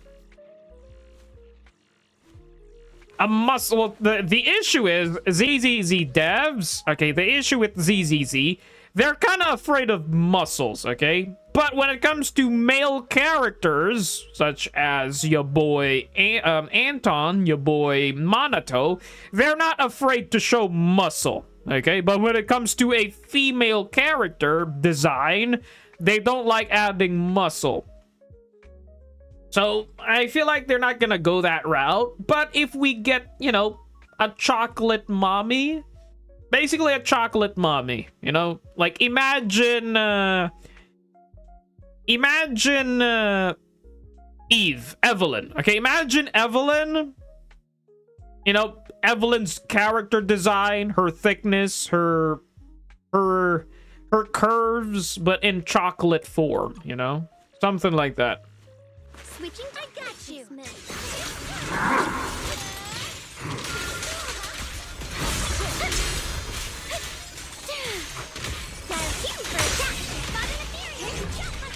A muscle. The issue is ZZZ devs. Okay, the issue with ZZZ, they're kind of afraid of muscles. Okay, but when it comes to male characters such as your boy Anton, your boy Monato, they're not afraid to show muscle. Okay, but when it comes to a female character design, they don't like adding muscle. So I feel like they're not gonna go that route. But if we get, you know, a chocolate mommy, basically a chocolate mommy, you know, like imagine Evelyn. Okay, imagine Evelyn. You know, Evelyn's character design, her thickness, her curves, but in chocolate form, you know? Something like that. Switching, I got you.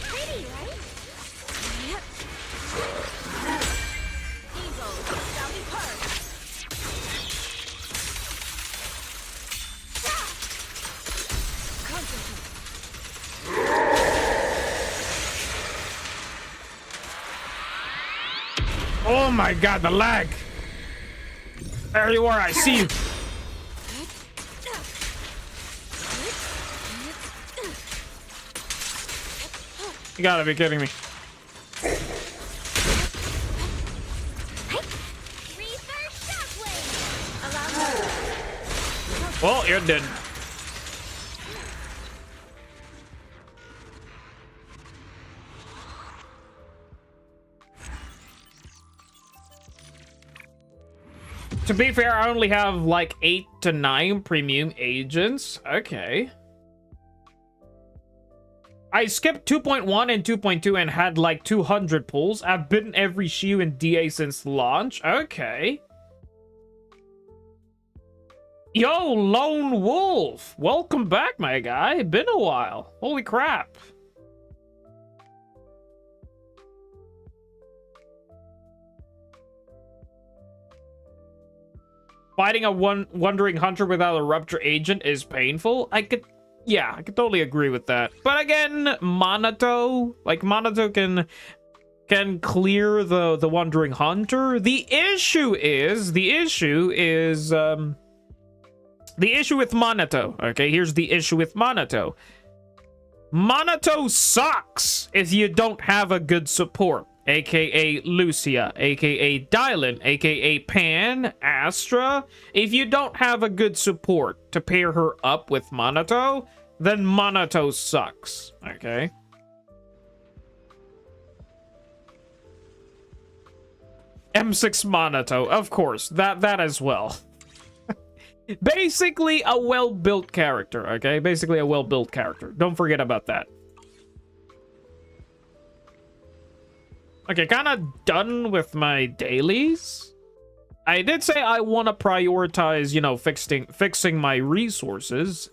Pretty, right? Yep. Evil, shall be purged. Oh my god, the lag! There you are, I see you! You gotta be kidding me. Well, you're dead. To be fair, I only have like 8 to 9 premium agents. Okay. I skipped 2.1 and 2.2 and had like 200 pulls. I've bitten every Shiu in DA since launch. Okay. Yo, Lone Wolf. Welcome back, my guy. Been a while. Holy crap. Fighting a wandering hunter without a rupture agent is painful. I could totally agree with that. But again, Monato, like Monato can clear the wandering hunter. The issue with Monato. Okay, here's the issue with Monato. Monato sucks if you don't have a good support. aka Lucia, aka Dylan, aka Pan, Astra. If you don't have a good support to pair her up with Monato, then Monato sucks, okay? M6 Monato, of course, that as well. Basically a well-built character, okay? Basically a well-built character. Don't forget about that. Okay, kind of done with my dailies. I did say I want to prioritize, you know, fixing my resources.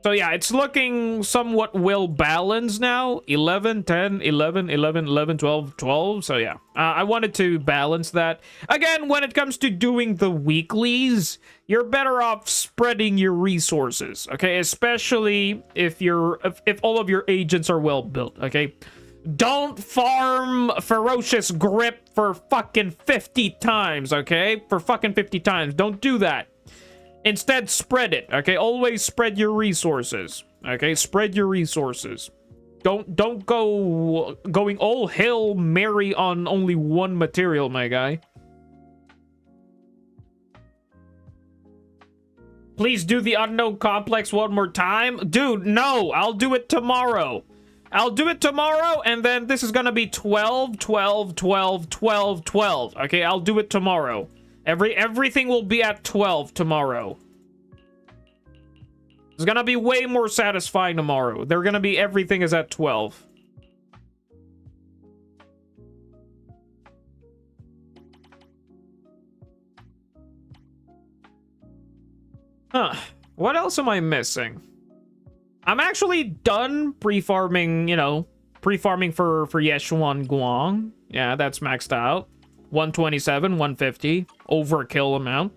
So yeah, it's looking somewhat well balanced now. 11, 10, 11, 11, 11, 12, 12. So yeah, I wanted to balance that. Again, when it comes to doing the weeklies, you're better off spreading your resources, okay? Especially if all of your agents are well built, okay? Don't farm Ferocious Grip for fucking 50 times, okay? For fucking 50 times. Don't do that. Instead, spread it, okay? Always spread your resources, okay? Spread your resources. Don't go going all Hail Mary on only one material, my guy. Please do the unknown complex one more time. Dude, no, I'll do it tomorrow. I'll do it tomorrow, and then this is gonna be 12, 12, 12, 12, 12. Okay, I'll do it tomorrow. Everything will be at 12 tomorrow. It's gonna be way more satisfying tomorrow. They're gonna be everything is at 12. Huh. What else am I missing? I'm actually done pre-farming, you know, pre-farming for Yeshuan Guang. Yeah, that's maxed out. 127, 150. Overkill amount.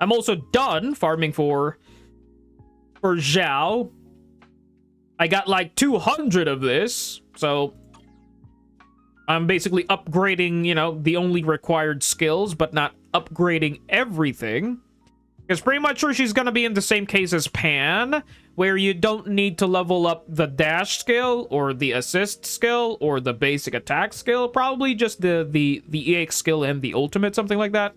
I'm also done farming for Zhao. I got like 200 of this, so I'm basically upgrading, you know, the only required skills, but not upgrading everything. Because pretty much sure she's gonna be in the same case as Pan, where you don't need to level up the dash skill, or the assist skill, or the basic attack skill. Probably just the EX skill and the ultimate, something like that.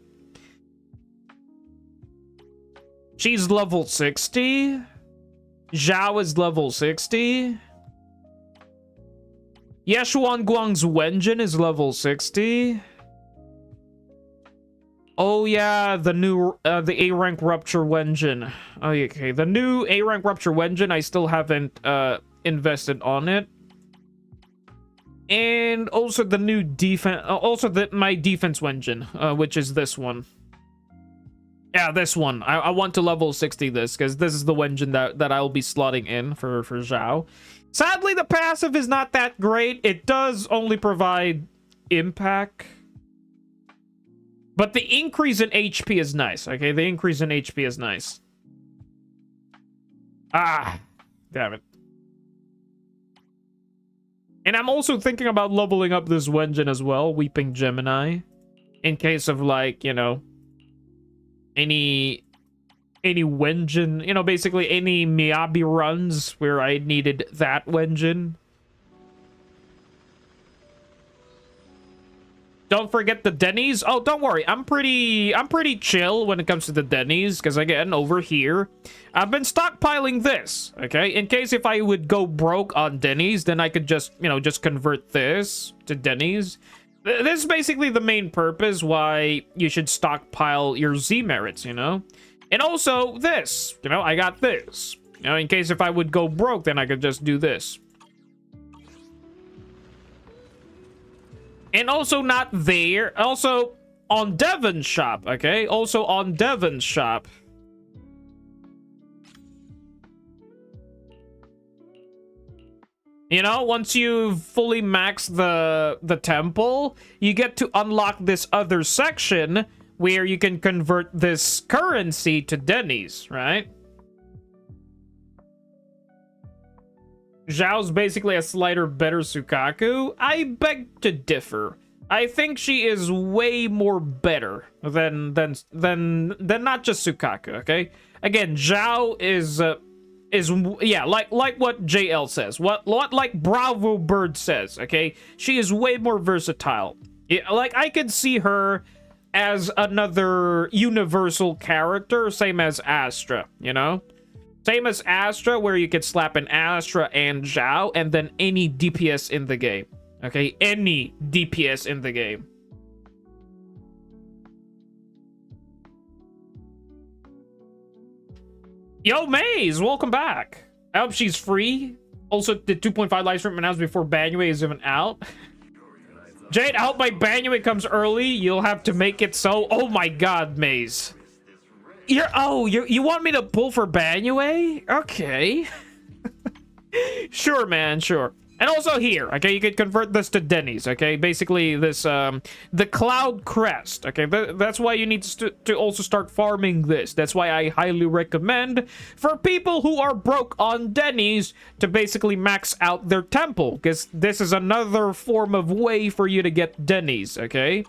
She's level 60. Zhao is level 60. Yeshuan Guang's Wenjin is level 60. Oh yeah, the new the A rank Rupture Wenjin. Oh, okay, the new A rank Rupture Wenjin, I still haven't invested on it. And also the new defense, also my defense Wenjin, which is this one. Yeah, this one. I want to level 60 this, because this is the Wenjin that I'll be slotting in for Zhao. Sadly, the passive is not that great. It does only provide impact. But the increase in HP is nice, okay? The increase in HP is nice. Ah, damn it. And I'm also thinking about leveling up this Wenjin as well, Weeping Gemini. In case of, like, you know, any Wenjin, you know, basically any Miyabi runs where I needed that Wenjin. Don't forget the Denny's. Oh, don't worry. I'm pretty chill when it comes to the Denny's, because again, over here, I've been stockpiling this, okay? In case if I would go broke on Denny's, then I could just, you know, just convert this to Denny's. This is basically the main purpose why you should stockpile your Z merits, you know? And also this, you know, I got this. You know, in case if I would go broke, then I could just do this. And also not there. Also on Devon's shop, okay? Also on Devon's shop. You know, once you've fully maxed the temple, you get to unlock this other section where you can convert this currency to Denny's, right? Zhao's basically a slighter better Sukaku. I beg to differ. I think she is way more better than not just Sukaku, okay? Again, Zhao is, yeah, like what JL says, what like Bravo Bird says, okay? She is way more versatile. Yeah, like, I could see her as another universal character, same as Astra, you know? Same as Astra, where you could slap an Astra and Zhao, and then any DPS in the game, okay? Any DPS in the game. Yo, Maze, welcome back. I hope she's free. Also, the 2.5 live stream announced before Banue is even out. Jade, I hope my Banue comes early. You'll have to make it so. Oh my god, Maze. You want me to pull for Banue? Okay. Sure, man, sure. And also here, okay, you could convert this to Denny's, okay? Basically, this, the Cloud Crest, okay? That's why you need to also start farming this. That's why I highly recommend for people who are broke on Denny's to basically max out their temple, because this is another form of way for you to get Denny's, okay?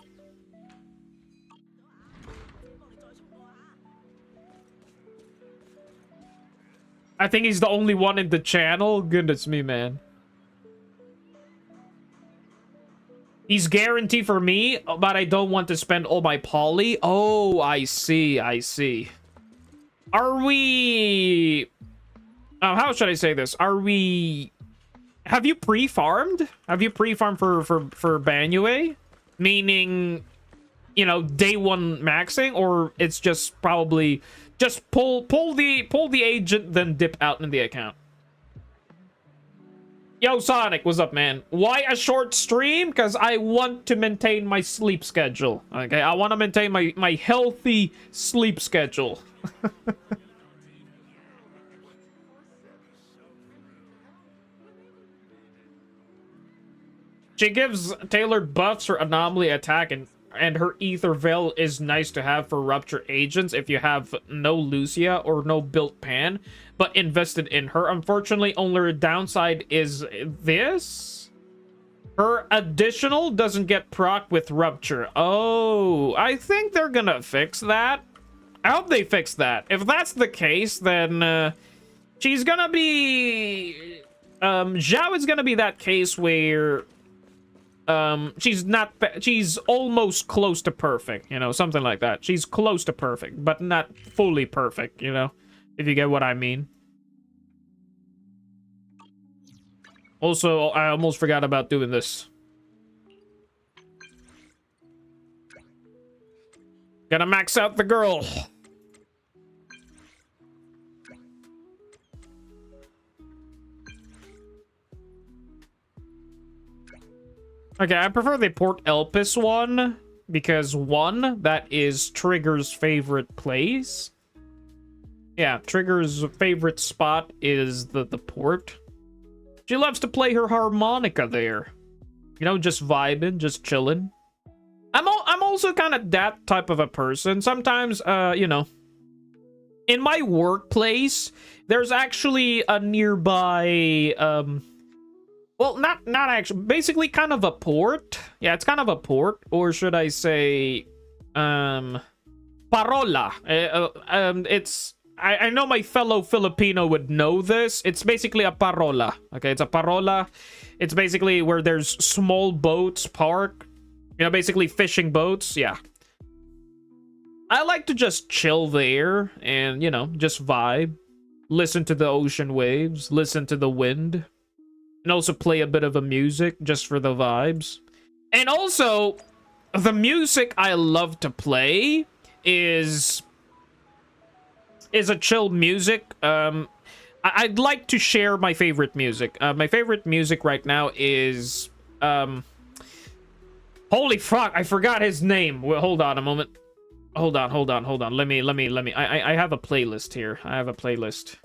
I think he's the only one in the channel. Goodness me, man. He's guaranteed for me, but I don't want to spend all my poly. Oh, I see, I see. Are we... how should I say this? Are we... Have you pre-farmed? Have you pre-farmed for Banue? Meaning, you know, day one maxing? Or it's just probably... Just pull the agent, then dip out in the account. Yo, Sonic, what's up, man? Why a short stream? Because I want to maintain my sleep schedule. Okay, I want to maintain my healthy sleep schedule. She gives tailored buffs for anomaly attack, and her ether veil is nice to have for rupture agents if you have no Lucia or no built Pan, but invested in her. Unfortunately, only her downside is this. Her additional doesn't get proc with rupture. Oh, I think they're gonna fix that. I hope they fix that. If that's the case, then she's gonna be... Zhao is gonna be that case where... she's almost close to perfect, you know, something like that. She's close to perfect, but not fully perfect, you know, if you get what I mean. Also, I almost forgot about doing this. Gotta max out the girl. Okay, I prefer the Port Elpis one, because one, that is Trigger's favorite place. Yeah, Trigger's favorite spot is the port. She loves to play her harmonica there. You know, just vibing, just chilling. I'm also kind of that type of a person. Sometimes, you know, in my workplace, there's actually a nearby, well, not actually, basically kind of a port. Yeah, it's kind of a port, or should I say, parola. It's, I know my fellow Filipino would know this. It's basically a parola. Okay, it's a parola. It's basically where there's small boats parked. You know, basically fishing boats. Yeah. I like to just chill there and, you know, just vibe. Listen to the ocean waves. Listen to the wind. And also play a bit of a music just for the vibes. And also, the music I love to play is a chill music. I'd like to share my favorite music. My favorite music right now is holy fuck, I forgot his name. Well, hold on a moment. Hold on. Let me. I have a playlist here. I have a playlist.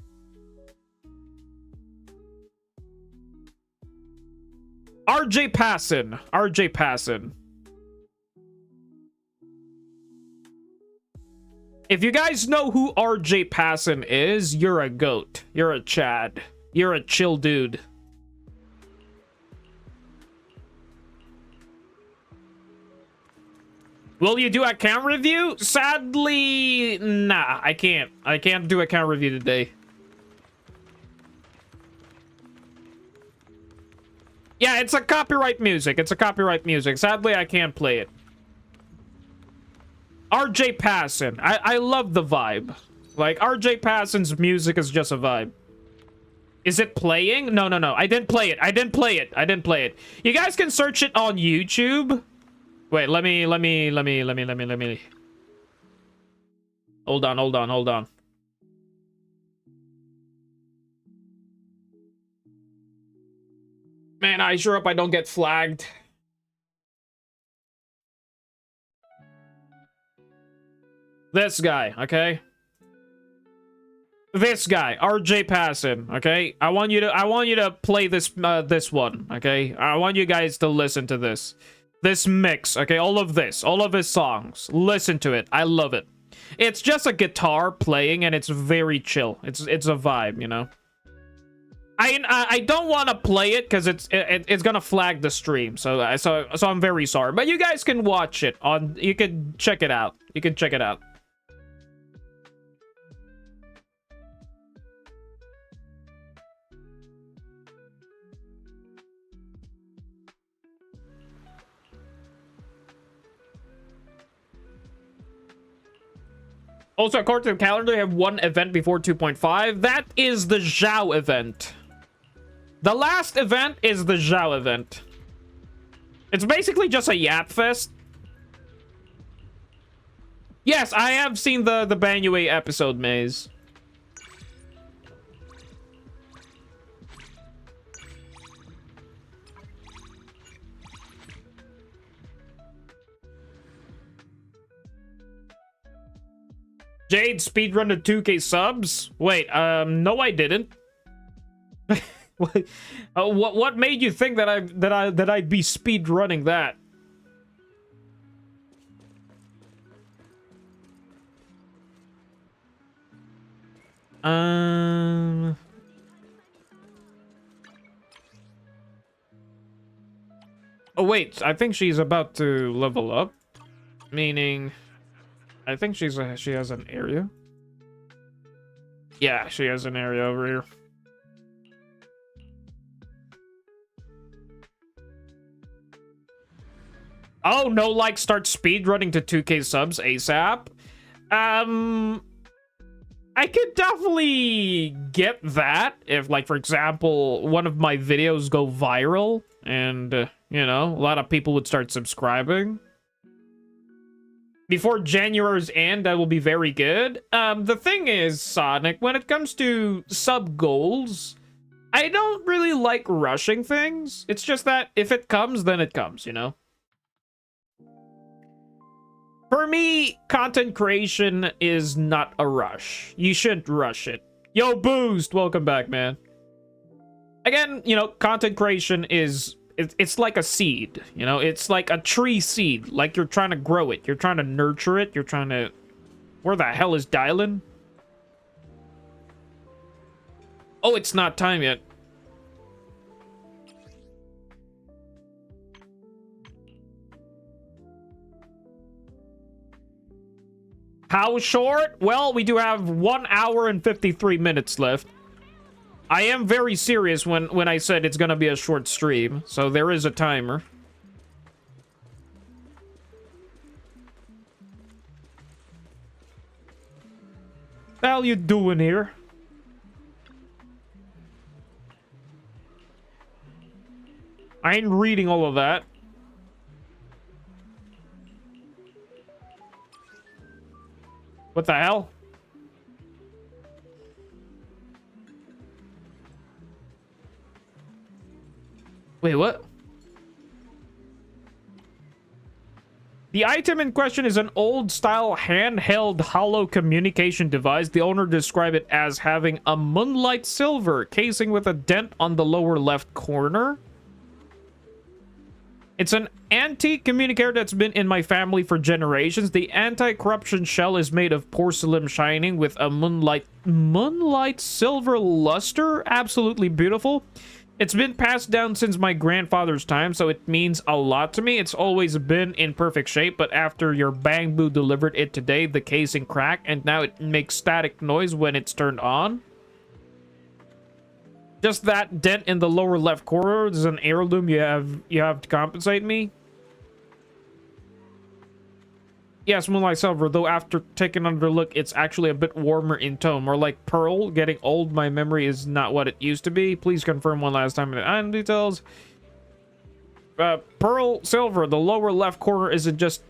RJ Passon. If you guys know who RJ Passon is, you're a goat. You're a Chad. You're a chill dude. Will you do account review? Sadly, nah, I can't. I can't do account review today. Yeah, it's a copyright music. It's a copyright music. Sadly, I can't play it. RJ Passon. I love the vibe. Like, RJ Passon's music is just a vibe. Is it playing? No, no, no. I didn't play it. I didn't play it. I didn't play it. You guys can search it on YouTube. Wait, let me. Hold on. Man, I sure hope I don't get flagged. This guy, okay? This guy, RJ Passon, okay? I want you to play this this one, okay? I want you guys to listen to this. This mix, okay? All of his songs. Listen to it. I love it. It's just a guitar playing and it's very chill. It's a vibe, you know? I don't want to play it because it's gonna flag the stream, so I'm very sorry. But you guys can watch it on. You can check it out. You can check it out. Also, according to the calendar, you have one event before 2.5. That is the Zhao event. The last event is the Zhao event. It's basically just a yap fest. Yes, I have seen the Banyue episode, Maze. Jade speedrun to 2K subs? Wait, no I didn't. What made you think that I'd be speedrunning that? Oh wait, I think she's about to level up. Meaning, I think she has an area. Yeah, she has an area over here. Oh, no like start speedrunning to 2K subs ASAP. I could definitely get that if, like, for example, one of my videos go viral and, you know, a lot of people would start subscribing. Before January's end, that will be very good. The thing is, Sonic, when it comes to sub goals, I don't really like rushing things. It's just that if it comes, then it comes, you know? For me, content creation is not a rush. You shouldn't rush it. Yo, Boost! Welcome back, man. Again, you know, content creation is... It's like a seed, you know? It's like a tree seed. Like you're trying to grow it. You're trying to nurture it. You're trying to... Where the hell is Dylan? Oh, it's not time yet. How short? Well, we do have 1 hour and 53 minutes left. I am very serious when I said it's gonna be a short stream, so there is a timer. What the hell you doing here? I ain't reading all of that. What the hell? Wait, what? The item in question is an old-style handheld hollow communication device. The owner described it as having a moonlight silver casing with a dent on the lower left corner. It's an antique communicator that's been in my family for generations. The anti-corruption shell is made of porcelain shining with a moonlight silver luster. Absolutely beautiful. It's been passed down since my grandfather's time, so it means a lot to me. It's always been in perfect shape, but after your Bang Boo delivered it today, the casing cracked, and now it makes static noise when it's turned on. Just that dent in the lower left corner is an heirloom. You have to compensate me. Yes, Moonlight Silver, though after taking another look, it's actually a bit warmer in tone. More like Pearl. Getting old, my memory is not what it used to be. Please confirm one last time in the item details. Pearl Silver, the lower left corner isn't just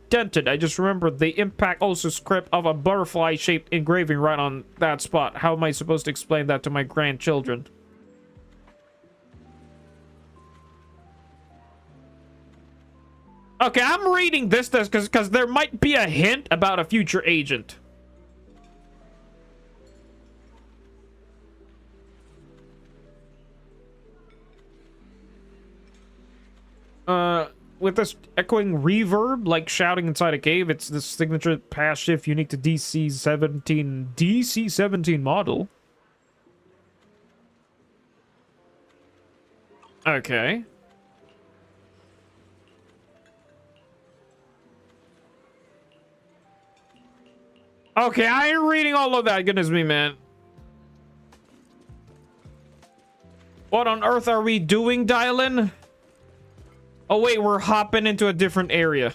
dented. I just remember the impact also script of a butterfly-shaped engraving right on that spot. How am I supposed to explain that to my grandchildren? Okay, I'm reading this because there might be a hint about a future agent. With this echoing reverb, like shouting inside a cave, it's the signature pass shift unique to DC-17 model. Okay. Okay, I ain't reading all of that. Goodness me, man. What on earth are we doing, Dylan? Oh, wait, we're hopping into a different area.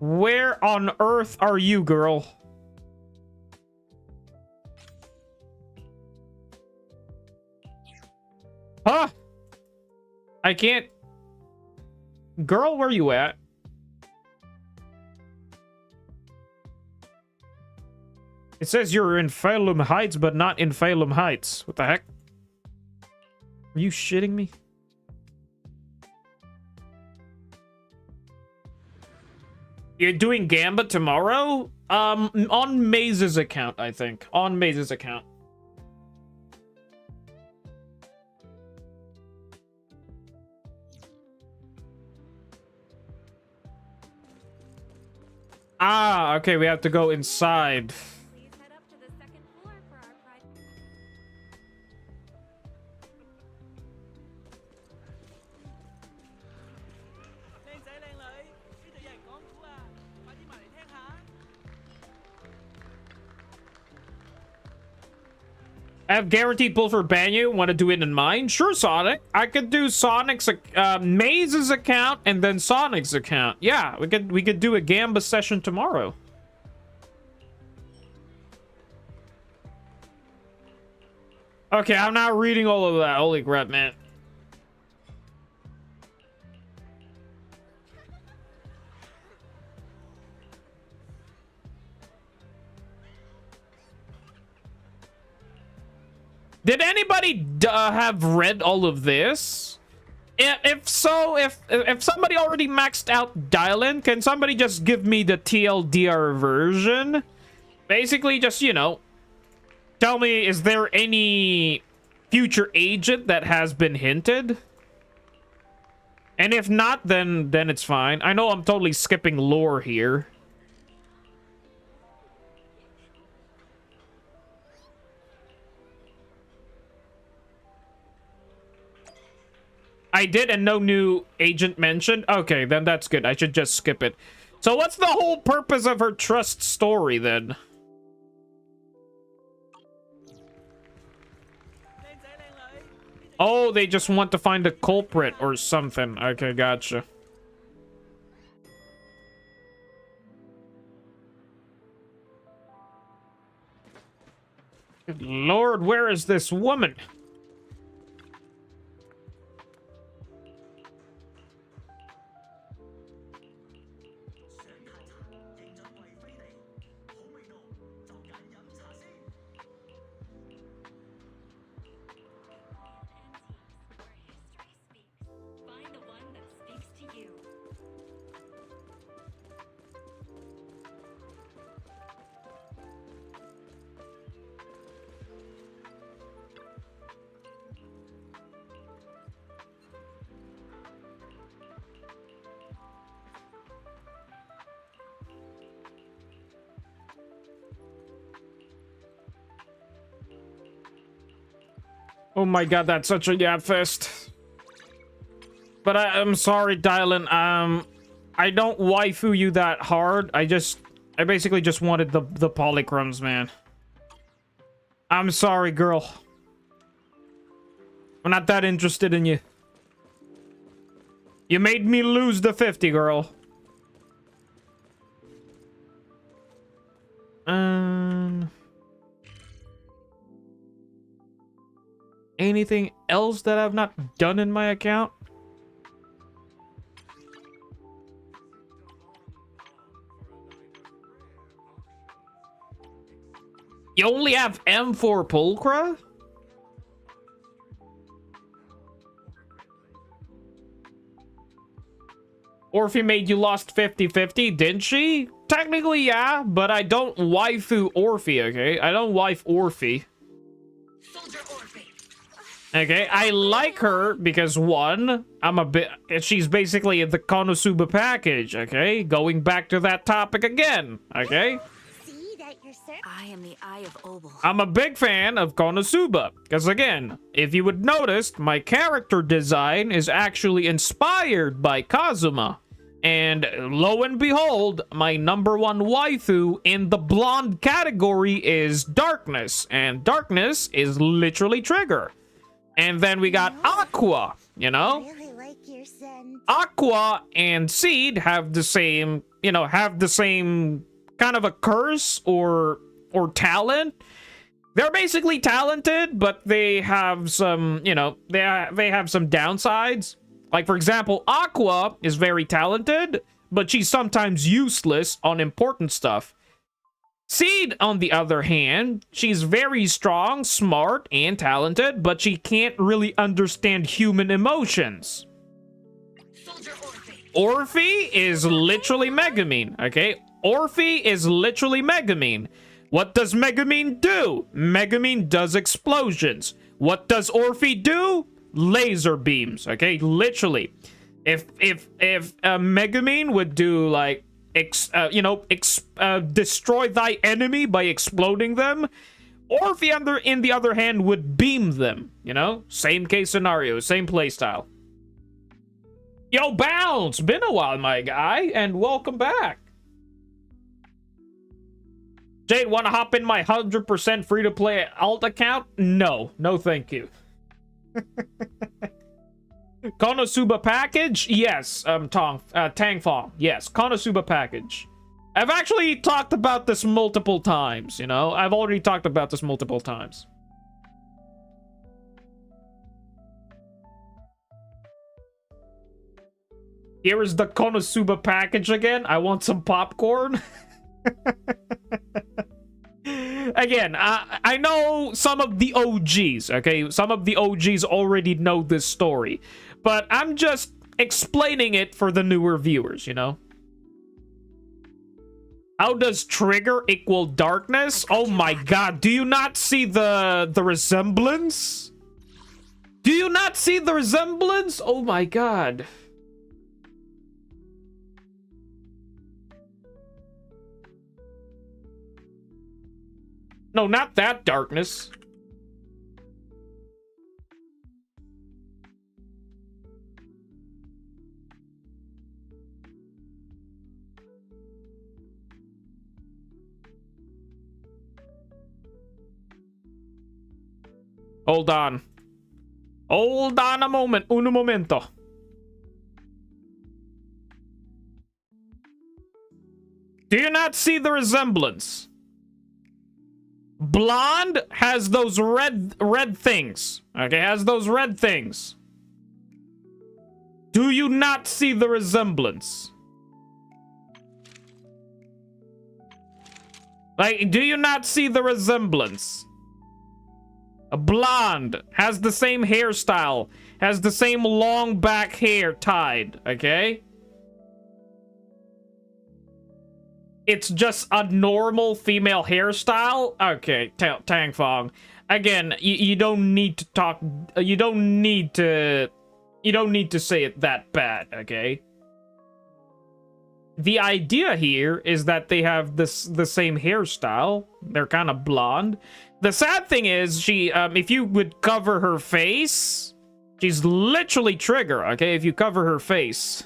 Where on earth are you, girl? Huh? I can't... Girl, where you at? It says you're in Phalum Heights, but not in Phalum Heights. What the heck? Are you shitting me? You're doing Gambit tomorrow? On Maze's account, I think. On Maze's account. Ah, okay, we have to go inside. Please head up to the second floor for our private... I have guaranteed pull for Banyu. Want to do it in mine? Sure, Sonic. I could do Sonic's, Maze's account and then Sonic's account. Yeah, we could do a Gamba session tomorrow. Okay, I'm not reading all of that. Holy crap, man. Did anybody have read all of this? If so, if somebody already maxed out Dylan, can somebody just give me the TLDR version? Basically, just, you know, tell me, is there any future agent that has been hinted? And if not, then it's fine. I know I'm totally skipping lore here. I did, and no new agent mentioned. Okay, then that's good. I should just skip it. So what's the whole purpose of her trust story, then? Oh, they just want to find a culprit or something. Okay, gotcha. Good Lord, where is this woman? Oh my god, that's such a yap fest. But I'm sorry, Dylan. I don't waifu you that hard. I basically just wanted the polychromes, man. I'm sorry, girl. I'm not that interested in you. You made me lose the 50, girl. Anything else that I've not done in my account? You only have M4 Pulchra? Orphe made you lost 50-50, didn't she? Technically, yeah, but I don't waifu Orphe, okay? I don't wife Orphe. Okay, I like her because, one, she's basically the Konosuba package, okay? Going back to that topic again, okay? See that you're certain. I am the Eye of Obel. I'm a big fan of Konosuba, because again, if you would notice, my character design is actually inspired by Kazuma. And lo and behold, my number one waifu in the blonde category is Darkness, and Darkness is literally Trigger. And then we got Aqua, you know? I really like your scent. Aqua and Seed have the same, have the same kind of a curse or talent. They're basically talented, but they have some, they have some downsides. Like, for example, Aqua is very talented, but she's sometimes useless on important stuff. Seed, on the other hand, she's very strong, smart, and talented, but she can't really understand human emotions. Orphe is literally Megumin, okay? Orphe is literally Megumin. What does Megumin do? Megumin does explosions. What does Orphe do? Laser beams, okay? Literally. If Megumin would do, like, destroy thy enemy by exploding them, Orphe, in the other hand, would beam them, Same case scenario, same playstyle. Yo, Bounce! Been a while, my guy, and welcome back. Jade, wanna hop in my 100% free-to-play alt account? No, thank you. Konosuba package? Yes, Tangfong. Yes, Konosuba package. I've actually talked about this multiple times, I've already talked about this multiple times. Here is the Konosuba package again. I want some popcorn. Again, I know some of the OGs, okay? Some of the OGs already know this story. But I'm just explaining it for the newer viewers, How does Trigger equal Darkness? Oh my god, do you not see the resemblance? Do you not see the resemblance? Oh my god. No, not that Darkness. Hold on. Hold on a moment. Un momento. Do you not see the resemblance? Blonde has those red things. Okay, has those red things. Do you not see the resemblance? Like, do you not see the resemblance? A blonde has the same hairstyle, has the same long back hair tied, okay? It's just a normal female hairstyle? Okay, Tangfong. Again, you don't need to talk, you don't need to say it that bad, okay? The idea here is that they have the same hairstyle. They're kind of blonde. The sad thing is, she, if you would cover her face, she's literally Trigger, okay? If you cover her face.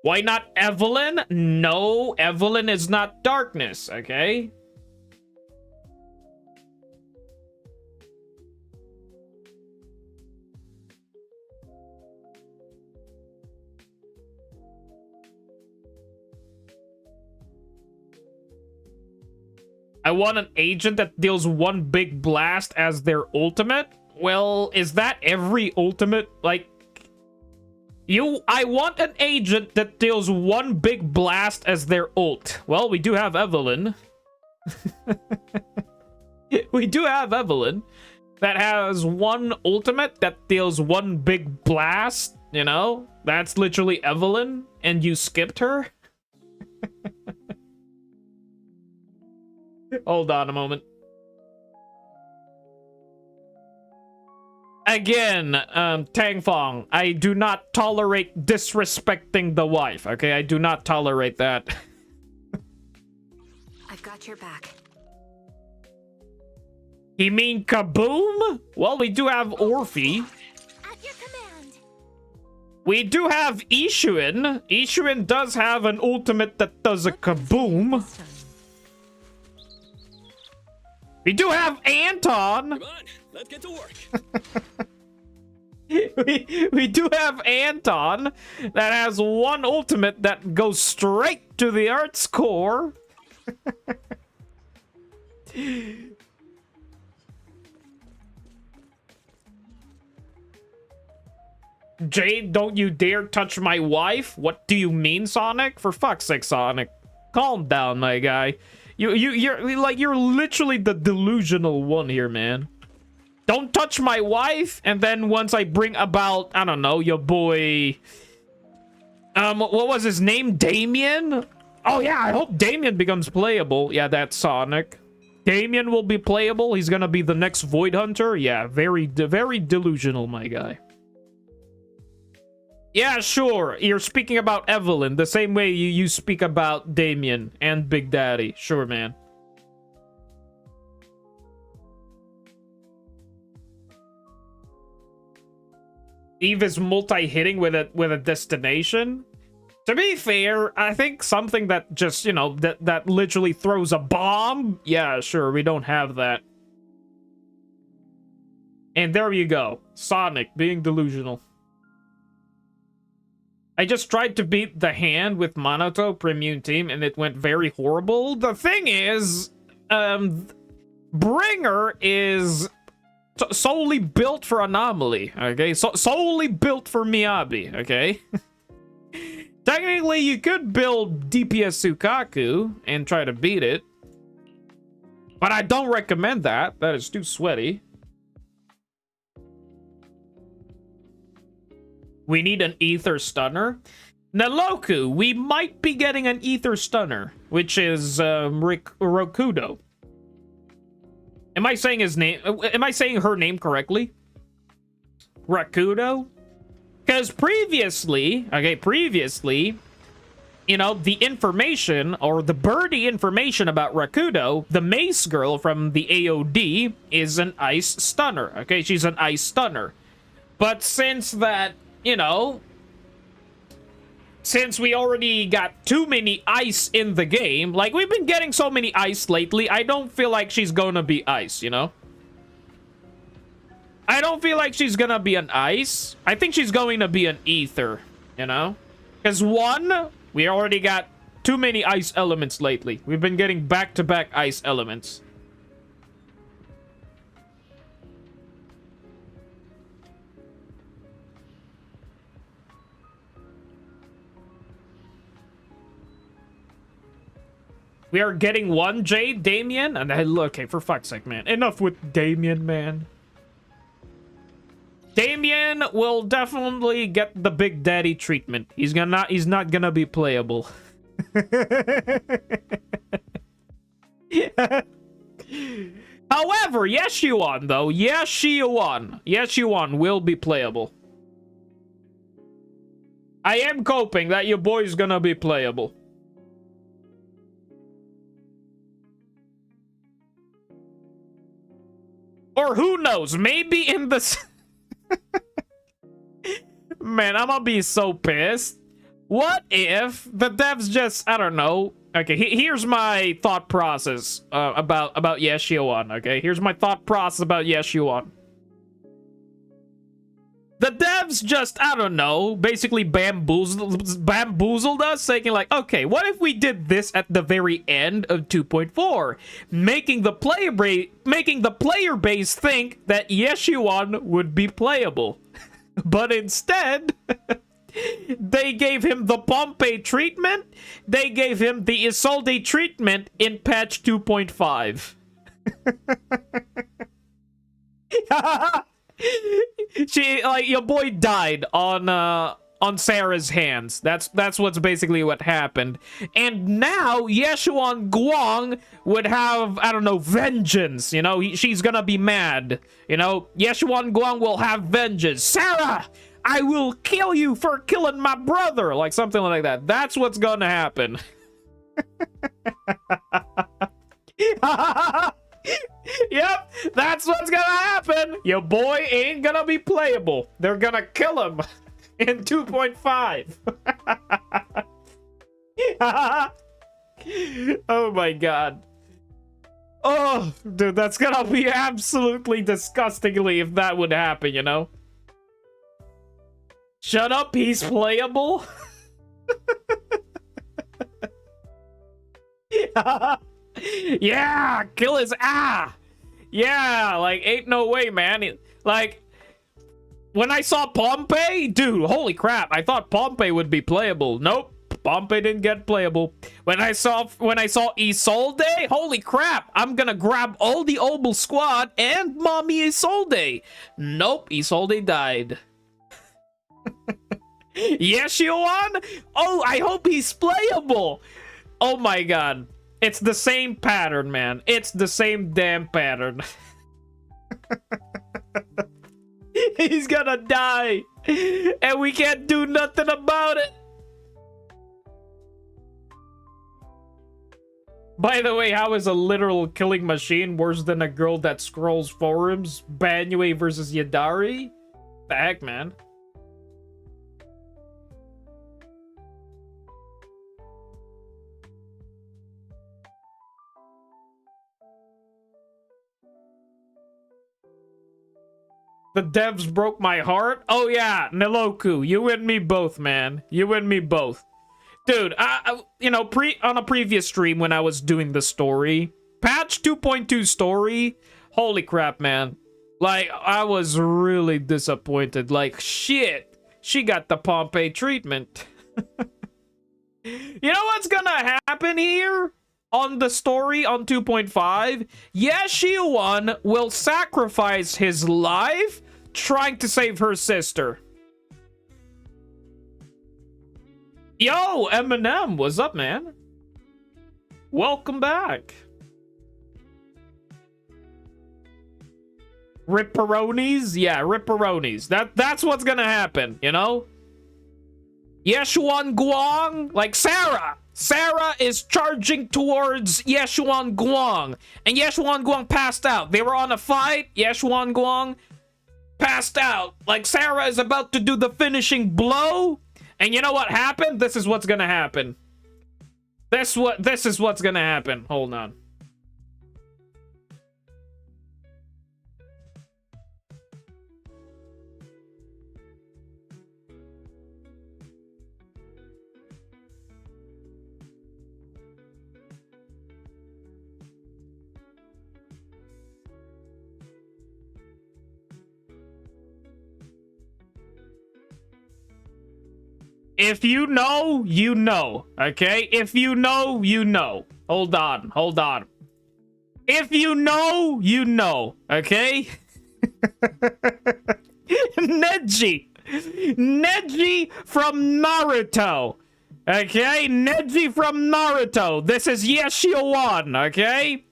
Why not Evelyn? No, Evelyn is not Darkness, okay? I want an agent that deals one big blast as their ultimate. Well, is that every ultimate? Like, I want an agent that deals one big blast as their ult. Well, we do have Evelyn. We do have Evelyn that has one ultimate that deals one big blast, you know? That's literally Evelyn, and you skipped her? Hold on a moment. Again, Tang Fong, I do not tolerate disrespecting the wife, okay? I do not tolerate that. I've got your back. You mean Kaboom? Well, we do have Orphe. At your command. We do have Ishuin. Ishuin does have an ultimate that does a Kaboom. We do have Anton. Come on, let's get to work. we do have Anton that has one ultimate that goes straight to the Earth's core. Jade, don't you dare touch my wife. What do you mean, Sonic? For fuck's sake, Sonic. Calm down, my guy. You're literally the delusional one here, man. Don't touch my wife, and then once I bring about, I don't know, your boy... what was his name? Damien? Oh yeah, I hope Damien becomes playable. Yeah, that's Sonic. Damien will be playable. He's gonna be the next Void Hunter. Yeah, very delusional, my guy. Yeah, sure. You're speaking about Evelyn the same way you speak about Damien and Big Daddy. Sure, man. Eve is multi-hitting with a destination. To be fair, I think something that just, you know, that literally throws a bomb. Yeah, sure. We don't have that. And there you go. Sonic being delusional. I just tried to beat the hand with Monoto Premium Team, and it went very horrible. The thing is, Bringer is solely built for Anomaly, okay? Solely built for Miyabi, okay? Technically, you could build DPS Sukaku and try to beat it. But I don't recommend that. That is too sweaty. We need an Ether Stunner. Naloku, we might be getting an Ether Stunner, which is Rokudo. Am I saying his name? Am I saying her name correctly? Rakudo? Because previously, you know, the information, or the birdie information about Rakudo, the mace girl from the AOD, is an ice stunner. Okay, she's an ice stunner. But since that, you know, since we already got too many ice in the game, like, we've been getting so many ice lately, I don't feel like she's gonna be ice, you know? I don't feel like she's gonna be an ice. I think she's going to be an ether, you know? Because one, we already got too many ice elements lately. We've been getting back-to-back ice elements. We are getting one Jade, Damien, and okay, for fuck's sake, man. Enough with Damien, man. Damien will definitely get the Big Daddy treatment. He's not gonna be playable. However, Yeshuan though, Yeshuan will be playable. I am coping that your boy's gonna be playable. Or who knows, maybe in the... Man, I'm gonna be so pissed. What if the devs just, I don't know. Okay, here's my thought process about Yeshuan, okay? Here's my thought process about Yeshuan. The devs just, I don't know, basically bamboozled us, saying like, okay, what if we did this at the very end of 2.4, making the player base think that Yeshuan would be playable. But instead, they gave him the Pompey treatment, they gave him the Isolde treatment in patch 2.5. Your boy died on Sarah's hands. That's what's basically what happened. And now Yeshuan Guang would have, I don't know, vengeance. You know, she's gonna be mad. You know, Yeshuan Guang will have vengeance. Sarah, I will kill you for killing my brother, like something like that. That's what's gonna happen. Yep, that's what's gonna happen. Your boy ain't gonna be playable. They're gonna kill him in 2.5. Oh my god. Oh, dude, that's gonna be absolutely disgustingly if that would happen, you know? Shut up, he's playable. Yeah, kill his yeah, like ain't no way, man. Like when I saw Pompey, dude, holy crap, I thought Pompey would be playable. Nope, Pompey didn't get playable. When I saw Isolde, holy crap, I'm gonna grab all the Obel squad and mommy Isolde. Nope, Isolde died. Yeshuan? Oh, I hope he's playable. Oh my god. It's the same pattern, man. It's the same damn pattern. He's gonna die. And we can't do nothing about it. By the way, how is a literal killing machine worse than a girl that scrolls forums? Banyue versus Yadari? The heck, man? The devs broke my heart? Oh yeah, Niloku, you and me both, man. You and me both. Dude, you know, on a previous stream when I was doing the story, patch 2.2 story, holy crap, man. Like, I was really disappointed. Like, shit, she got the Pompey treatment. You know what's gonna happen here? On the story on 2.5, Yeshuan will sacrifice his life trying to save her sister. Yo, Eminem, what's up, man? Welcome back. Ripperonis? Yeah, Ripperonis. That's what's gonna happen, you know? Yeshuan Guang, like Sarah. Sarah is charging towards Yeshuan Guang. And Yeshuan Guang passed out. They were on a fight. Yeshuan Guang passed out. Like Sarah is about to do the finishing blow. And you know what happened? This is what's gonna happen. This is what's gonna happen. Hold on. If you know, you know. Okay? If you know, you know. Hold on. Hold on. If you know, you know. Okay? Neji. Neji from Naruto. Okay? Neji from Naruto. This is Yeshuan. Okay?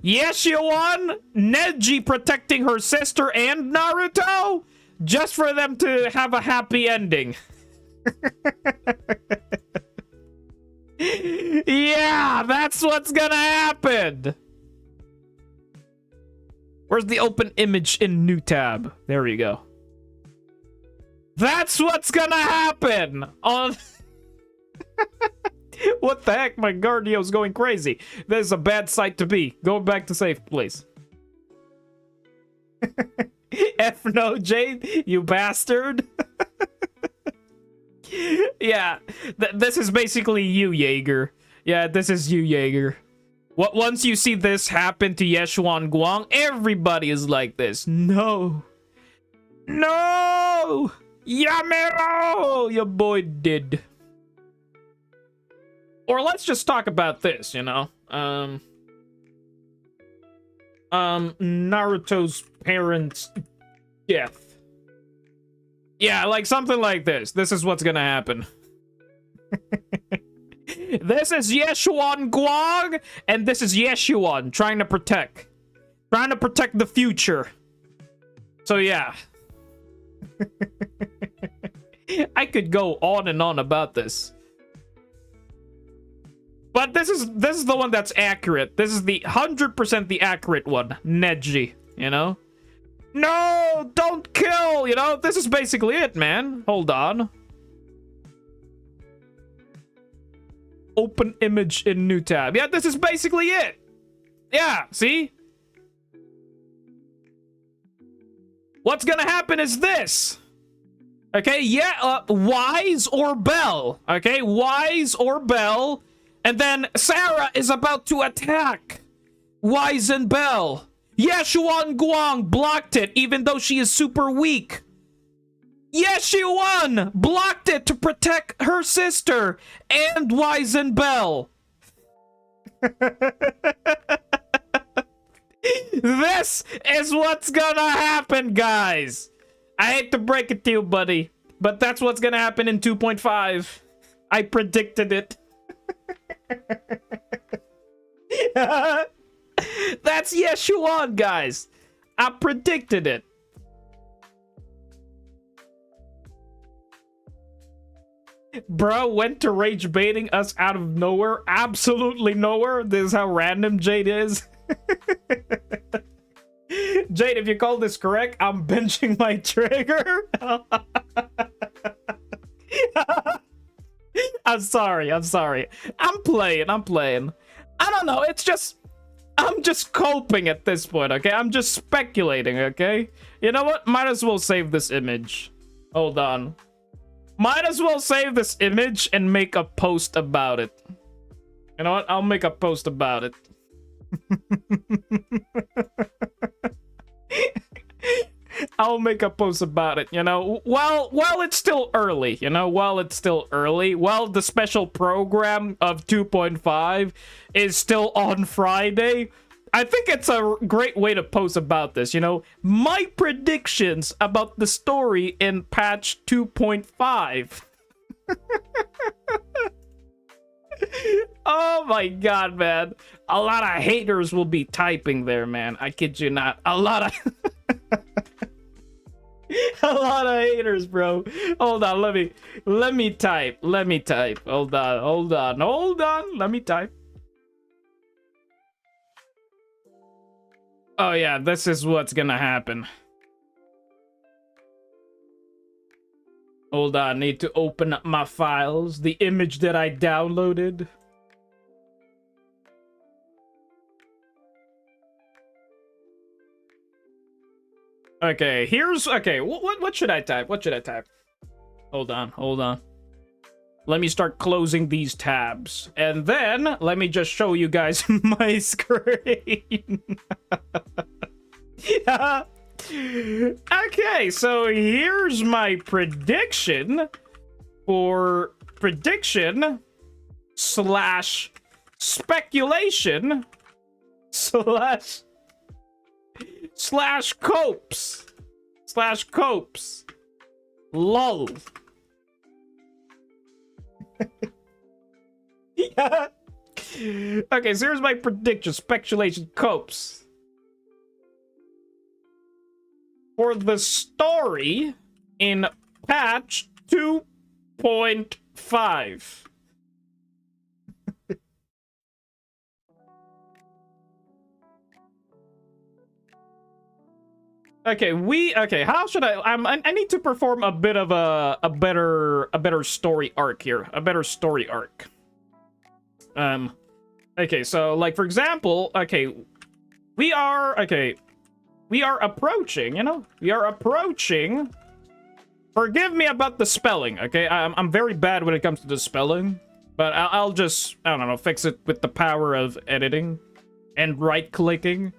Yeshuan, Neji protecting her sister and Naruto just for them to have a happy ending. Yeah, that's what's gonna happen. Where's the open image in new tab? There we go. That's what's gonna happen on... What the heck? My Guardio's going crazy. This is a bad site to be. Go back to safe place. F no, Jade, you bastard. Yeah, this is basically you, Jaeger. Yeah, this is you, Jaeger. Once you see this happen to Yeshuan Guang, everybody is like this. No. No! Yamero! Your boy did. Or let's just talk about this, you know? Naruto's parents' death. Yeah, like something like this. This is what's gonna happen. This is Yeshuan Guang, and this is Yeshuan trying to protect the future. So yeah. I could go on and on about this. But this is the one that's accurate. This is the 100% the accurate one. Neji, you know? No, don't kill, you know? This is basically it, man. Hold on. Open image in new tab. Yeah, this is basically it. Yeah, see? What's gonna happen is this. Okay, yeah, Wise or Bell. Okay, Wise or Bell. And then Sarah is about to attack Wise and Bell. Yeshuan Guang blocked it, even though she is super weak. Yeshuan blocked it to protect her sister and Wise and Bell. This is what's gonna happen, guys. I hate to break it to you, buddy, but that's what's gonna happen in 2.5. I predicted it. That's Yeshuan, guys. I predicted it. Bro went to rage baiting us out of nowhere. Absolutely nowhere. This is how random Jade is. Jade, if you call this correct, I'm benching my trigger. I'm sorry. I'm playing. I don't know, it's just... I'm just coping at this point, okay? I'm just speculating, okay? You know what? Might as well save this image. Hold on. Might as well save this image and make a post about it. You know what? I'll make a post about it. I'll make a post about it, you know? While it's still early, you know? While the special program of 2.5 is still on Friday, I think it's a great way to post about this, you know? My predictions about the story in patch 2.5. Oh my god, man. A lot of haters will be typing there, man. I kid you not. A lot of... A lot of haters, bro. Hold on, let me type. Hold on. Let me type. Oh yeah, this is what's gonna happen. Hold on, need to open up my files. The image that I downloaded. Okay, what should I type? Hold on. Let me start closing these tabs. And then, let me just show you guys my screen. Okay, so here's my prediction for prediction slash speculation slash copes. Lol. Yeah. Okay, so here's my prediction, speculation, copes. For the story in patch 2.5. Okay, how should I need to perform a bit of a better story arc here. Okay, so like for example, we are approaching, you know? We are approaching. Forgive me about the spelling, okay? I'm very bad when it comes to the spelling. But I'll just, I don't know, fix it with the power of editing and right-clicking.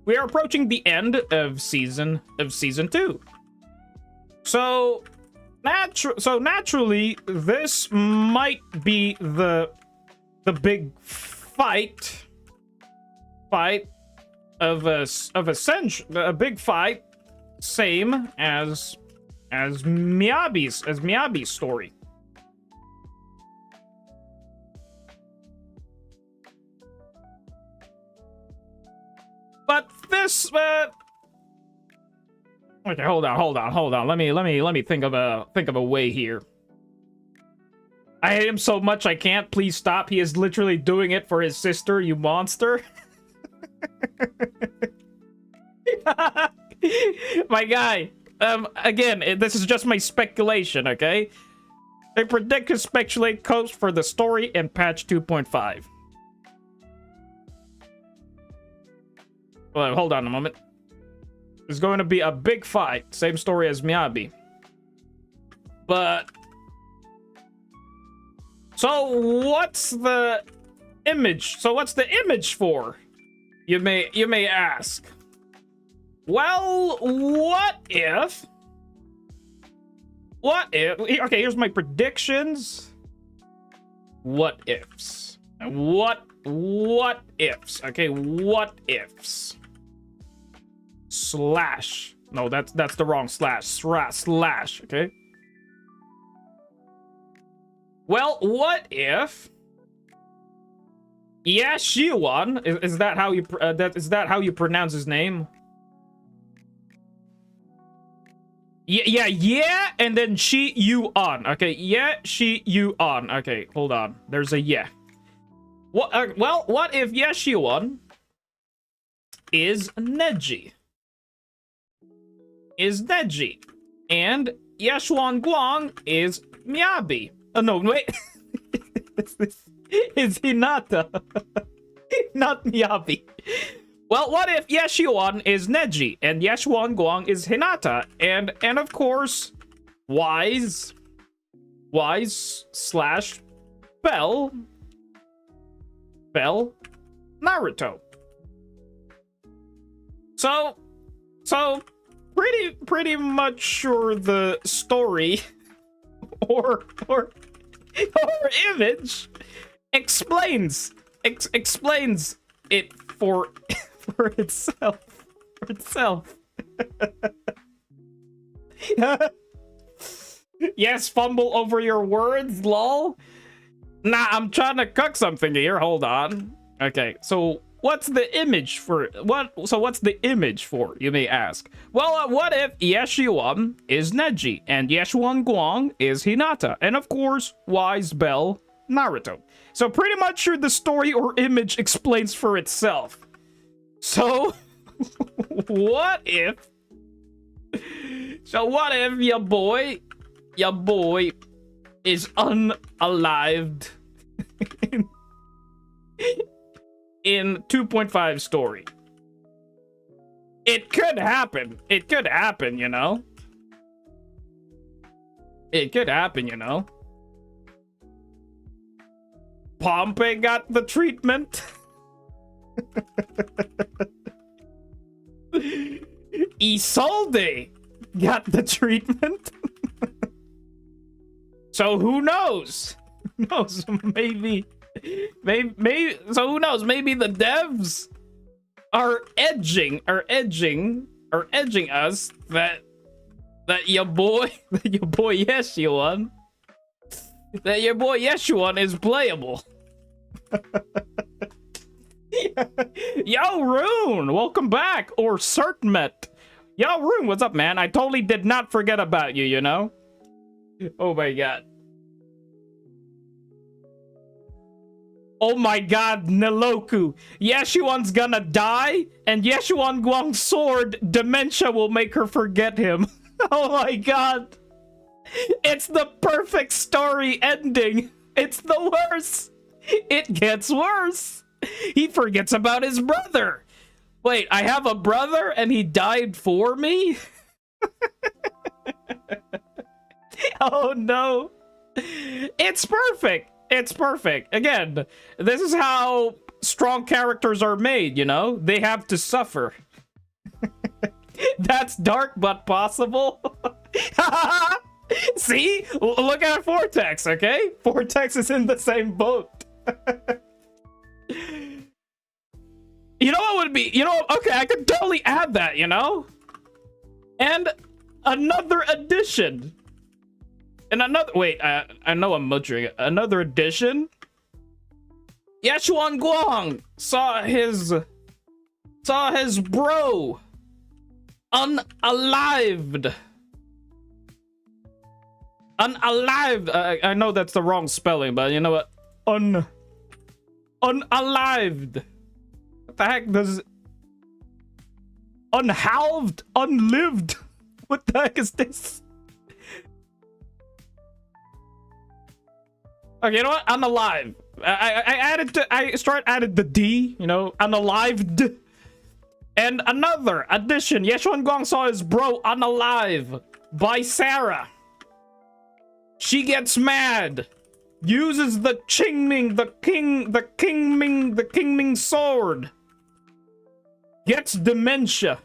We are approaching the end of season 2. So naturally, this might be the big fight of a century, a big fight, same as Miyabi's story. But this, okay, hold on. Let me think of a way here. I hate him so much I can't. Please stop. He is literally doing it for his sister, you monster. My guy. Again, this is just my speculation, okay? I predict and speculate codes for the story in patch 2.5. Well, hold on a moment. There's going to be a big fight. Same story as Miyabi. But... so what's the image? So what's the image for? You may ask. Well, what if... okay, here's my predictions. What ifs? What ifs? Okay, what ifs? Slash. No, that's the wrong slash. Slash, okay? Well, what if Yashiwan, is that how you pronounce his name? Yeah, and then you on. Okay, you on. Okay, hold on. There's a yeah. Well, what if Yashiwan is Neji? And Yashuan Guang is Miyabi. Oh, no, wait. It's Hinata. Not Miyabi. Well, what if Yashuan is Neji and Yashuan Guang is Hinata? And of course, Wise slash Bell Naruto. So pretty much sure the story or image explains it for itself. Yes, fumble over your words, lol. Nah, I'm trying to cook something here. Hold on. Okay, so what's the image for? What's the image for, you may ask? Well, what if Yashuan is Neji and Yashuan Guang is Hinata? And of course, Wise Bell Naruto. So pretty much sure the story or image explains for itself. So, what if your boy is unalived in 2.5 story? It could happen. It could happen, you know? Pompey got the treatment. Isolde got the treatment. So who knows? Maybe. So who knows? Maybe the devs are edging us that your boy Yeshuan is playable. Yo, Rune, welcome back. Or Certmet. Yo, Rune, what's up, man? I totally did not forget about you, you know? Oh my god. Oh my god, Niloku. Yeshuan's gonna die, and Yeshuan Guang's sword, dementia will make her forget him. Oh my god. It's the perfect story ending. It's the worst. It gets worse. He forgets about his brother. Wait, I have a brother and he died for me? Oh no. It's perfect. It's perfect. Again, this is how strong characters are made, you know? They have to suffer. That's dark but possible. See? Look at Vortex, okay? Vortex is in the same boat. You know what would be? You know, okay, I could totally add that, you know? And another addition. And another, wait, I know I'm muttering. Another addition? Yeshuan Guang saw his bro unalived. Unalived. I know that's the wrong spelling, but you know what? Unalived. What the heck does... Unhalved? Unlived? What the heck is this? Okay, you know what? Unalive. I added the D, you know, unalived. And another addition. Yeshuan Guang saw his bro unalive by Sarah. She gets mad. Uses the Qingming, the Kingming sword. Gets dementia.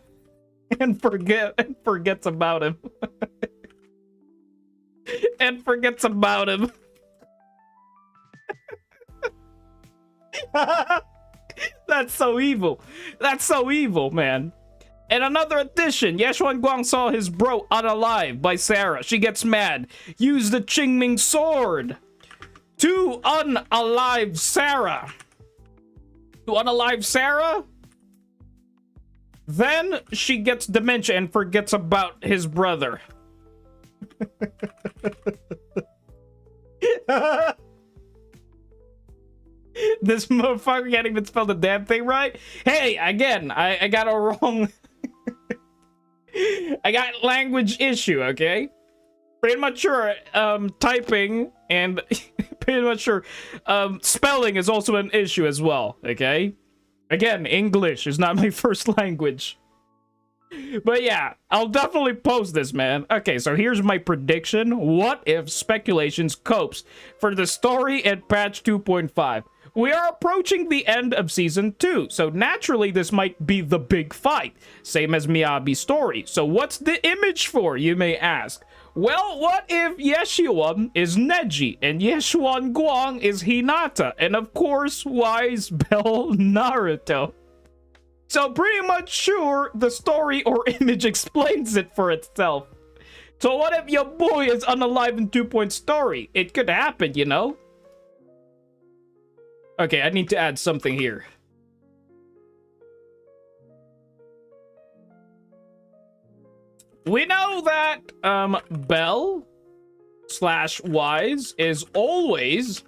And forgets about him. And forgets about him. That's so evil. That's so evil, man. And another addition. Yeshuan Guang saw his bro unalive by Sarah. She gets mad. Use the Qingming sword to unalive Sarah. To unalive Sarah? Then she gets dementia and forgets about his brother. This motherfucker can't even spell the damn thing right. Hey, again, I got a wrong... I got language issue, okay? Pretty much sure typing and pretty much sure spelling is also an issue as well, okay? Again, English is not my first language. But yeah, I'll definitely post this, man. Okay, so here's my prediction. What if Speculations copes for the story at patch 2.5? We are approaching the end of Season 2, so naturally this might be the big fight, same as Miyabi's story. So what's the image for, you may ask? Well, what if Yeshuan is Neji, and Yeshuan Guang is Hinata, and of course, Wise Bell Naruto? So pretty much sure the story or image explains it for itself. So what if your boy is unalive in 2 story? It could happen, you know? Okay, I need to add something here. We know that Bell / Wise is always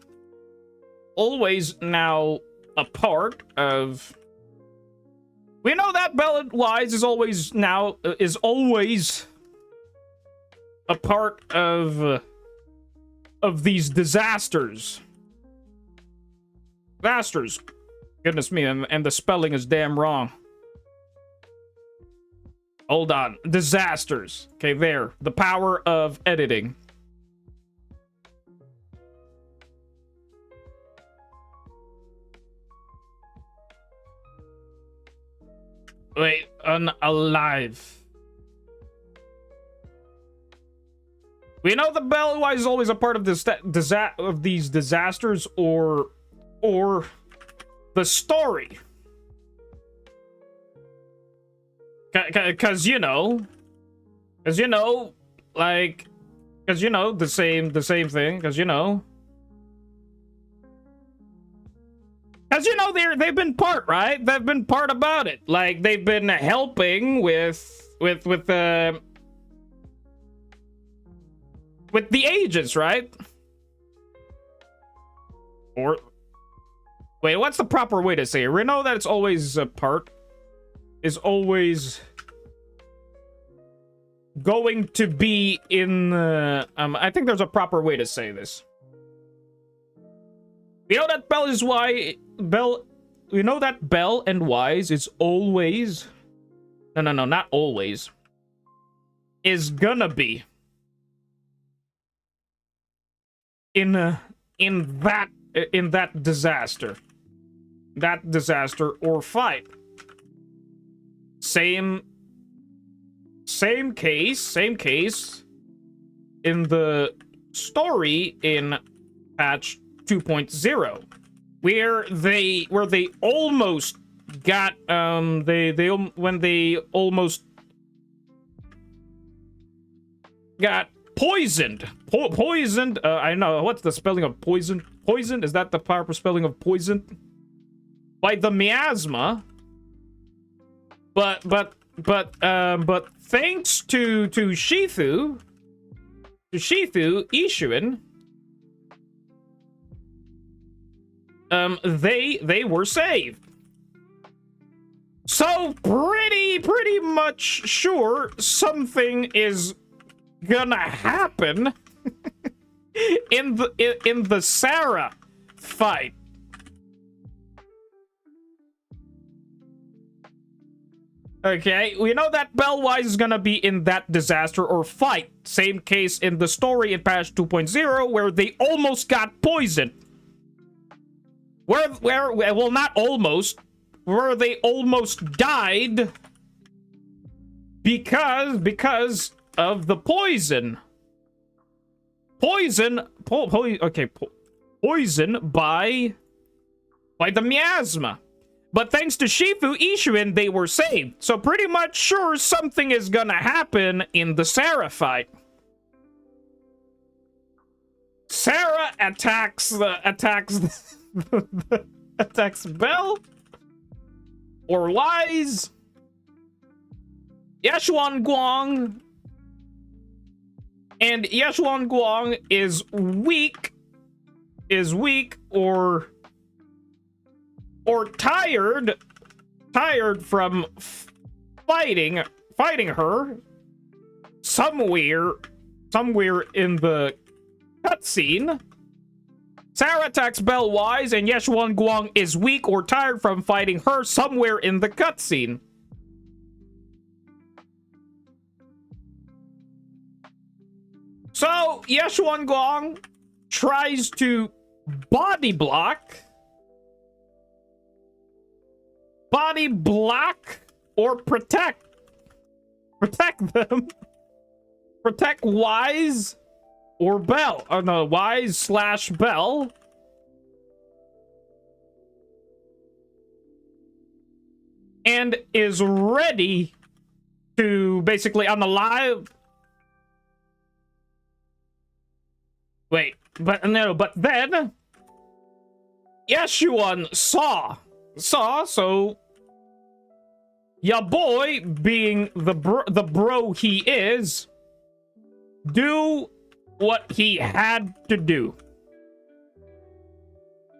now a part of... We know that Bell and Wise is always a part of these disasters. Disasters. Goodness me, and the spelling is damn wrong. Hold on. Disasters. Okay, there. The power of editing. Wait, unalive. We know the Bellwise is always a part of this of these disasters or the story. Cause you know, like, cause you know the same thing. Cause you know, they've been part, right? They've been part about it. Like they've been helping with the agents, right? Or wait, what's the proper way to say it? We know that it's always a part. Is always going to be in I think there's a proper way to say this. We know that Bell that Belle and Wise is always... No, not always. Is gonna be in that disaster. That disaster or fight. Same case in the story in patch 2.0, where they almost got when they almost got poisoned. Poisoned. I know what's the spelling of poison. Poison, is that the proper spelling of poison? By the miasma. But thanks to Shifu Ishuin, they were saved. So pretty much sure something is gonna happen in the Sarah fight. Okay, we know that Bellwise is gonna be in that disaster or fight. Same case in the story in patch 2.0 where they almost got poisoned. Well, not almost, where they almost died because of the poison. Poison by the miasma. But thanks to Shifu Ishuin, they were saved. So pretty much sure something is gonna happen in the Sarah fight. Sarah attacks Belle or Wise. Yeshuan Guang, and Yeshuan Guang is weak or tired from fighting her somewhere in the cutscene. Sarah attacks Belle Wise, and Yeshuan Guang is weak or tired from fighting her somewhere in the cutscene. So Yeshuan Guang tries to body block or protect them. Protect Wise or Belle. Oh no, Wise/Belle. And is ready to basically unalive. Wait, but then Yeshuan saw, so ya boy, being the bro he is, do what he had to do.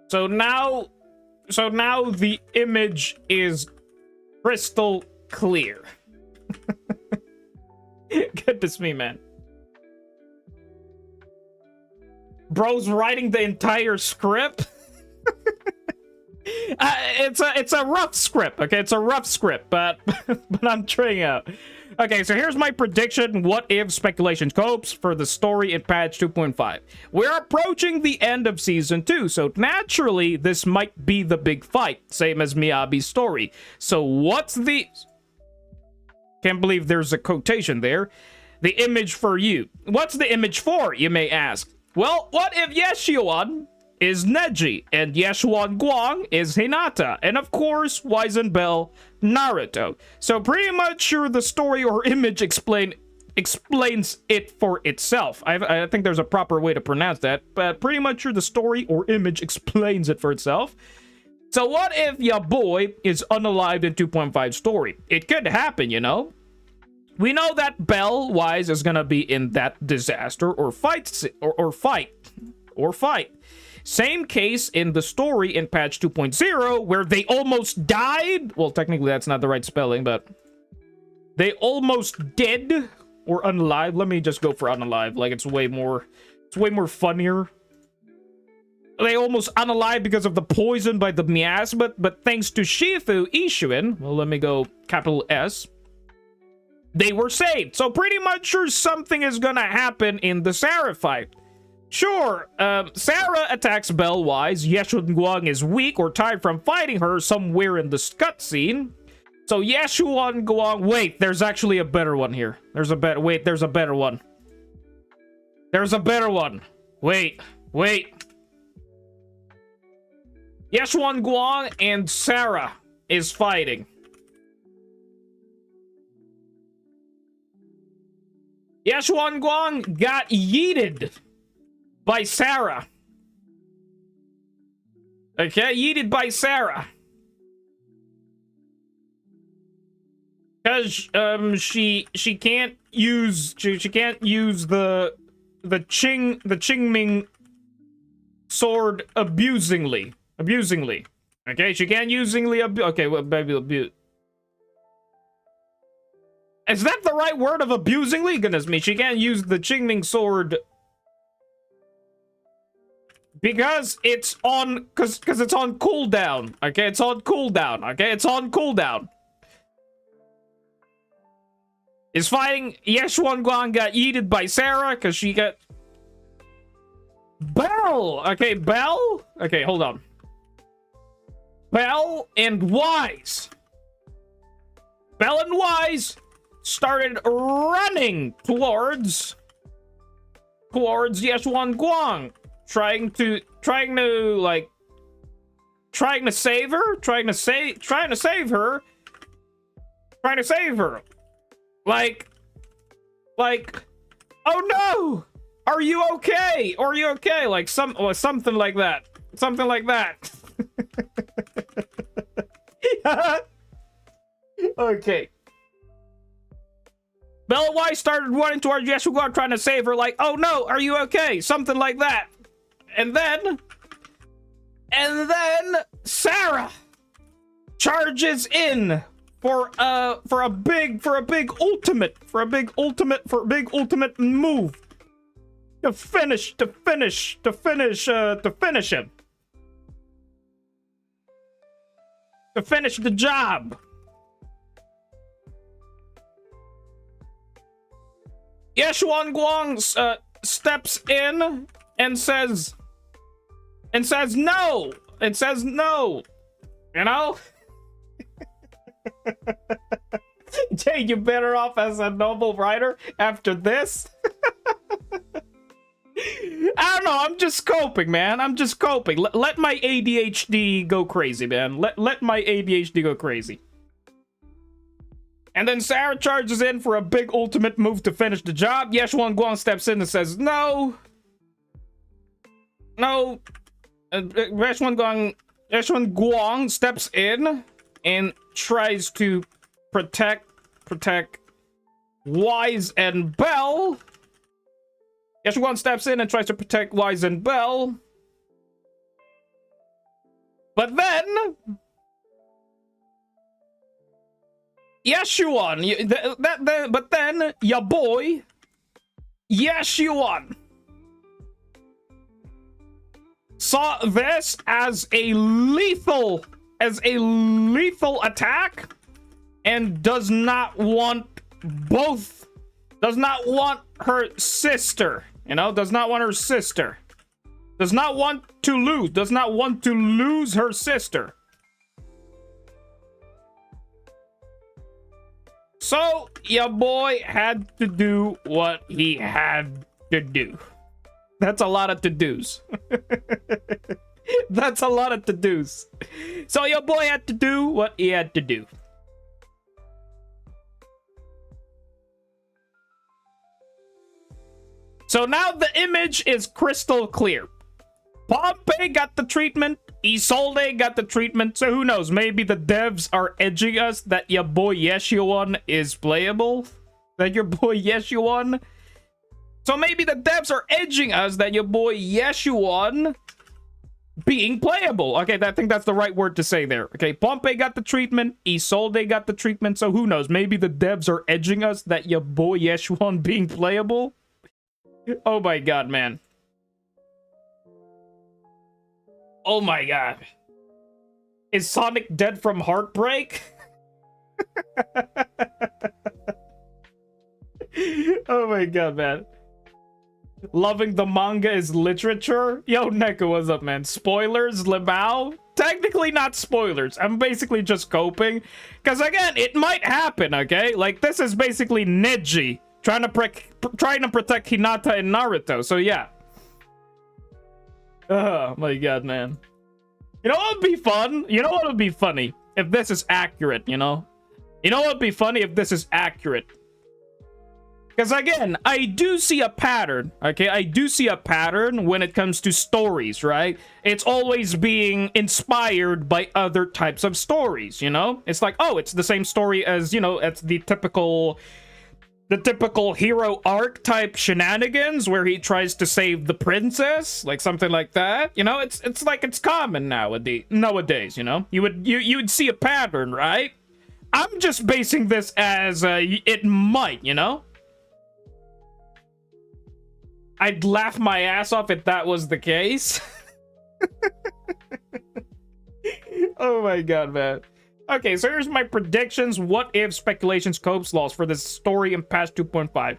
So now the image is crystal clear. Goodness me, man. Bro's writing the entire script. It's a rough script, okay? It's a rough script, but I'm trying out. Okay, so here's my prediction, what if speculation scopes for the story in patch 2.5. We're approaching the end of season 2, so naturally this might be the big fight, same as Miyabi's story. So what's the... Can't believe there's a quotation there. The image for you. What's the image for, you may ask? Well, what if Yeshuan is Neji, and Yeshuan Guang is Hinata, and of course, Wise and Belle, Naruto. So pretty much sure the story or image explains it for itself. I think there's a proper way to pronounce that, but pretty much sure the story or image explains it for itself. So what if ya boy is unalived in 2.5 story? It could happen, you know? We know that Belle Wise is gonna be in that disaster or fight. Same case in the story in patch 2.0 where they almost died. Well, technically that's not the right spelling, but they almost did or unalive. Let me just go for unalive. Like it's way more funnier. They almost unalive because of the poison by the miasma, but thanks to Shifu Ishuin, well, let me go capital S, they were saved. So pretty much sure something is gonna happen in the Sarah fight. Sure, Sarah attacks Bell wise. Yeshun Guang is weak or tired from fighting her somewhere in the cutscene. So Yeshun Guang, wait, there's actually a better one here. There's a better, wait, there's a better one. There's a better one. Wait. Yeshun Guang and Sarah is fighting. Yeshun Guang got yeeted by Sarah. Okay, yeeted by Sarah. Because she can't use the Qingming sword abusingly. Okay, she can't usingly okay, well, maybe abuse. Is that the right word of abusingly? Goodness me, she can't use the Qingming sword because it's on because it's on cooldown. Okay, it's on cooldown. Okay, it's on cooldown. Is fighting Yeshun Guang got yeeted by Sarah because she got Bell. Okay, Bell. Okay, hold on. Bell and Wise started running towards Yeshun Guang, trying to save her, trying to save her. Like, oh no, are you okay? Like something like that. Okay. Bella White started running towards Yeshun Guang trying to save her, like, oh no, are you okay? Something like that. And then Sarah charges in for a big ultimate move to finish him. To finish the job. Yeshun Guang steps in and says no. It says no. You know? Jay, you better off as a novel writer after this. I don't know. I'm just coping, man. I'm just coping. Let my ADHD go crazy, man. Let my ADHD go crazy. And then Sarah charges in for a big ultimate move to finish the job. Yeshun Guang steps in and says, no. No. Yeshun Guang steps in and tries to protect Wise and Bell. Yeshun Guang steps in and tries to protect Wise and Bell. But then Yeshun, but then ya boy Yeshun saw this as a lethal attack and does not want her sister, you know, does not want to lose her sister. So your boy had to do what he had to do. That's a lot of to-dos. That's a lot of to-dos. So your boy had to do what he had to do. So now the image is crystal clear. Pompey got the treatment. Isolde got the treatment. So who knows? Maybe the devs are edging us that your boy Yeshun is playable. That your boy Yeshun. So maybe the devs are edging us that your boy Yeshun being playable. Okay, I think that's the right word to say there. Okay, Pompey got the treatment. Isolde got the treatment. So who knows? Maybe the devs are edging us that your boy Yeshun being playable. Oh my god, man. Oh my god. Is Sonic dead from heartbreak? Oh my god, man. Loving the manga is literature? Yo, Neko, what's up, man? Spoilers, Limao? Technically not spoilers. I'm basically just coping. Because, again, it might happen, okay? Like, this is basically Neji trying to protect Hinata and Naruto. So, yeah. Oh, my god, man. You know what would be fun? You know what would be funny? If this is accurate, you know? You know what would be funny if this is accurate? Because again, I do see a pattern, okay? I do see a pattern when it comes to stories, right? It's always being inspired by other types of stories, you know? It's like, oh, it's the same story as, you know, it's the typical hero arc type shenanigans where he tries to save the princess, like something like that. You know, it's like it's common nowadays, you know? You would see a pattern, right? I'm just basing this as it might, you know? I'd laugh my ass off if that was the case. Oh my god, man. Okay, so here's my predictions, what if, speculations, copes, laws for this story in patch 2.5.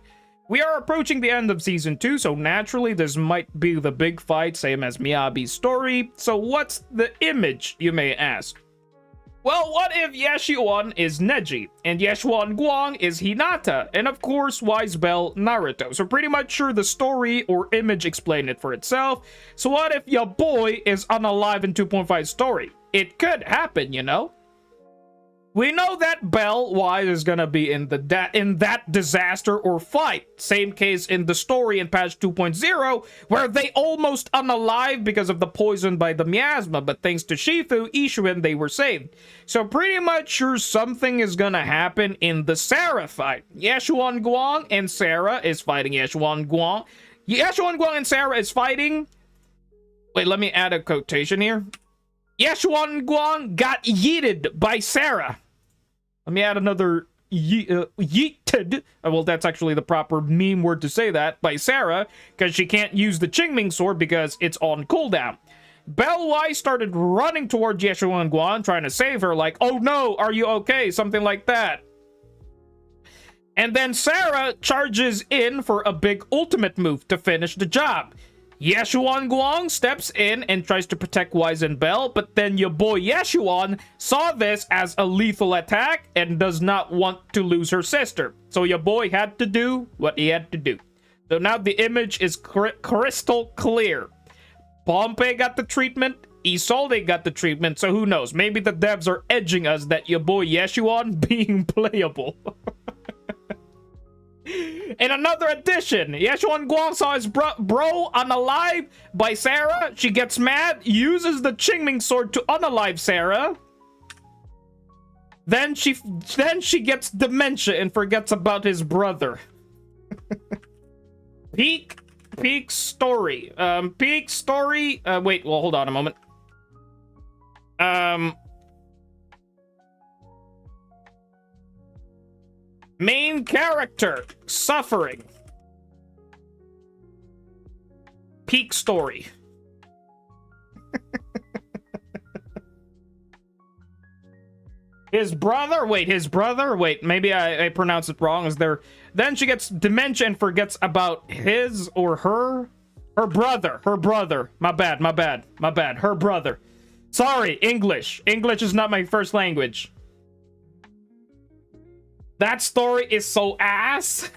We are approaching the end of season 2, so naturally this might be the big fight, same as Miyabi's story. So what's the image, you may ask? Well, what if Yashuan is Neji, and Yashuan Guang is Hinata, and of course Wise Bell Naruto. So pretty much sure the story or image explain it for itself. So what if your boy is unalive in 2.5 story? It could happen, you know? We know that Bell Wise is gonna be in that disaster or fight. Same case in the story in patch 2.0, where they almost unalive because of the poison by the miasma, but thanks to Shifu, Ishuin, they were saved. So pretty much sure something is gonna happen in the Sarah fight. Yashuan Guang and Sarah is fighting Yashuan Guang. Yashuan Guang and Sarah is fighting... Wait, let me add a quotation here. Yashuan Guang got yeeted by Sarah. Let me add another yeeted. Well, that's actually the proper meme word to say that, by Sarah, because she can't use the Qingming sword because it's on cooldown. Bell Wise started running towards Yashuan Guan, trying to save her, like, oh no, are you okay? Something like that. And then Sarah charges in for a big ultimate move to finish the job. Yashuan Guang steps in and tries to protect Wise and Bell, but then your boy Yashuan saw this as a lethal attack and does not want to lose her sister. So your boy had to do what he had to do. So now the image is crystal clear. Pompey got the treatment, Isolde got the treatment, so who knows? Maybe the devs are edging us that your boy Yashuan being playable. In another addition, Yashuan Guang saw his bro unalive by Sarah. She gets mad, uses the Qingming sword to unalive Sarah. Then she gets dementia and forgets about his brother. Peak story. Peak story. Wait, well, hold on a moment. Main character suffering. Peak story. His brother? Wait, maybe I pronounced it wrong. Then she gets dementia and forgets about his or her brother. My bad. Her brother. Sorry, English is not my first language. That story is so ass.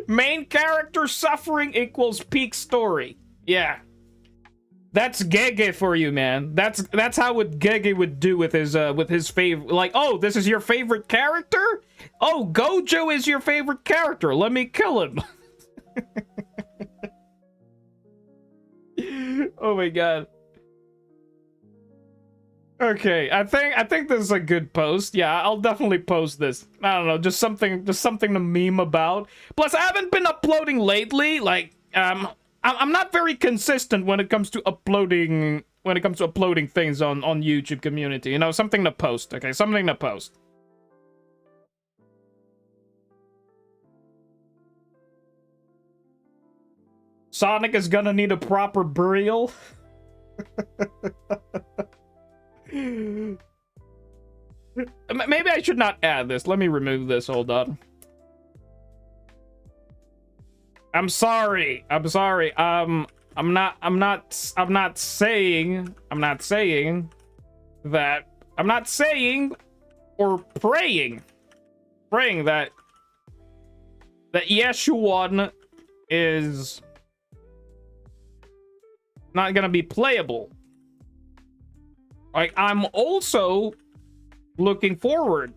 Main character suffering equals peak story. Yeah. That's Gege for you, man. That's how what Gege would do with his favorite. Like, oh, this is your favorite character? Oh, Gojo is your favorite character. Let me kill him. Oh my god. Okay, I think this is a good post. Yeah, I'll definitely post this. I don't know, just something to meme about. Plus, I haven't been uploading lately. Like, I'm not very consistent when it comes to uploading things on YouTube community. You know, something to post. Okay, something to post. Sonic is gonna need a proper burial. Maybe I should not add this. Let me remove this. Hold on. I'm sorry. I'm sorry. I'm not saying that. I'm not saying or praying that Yeshuan is not gonna be playable. Like, I'm also looking forward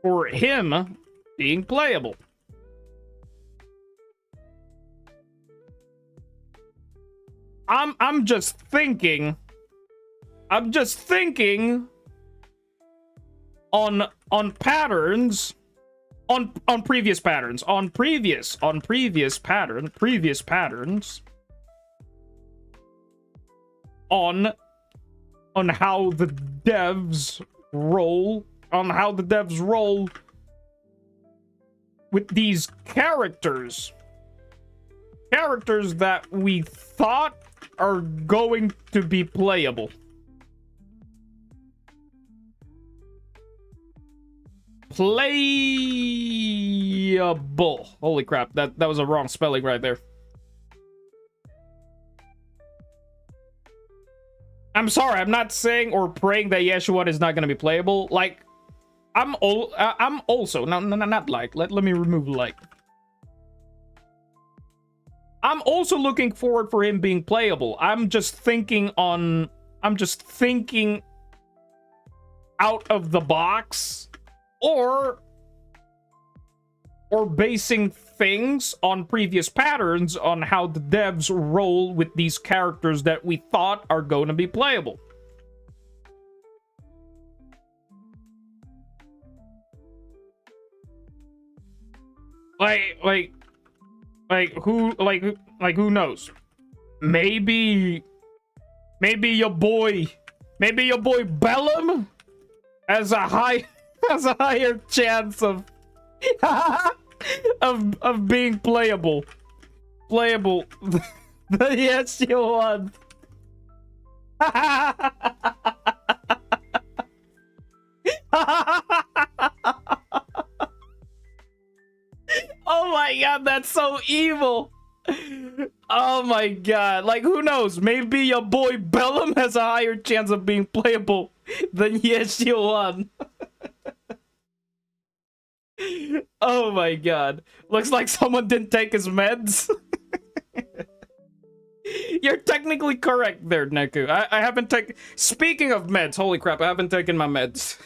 for him being playable. I'm just thinking on patterns, on previous patterns, on previous patterns, on how the devs roll, with these characters that we thought are going to be playable. Playable. Holy crap, that was a wrong spelling right there. I'm sorry, I'm not saying or praying that Yeshua is not going to be playable. Like, I'm also, no, not like, let me remove like. I'm also looking forward for him being playable. I'm just thinking out of the box, or basing things on previous patterns on how the devs roll with these characters that we thought are going to be playable. Like who knows? Maybe your boy Bellum has a higher chance of of being playable Yes, you won. Oh my god, that's so evil. Oh my god. Like, who knows? Maybe your boy Bellum has a higher chance of being playable than Yeshiwan. Oh my god. Looks like someone didn't take his meds. You're technically correct there, Neku. I haven't taken... Speaking of meds, holy crap, I haven't taken my meds.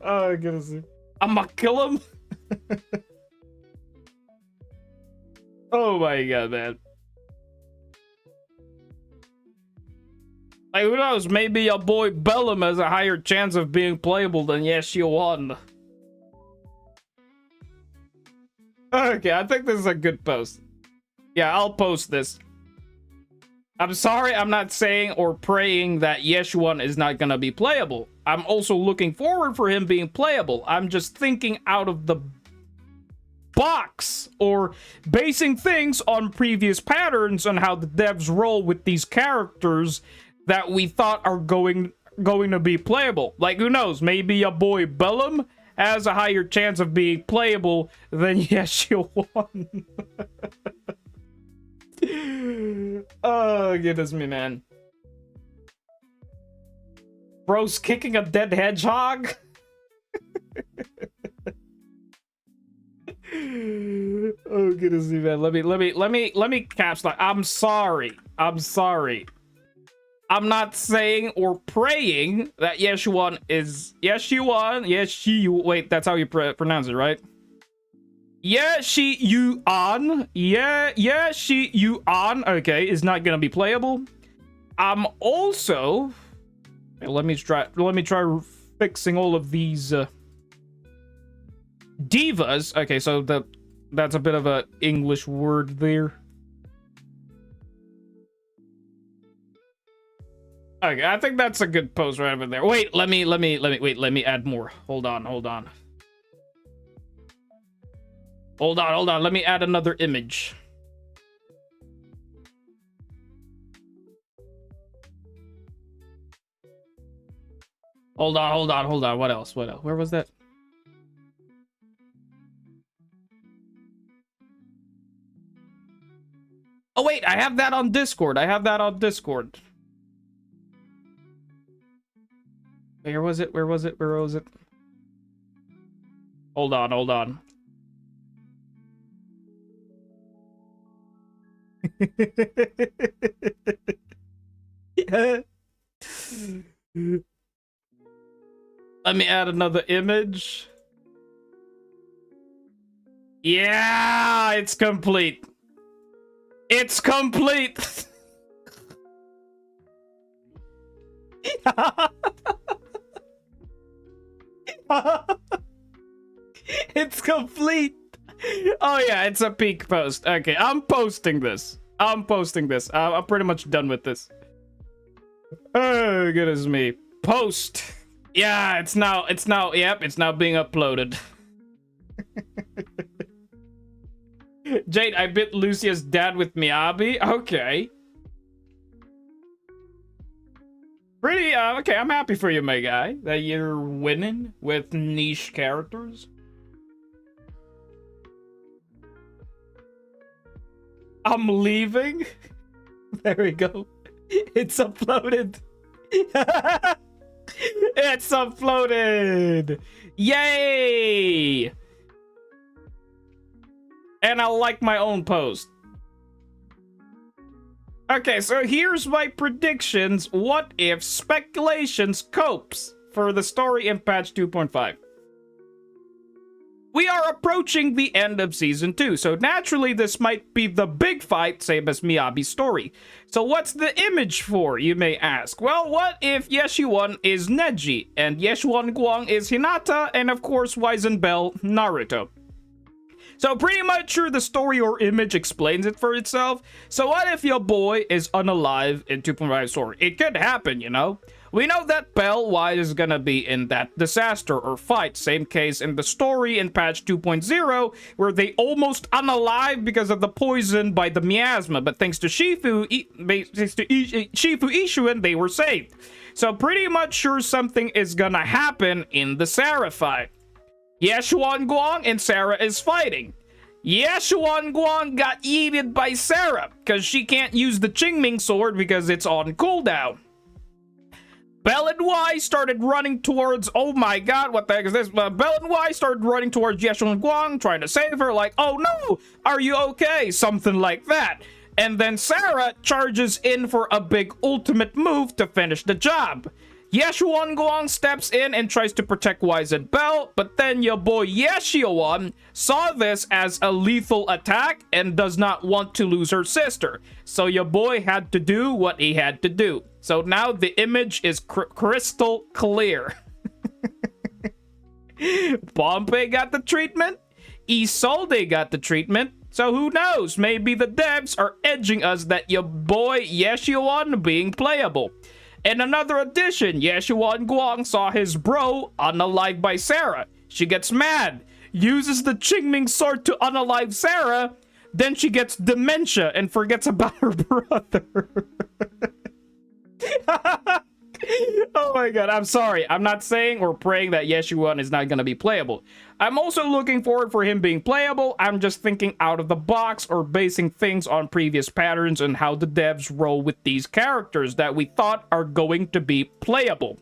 Oh, goodness. I'm gonna kill him? Oh my god, man. Like, who knows? Maybe your boy Bellum has a higher chance of being playable than Yeshiwan. Okay, I think this is a good post. Yeah, I'll post this. I'm sorry I'm not saying or praying that Yeshuan is not gonna be playable. I'm also looking forward for him being playable. I'm just thinking out of the box, or basing things on previous patterns on how the devs roll with these characters that we thought are going to be playable. Like, who knows? Maybe your boy Bellum has a higher chance of being playable than Yeshuan. Oh, goodness me, man. Bro's kicking a dead hedgehog? Oh, goodness me, man. Let me caps lock. I'm sorry. I'm not saying or praying that Yeshuan is... Yeshuan. Wait, that's how you pronounce it, right? Yeshiuan. Yeshiuan. Okay, is not gonna be playable. I'm also... Let me try fixing all of these divas. Okay, so that's a bit of a English word there. Okay, I think that's a good pose right over there. Wait, let me add more. Hold on. Hold on. Let me add another image. Hold on, hold on, hold on. What else? What else? Where was that? Oh, wait, I have that on Discord. I have that on Discord. Where was it? Where was it? Where was it? Hold on, hold on. Let me add another image. Yeah, it's complete. It's complete. It's complete. Oh yeah, it's a peak post. Okay, I'm posting this. I'm posting this. I'm pretty much done with this. Oh goodness me. Post. Yeah, it's now, yep, it's now being uploaded. Jade, I bit Lucia's dad with Miyabi. Okay. Pretty, okay, I'm happy for you, my guy, that you're winning with niche characters. I'm leaving. There we go. It's uploaded. It's uploaded. Yay! And I like my own post. Okay, so here's my predictions. What if speculations copes for the story in patch 2.5? We are approaching the end of Season 2, so naturally this might be the big fight, same as Miyabi's story. So what's the image for, you may ask? Well, what if Yeshiwon is Neji, and Yeshiwon Guang is Hinata, and of course Wizen Bell, Naruto? So pretty much sure the story or image explains it for itself. So what if your boy is unalive in 2.5 story? It could happen, you know? We know that Bell White is gonna be in that disaster or fight. Same case in the story in patch 2.0, where they almost unalive because of the poison by the miasma. But thanks to Shifu Ishuen, they were saved. So pretty much sure something is gonna happen in the Sarah fight. Yeshiwon Guang and Sarah is fighting. Yeshiwon Guang got yeeted by Sarah because she can't use the Qingming sword because it's on cooldown. Bell and Y started running towards, oh my god, what the heck is this? Bell and Y started running towards Yeshiwon Guang, trying to save her, like, oh no, are you okay? Something like that. And then Sarah charges in for a big ultimate move to finish the job. Yeshiwon Guang steps in and tries to protect Wise and Bell, but then your boy Yeshiwon saw this as a lethal attack and does not want to lose her sister. So your boy had to do what he had to do. So now the image is crystal clear. Pompey got the treatment. Isolde got the treatment. So who knows? Maybe the devs are edging us that your boy Yeshiwon being playable. In another addition, Yeshiwon Guang saw his bro unalive by Sarah. She gets mad, uses the Qingming sword to unalive Sarah, then she gets dementia and forgets about her brother. Oh my god, I'm sorry. I'm not saying or praying that Yeshiwon is not going to be playable. I'm also looking forward for him being playable. I'm just thinking out of the box or basing things on previous patterns and how the devs roll with these characters that we thought are going to be playable.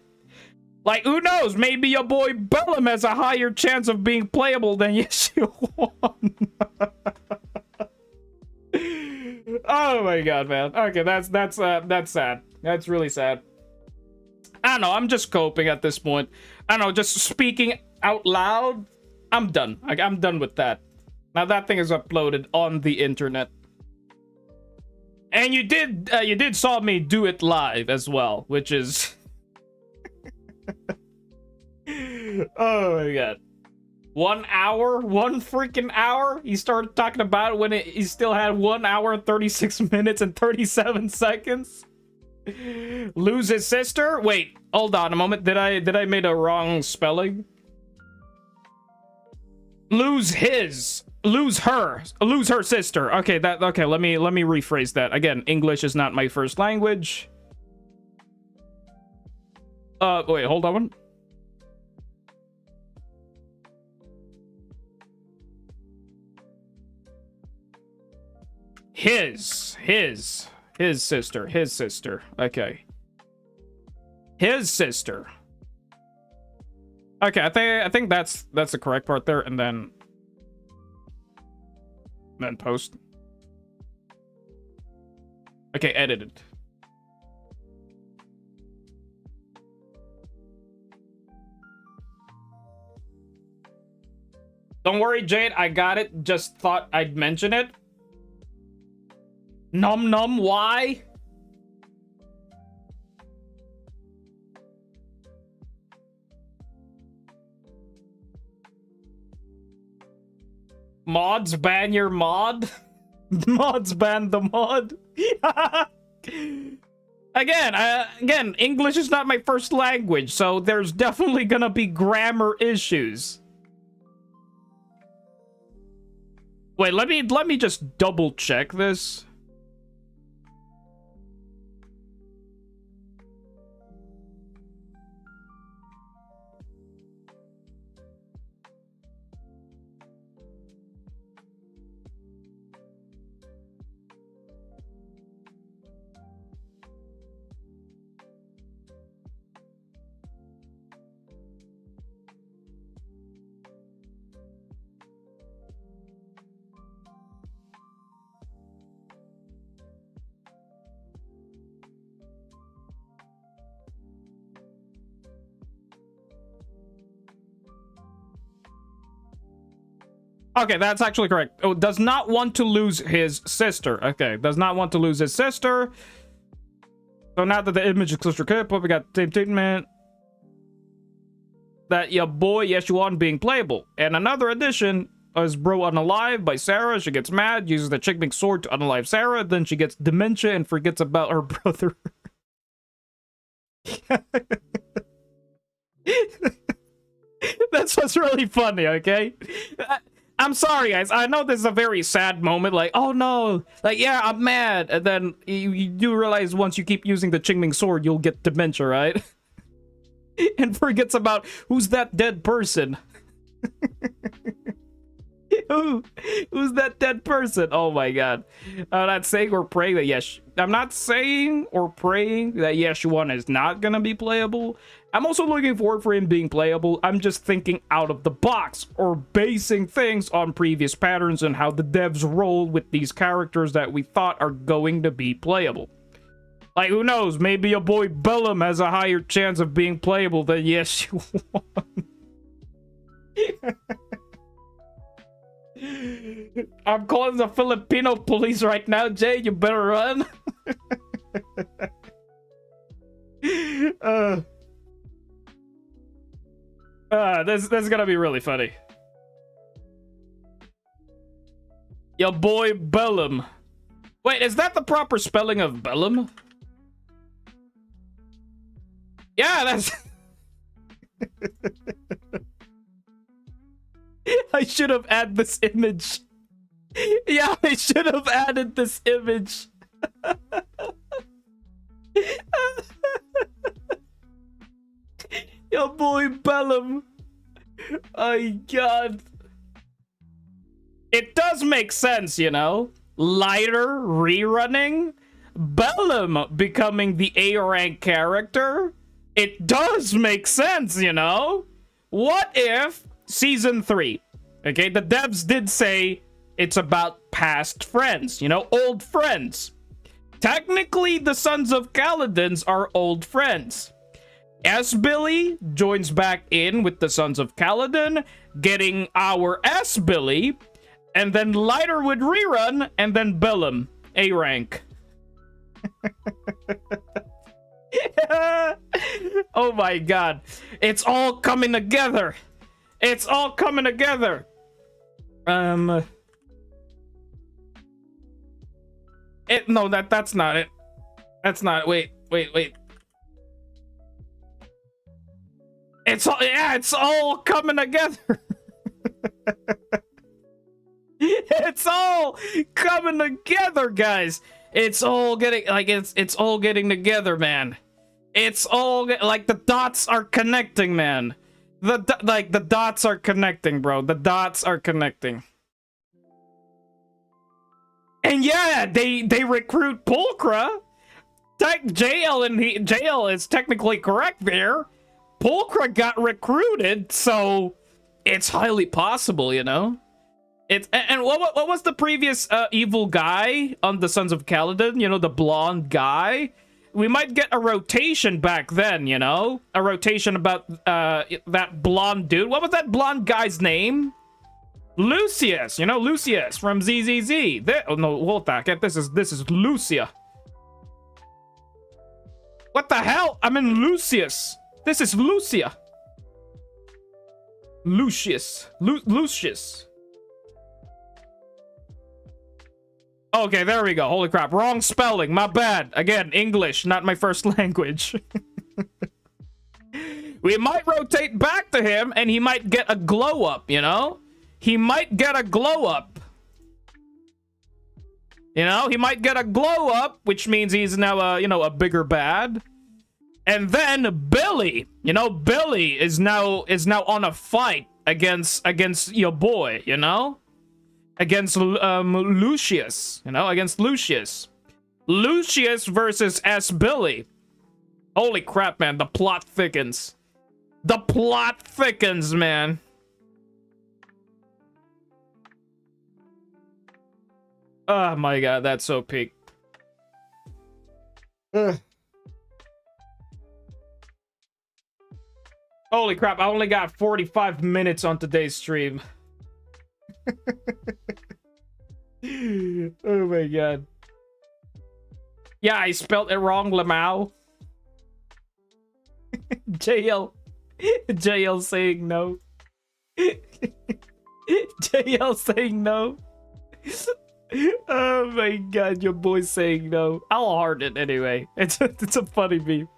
Like, who knows? Maybe your boy Bellum has a higher chance of being playable than Yeshiwon. Oh my god, man. Okay, that's sad. That's really sad. I don't know, I'm just coping at this point. I don't know, just speaking out loud, I'm done. I'm done with that. Now that thing is uploaded on the internet. And you did saw me do it live as well, which is oh my god. 1 hour? 1 freaking hour? He started talking about it when he still had 1 hour, 36 minutes, and 37 seconds. Lose his sister? Wait, hold on a moment. Did I make a wrong spelling? Lose her sister. Okay, okay, let me rephrase that. Again, English is not my first language. Wait, hold on. His sister. Okay. His sister. Okay, I think that's the correct part there, and then post. Okay, edited. Don't worry, Jade, I got it. Just thought I'd mention it. Num, why? Mods ban your mod? Mods ban the mod? Again, English is not my first language, so there's definitely gonna be grammar issues. Wait, let me just double check this. Okay, that's actually correct. Oh, does not want to lose his sister. Okay, does not want to lose his sister. So now that the image is cluster clip, we got same treatment. That your boy Yeshuan being playable. And another addition is Bro Unalive by Sarah. She gets mad, uses the Chickming sword to unalive Sarah. Then she gets dementia and forgets about her brother. That's what's really funny, okay? I'm sorry, guys. I know this is a very sad moment. Like, oh no. Like, yeah, I'm mad. And then you do realize once you keep using the Qingming sword, you'll get dementia, right? And forgets about who's that dead person. Who's that dead person? Oh my god. I'm not saying or praying that I'm not saying or praying that Yeshuan is not gonna be playable. I'm also looking forward for him being playable. I'm just thinking out of the box, or basing things on previous patterns and how the devs roll with these characters that we thought are going to be playable. Like, who knows, maybe your boy Bellum has a higher chance of being playable than Yeshuan. I'm calling the Filipino police right now, Jay. You better run. This is gonna be really funny. Your boy Bellum. Wait, is that the proper spelling of Bellum? Yeah, that's... I should have added this image. Yeah, I should have added this image. Your boy Bellum. Oh god. It does make sense, you know? Lighter rerunning, Bellum becoming the A rank character. It does make sense, you know? What if Season 3, okay, the devs did say it's about past friends, you know, old friends. Technically, the Sons of Kaladins are old friends. S-Billy joins back in with the Sons of Kaladin, getting our S-Billy, and then Lighter would rerun, and then Bellum, A rank. Oh my god. It's all coming together. It's all coming together. No, that's not it. That's not it. Wait. It's all coming together. It's all coming together, guys. It's all getting it's all getting together, man. It's all like the dots are connecting, man. The dots are connecting, bro. The dots are connecting. And yeah, they recruit Pulchra. JL is technically correct there. Pulchra got recruited, so it's highly possible, you know. It's and what was the previous evil guy on the Sons of Kaladin? You know, the blonde guy. We might get a rotation back then, you know, a rotation about that blonde dude. What was that blonde guy's name? Lucius, you know, Lucius from ZZZ. Oh no, Woltak, this is Lucia. What the hell? I'm in Lucius. This is Lucia. Lucius. Lucius. Okay, there we go. Holy crap. Wrong spelling. My bad. Again, English, not my first language. We might rotate back to him and he might get a glow up, you know? He might get a glow up. You know, he might get a glow up, which means he's now a bigger bad. And then Billy, you know, Billy is now on a fight against your boy, you know? Against Lucius, you know, against Lucius. Lucius versus S. Billy. Holy crap, man, the plot thickens. The plot thickens, man. Oh my god, that's so peak. Ugh. Holy crap, I only got 45 minutes on today's stream. Oh my god. Yeah, I spelled it wrong, Lamau. JL saying no. JL saying no. Oh my god, your boy's saying no. I'll heart it anyway. It's a funny meme.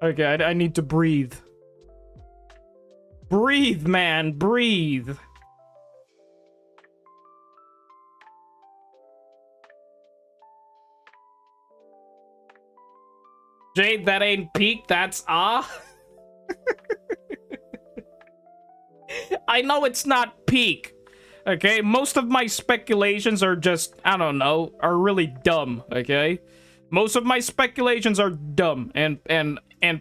Okay, I need to breathe. Breathe, man, breathe. Jade, that ain't peak, that's ah. I know it's not peak. Okay, most of my speculations are just, I don't know, are really dumb, okay? Most of my speculations are dumb and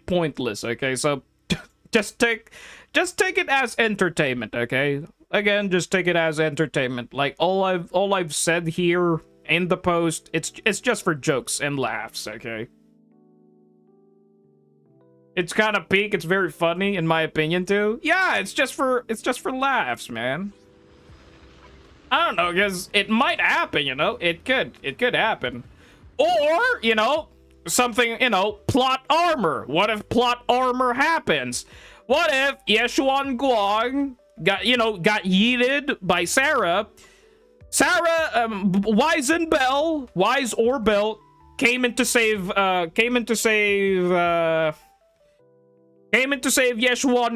pointless, okay? So just take it as entertainment, okay? Again, just take it as entertainment. Like all I've said here in the post, it's just for jokes and laughs, okay? It's kind of peak, it's very funny in my opinion too. Yeah, it's just for laughs, man. I don't know, because it might happen, you know? It could happen. Or, you know, something, you know, plot armor. What if plot armor happens? What if Yeshuan Guang got yeeted by Sarah? Sarah, Wise and Bell, Wise or Bell, came in to save Yeshuan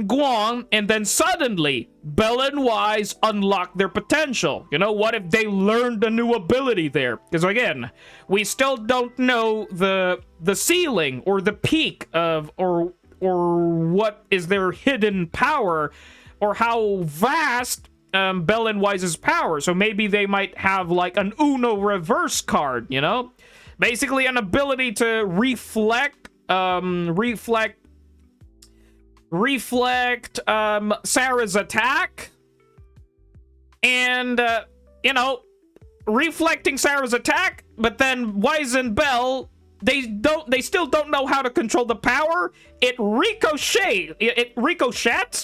Guang, and then suddenly Bell and Wise unlocked their potential. You know, what if they learned a new ability there? Because again, we still don't know the ceiling or the peak of or what is their hidden power or how vast Bell and Wise's power. So maybe they might have like an Uno reverse card, you know? Basically an ability to reflect Sarah's attack, and you know, reflecting Sarah's attack, but then Wise and Bell, they still don't know how to control the power. It ricochets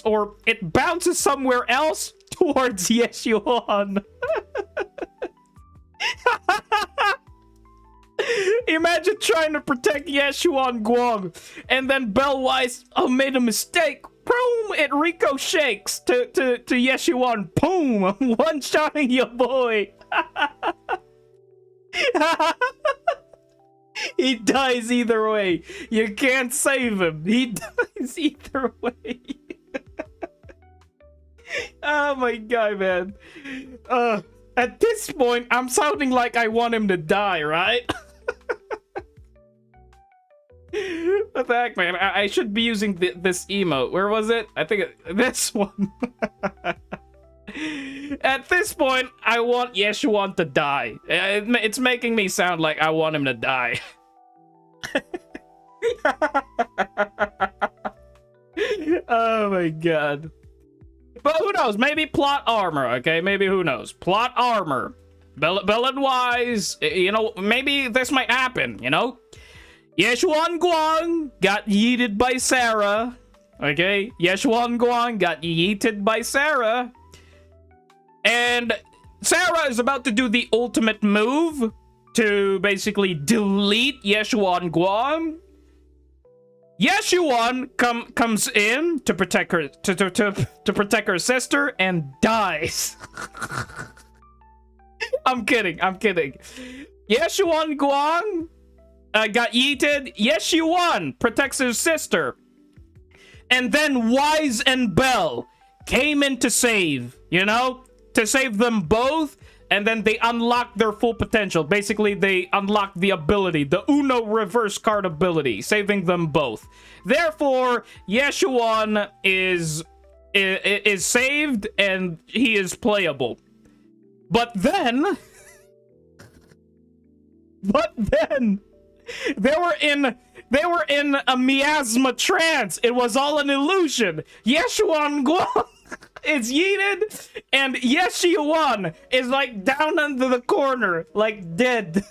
or it bounces somewhere else towards Yeshuan. Imagine trying to protect Yeshuan Guang, and then Bellwise made a mistake. Boom! It ricochets to Yeshuan. Boom! One-shotting your boy. He dies either way. You can't save him. He dies either way. Oh my god, man. At this point, I'm sounding like I want him to die, right? What the heck, man? I should be using this emote. Where was it? I think this one. At this point, I want Yeshuan to die. It's making me sound like I want him to die. Oh my god. But who knows? Maybe plot armor, okay? Maybe who knows? Plot armor. Villain-wise, you know, maybe this might happen, you know? Yeshuan Guang got yeeted by Sarah. Okay? Yeshuan Guang got yeeted by Sarah. And Sarah is about to do the ultimate move to basically delete Yeshuan Guang. Yeshuan comes in to protect her to protect her sister and dies. I'm kidding. Yeshuan Guang got yeeted. Yeshuan protects his sister. And then Wise and Bell came in to save, you know? To save them both. And then they unlock their full potential. Basically, they unlock the ability, the Uno reverse card ability, saving them both. Therefore, Yeshuan is saved and he is playable. But then they were in a miasma trance. It was all an illusion. Yeshuan Guang is yeeted, and Yeshuan is like down under the corner, like dead.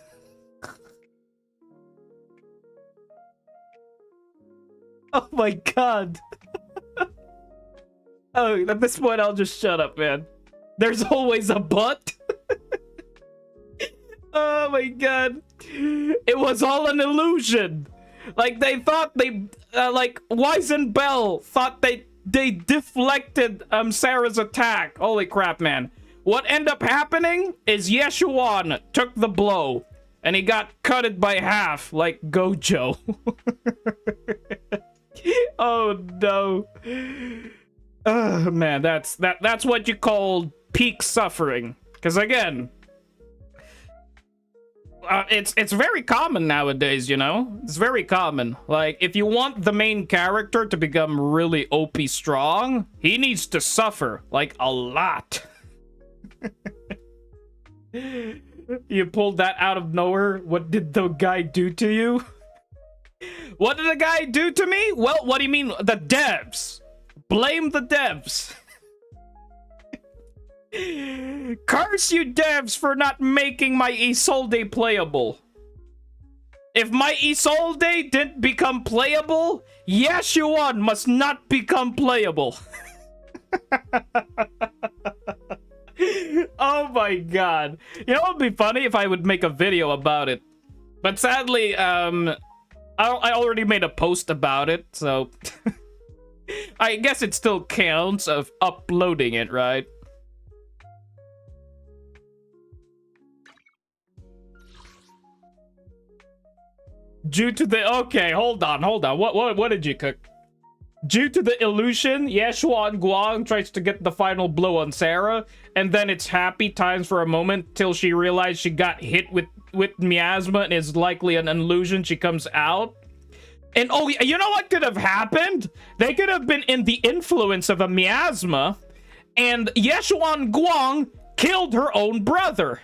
Oh my god. Oh, at this point, I'll just shut up, man. There's always a but. Oh my god. It was all an illusion. Like, they thought like, Wise and Bell thought they deflected Sarah's attack. Holy crap, man. What ended up happening is Yeshuan took the blow. And he got cutted by half, like Gojo. Oh no. Oh man, that's what you call peak suffering. Because again, it's very common nowadays, you know? It's very common. Like, if you want the main character to become really OP strong, he needs to suffer, like, a lot. You pulled that out of nowhere? What did the guy do to you? What did the guy do to me? Well, what do you mean? The devs. Blame the devs. Curse you devs for not making my Isolde playable. If my Isolde didn't become playable, Yeshuan must not become playable. Oh my god. You know what would be funny if I would make a video about it. But sadly, I already made a post about it, so I guess it still counts of uploading it, right? Due to the... Okay, hold on. What did you cook? Due to the illusion, Yeshuan Guang tries to get the final blow on Sarah, and then it's happy times for a moment till she realized she got hit with miasma and is likely an illusion. She comes out. And oh, you know what could have happened? They could have been in the influence of a miasma, and Yeshuan Guang killed her own brother.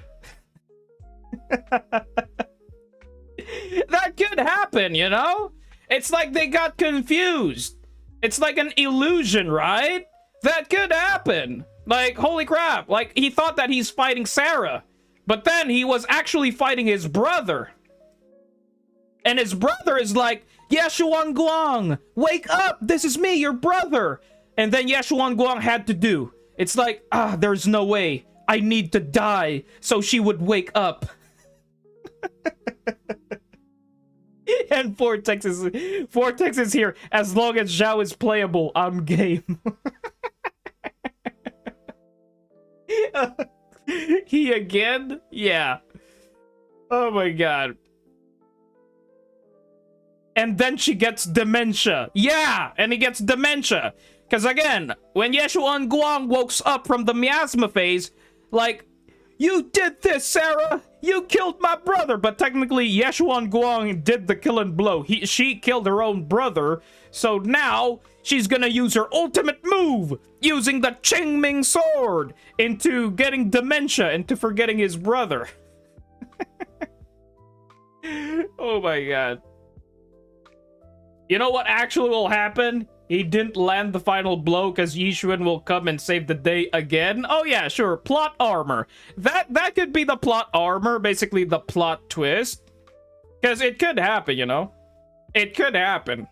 That could happen, you know? It's like they got confused. It's like an illusion, right? That could happen. Like, holy crap. Like, he thought that he's fighting Sarah. But then he was actually fighting his brother. And his brother is like, Yeshuan Guang, wake up. This is me, your brother. And then Yeshuan Guang had to do. It's like, there's no way. I need to die so she would wake up. And Vortex is here. As long as Zhao is playable, I'm game. He again? Yeah. Oh my god. And then she gets dementia. Yeah, and he gets dementia. Because again, when Yeshuan Guang wakes up from the miasma phase, like, You did this, Sarah! You killed my brother! But technically, Yeshuan Guang did the killing blow. She killed her own brother, so now she's gonna use her ultimate move, using the Qingming sword, into getting dementia, into forgetting his brother. Oh my god. You know what actually will happen? He didn't land the final blow because Yishuan will come and save the day again. Oh yeah, sure. Plot armor. That could be the plot armor, basically the plot twist. Because it could happen, you know? It could happen.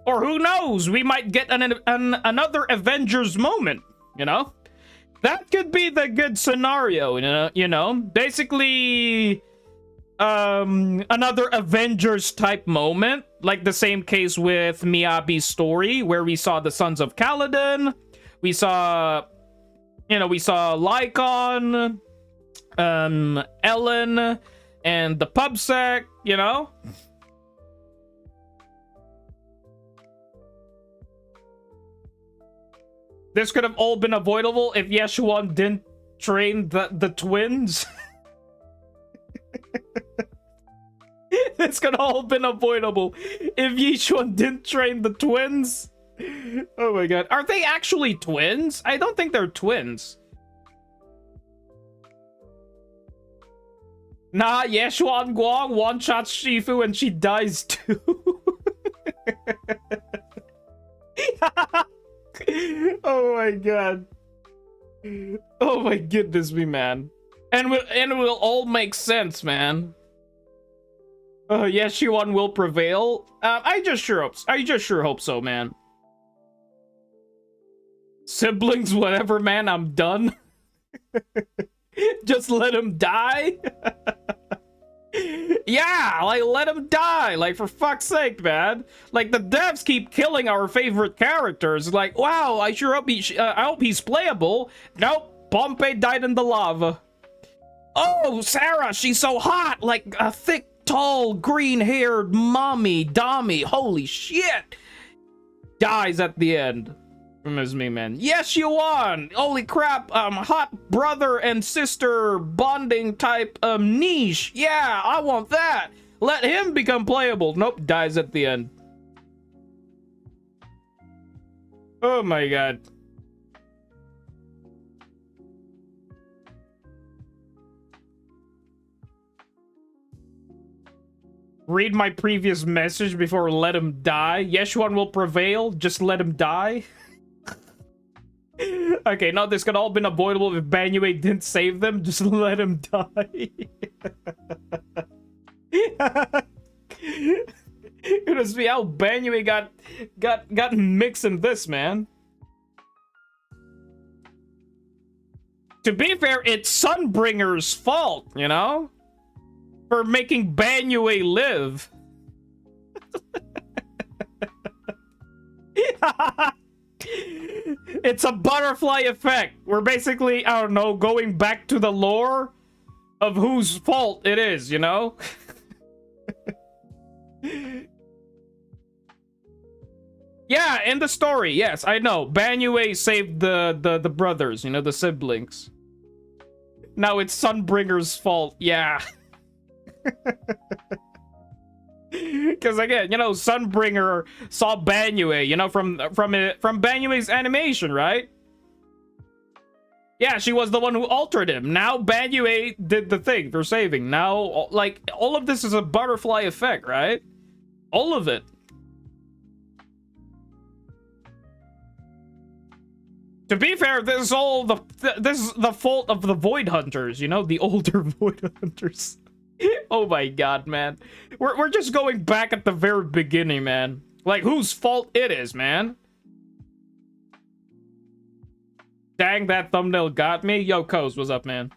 Or who knows? We might get another Avengers moment, you know? That could be the good scenario, you know? Basically, another Avengers type moment, like the same case with Miyabi's story, where we saw the Sons of Kaladin, we saw, you know, we saw Lycon, Ellen, and the PubSec, you know? This could have all been avoidable if Yeshuan didn't train the twins. This could have all been avoidable if Yeshuan didn't train the twins. Oh my god. Are they actually twins? I don't think they're twins. Nah, Yeshuan Guang one-shots Shifu and she dies too. Oh my god. Oh my goodness me, man. And it will all make sense, man. Yeshuan will prevail. I just sure hope so, man. Siblings, whatever, man, I'm done. Just let him die. Yeah, like, let him die. Like, for fuck's sake, man. Like, the devs keep killing our favorite characters. Like, wow, I sure hope I hope he's playable. Nope, Pompey died in the lava. Oh, Sarah, she's so hot. Like a thick, tall, green-haired mommy, Dami. Holy shit. Dies at the end. As me, man. Yes, you won. Holy crap. Hot brother and sister bonding type niche. Yeah, I want that. Let him become playable. Nope, dies at the end. Oh my god. Read my previous message before let him die. Yeshuan will prevail. Just let him die. Okay, no, this could all been avoidable if Banyue didn't save them. Just let him die. It was me how Banyue got mixed in this, man. To be fair, it's Sunbringer's fault, you know? For making Banyue live. It's a butterfly effect. We're basically, I don't know, going back to the lore of whose fault it is, you know? Yeah, in the story, yes, I know. Banyue saved the brothers, you know, the siblings. Now it's Sunbringer's fault, yeah. Because again, you know, Sunbringer saw Banyue, you know, from Banyue's animation, right? Yeah, she was the one who altered him. Now Banyue did the thing for saving. Now, like, all of this is a butterfly effect, right? All of it. To be fair, this is the fault of the Void Hunters, you know, the older Void Hunters. Oh my god, man. We're just going back at the very beginning, man. Like, whose fault it is, man. Dang, that thumbnail got me. Yo, Coz, what's up, man?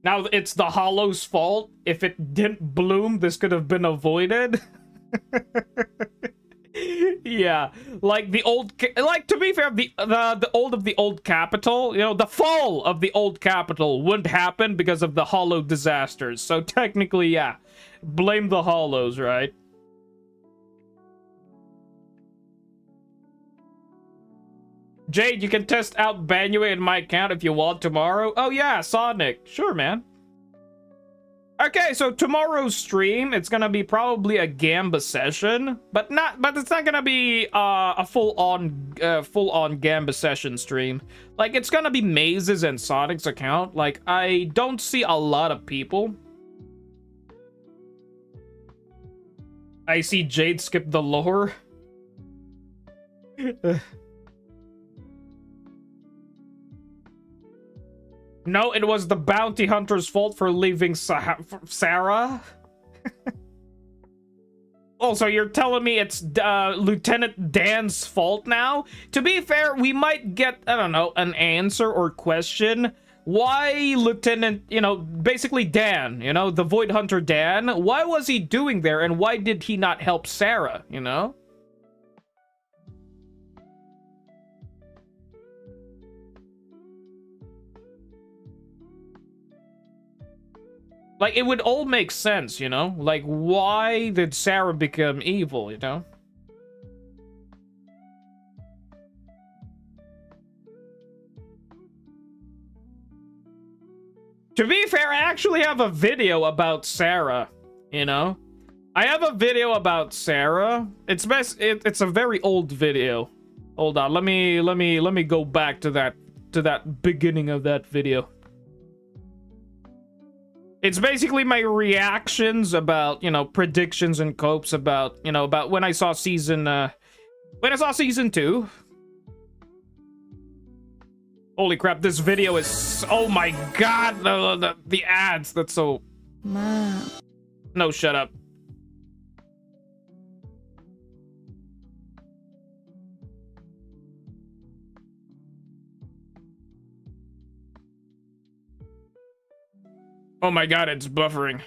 Now it's the Hollow's fault. If it didn't bloom, this could have been avoided. Yeah, like the old, like, to be fair, the old capital, you know, the fall of the old capital wouldn't happen because of the Hollow disasters. So technically, yeah, blame the Hollows, right? Jade, you can test out Banue in my account if you want tomorrow. Oh yeah, Sonic. Sure, man. Okay, so tomorrow's stream, it's gonna be probably a Gamba session, but it's not gonna be a full-on Gamba session stream. Like, it's gonna be Maze's and Sonic's account. Like, I don't see a lot of people. I see Jade skip the lore. No, it was the bounty hunter's fault for leaving Sarah. Also, you're telling me it's Lieutenant Dan's fault now? To be fair, we might get, I don't know, an answer or question. Why Lieutenant, you know, basically Dan, you know, the Void Hunter Dan, why was he doing there and why did he not help Sarah, you know? Like, it would all make sense, you know? Like, why did Sarah become evil, you know? To be fair, I actually have a video about Sarah, you know? I have a video about Sarah. It's a very old video. Hold on, let me go back to that beginning of that video. It's basically my reactions about, you know, predictions and copes about, you know, about when I saw season 2. Holy crap, this video is, oh my god, the ads, that's so... Mom. No, shut up. Oh my god, it's buffering.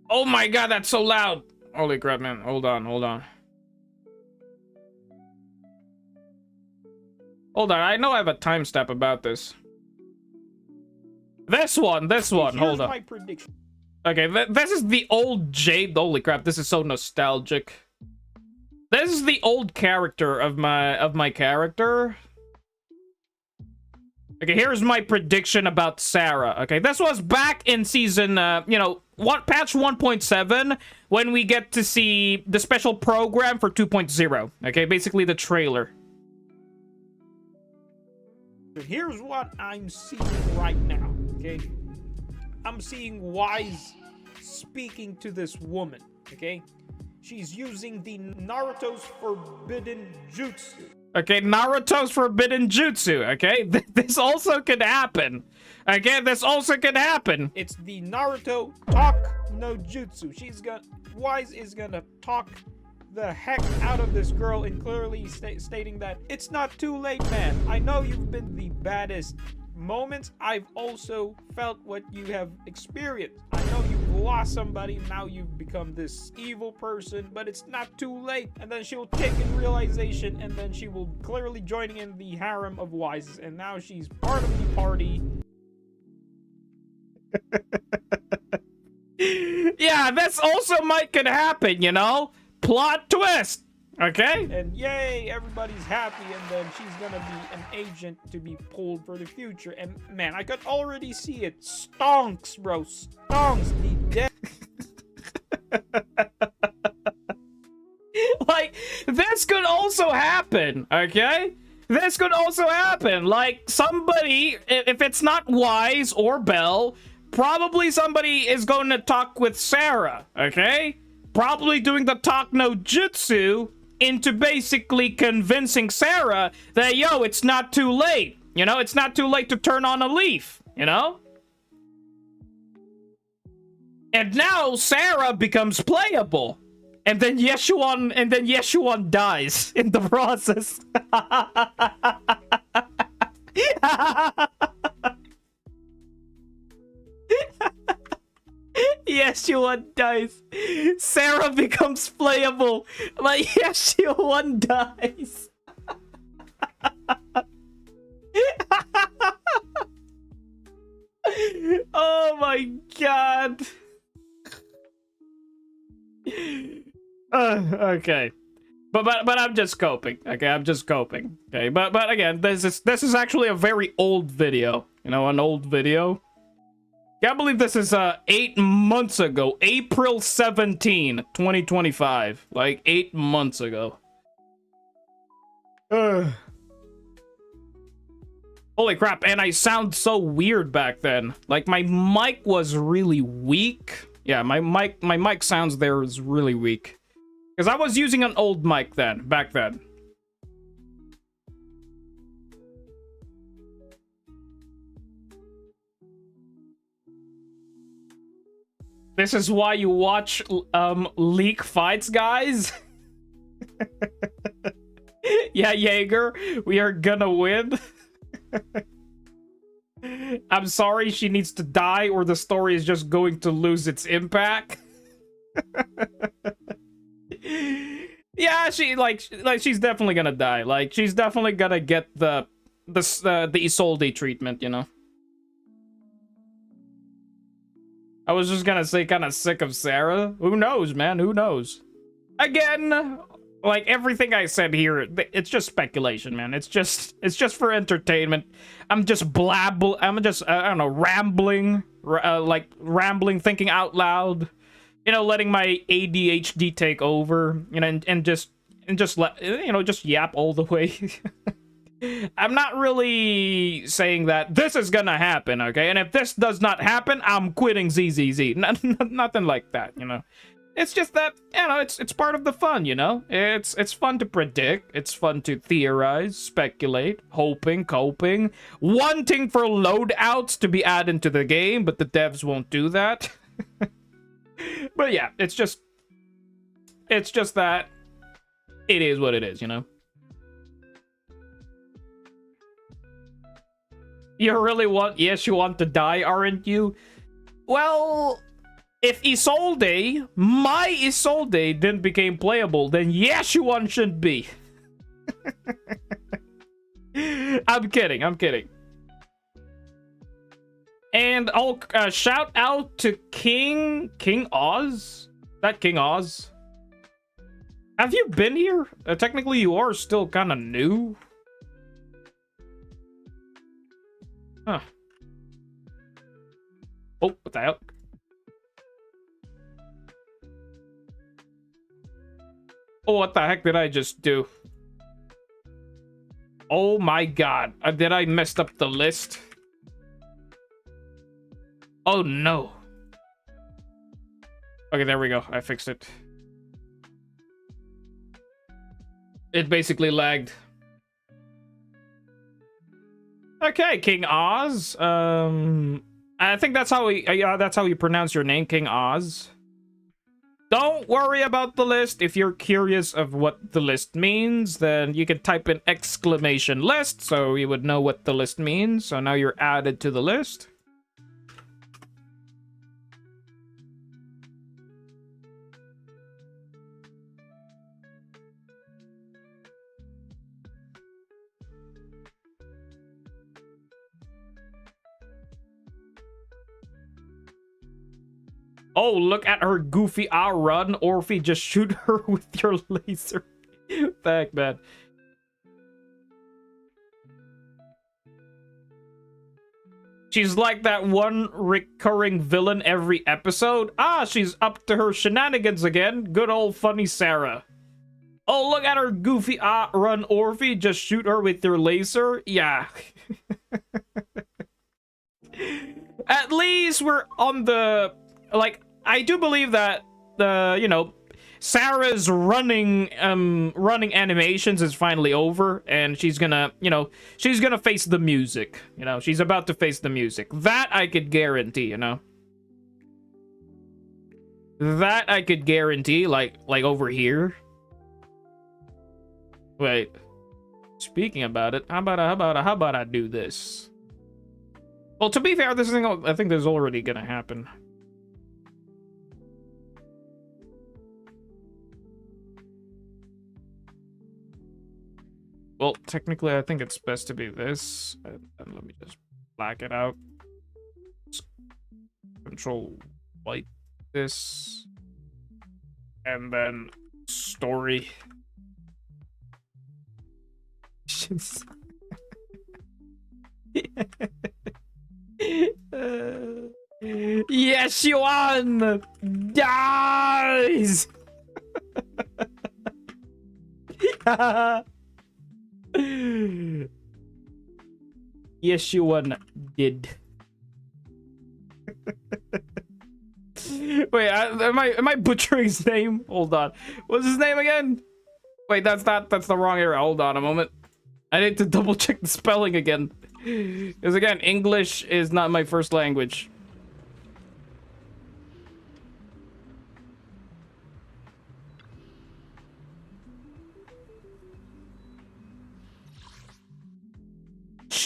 Oh my god, that's so loud. Holy crap, man. Hold on. Hold on, I know I have a timestamp about this. This one. Hold on. Okay, this is the old Jade. Holy crap, this is so nostalgic. This is the old character of my character. Okay, here's my prediction about Sarah. Okay, this was back in season, you know, patch 1.7, when we get to see the special program for 2.0. Okay, basically the trailer. Here's what I'm seeing right now, okay? I'm seeing Wise speaking to this woman, okay? She's using the Naruto's forbidden jutsu. Okay, Naruto's forbidden jutsu, okay? This also could happen. Okay, this also could happen. It's the Naruto talk no jutsu. Wise is gonna talk the heck out of this girl and clearly stating that it's not too late, man. I know you've been the baddest moments. I've also felt what you have experienced. I know you've lost somebody, now you've become this evil person, but it's not too late. And then she'll take in realization, and then she will clearly join in the harem of Wises, and now she's part of the party. Yeah, this also could happen, you know? Plot twist! Okay? And yay, everybody's happy, and then she's gonna be an agent to be pulled for the future. And man, I could already see it. Stonks, bro. Stonks. The like, this could also happen, okay? This could also happen. Like, somebody, if it's not Wise or Belle, probably somebody is going to talk with Sarah, okay? Probably doing the talk no jutsu into basically convincing Sarah that, yo, it's not too late. You know, it's not too late to turn on a leaf, you know? And now Sarah becomes playable. And then Yeshuan dies in the process. Yeshuan dies. Sarah becomes playable. Like, Yeshuan dies. Oh my god. Okay. But I'm just coping. Okay, I'm just coping. Okay, but again, this is actually a very old video. You know, an old video. Can't believe this is 8 months ago. April 17, 2025. Like 8 months ago. Holy crap, and I sound so weird back then. Like my mic was really weak. Yeah, my mic sounds there is really weak. Because I was using an old mic back then. This is why you watch leak fights, guys. Yeah, Jaeger, we are gonna win. I'm sorry she needs to die or the story is just going to lose its impact. Yeah, she's definitely gonna die. Like she's definitely gonna get the Isolde treatment, you know. I was just gonna say kind of sick of Sarah. Who knows, man? Who knows? Again, like everything I said here, it's just speculation, man. It's just for entertainment. I'm just I don't know, rambling, rambling, thinking out loud. You know, letting my ADHD take over, you know, and just let, you know, just yap all the way. I'm not really saying that this is gonna happen, okay? And if this does not happen, I'm quitting ZZZ. Nothing like that, you know. It's just that, you know, it's part of the fun, you know. It's fun to predict. It's fun to theorize, speculate, hoping, coping, wanting for loadouts to be added to the game, but the devs won't do that. But yeah, it's just that it is what it is, you know. You really want, yes, you want to die, aren't you? Well, if Isolde, my Isolde, didn't become playable, then yes, you one should be. I'm kidding, I'm kidding. And I'll shout out to King Oz. Is that King Oz? Have you been here? Technically, you are still kind of new. Huh. Oh, what the hell? Oh, what the heck did I just do? Oh my god. Did I mess up the list? Oh no. Okay, there we go. I fixed it. It basically lagged. Okay, King Oz. I think that's how you pronounce your name, King Oz. Don't worry about the list. If you're curious of what the list means, then you can type in exclamation list so you would know what the list means. So now you're added to the list. Oh, look at her goofy run. Orphe, just shoot her with your laser. Thank man. She's like that one recurring villain every episode. Ah, she's up to her shenanigans again. Good old funny Sarah. Oh, look at her goofy run, Orphe. Just shoot her with your laser. Yeah. At least we're on the... Like, I do believe that you know, Sarah's running animations is finally over, and she's gonna, you know, she's gonna face the music. You know, she's about to face the music. That I could guarantee, you know. That I could guarantee, like over here. Wait. Speaking about it, how about I do this? Well, to be fair, this thing I think this is already gonna happen. Well, technically, I think it's best to be this. And let me just black it out. Control white this. And then story. Yes, Yuan dies. Yes, Yuan did. Wait, am I butchering his name? Hold on. What's his name again? Wait, that's the wrong area. Hold on a moment. I need to double check the spelling again. Because again, English is not my first language.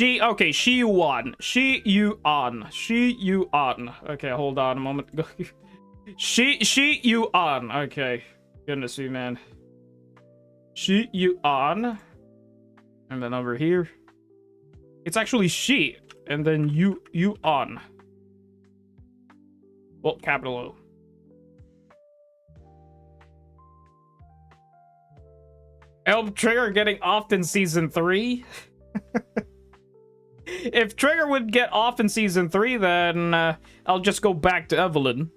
Okay, she won. She you on. Okay, hold on a moment. she you on. Okay. Goodness me, man. She you on. And then over here. It's actually she. And then you on. Well, capital O. Help Trigger getting off in season 3. If Trigger would get off in season 3, then I'll just go back to Evelyn.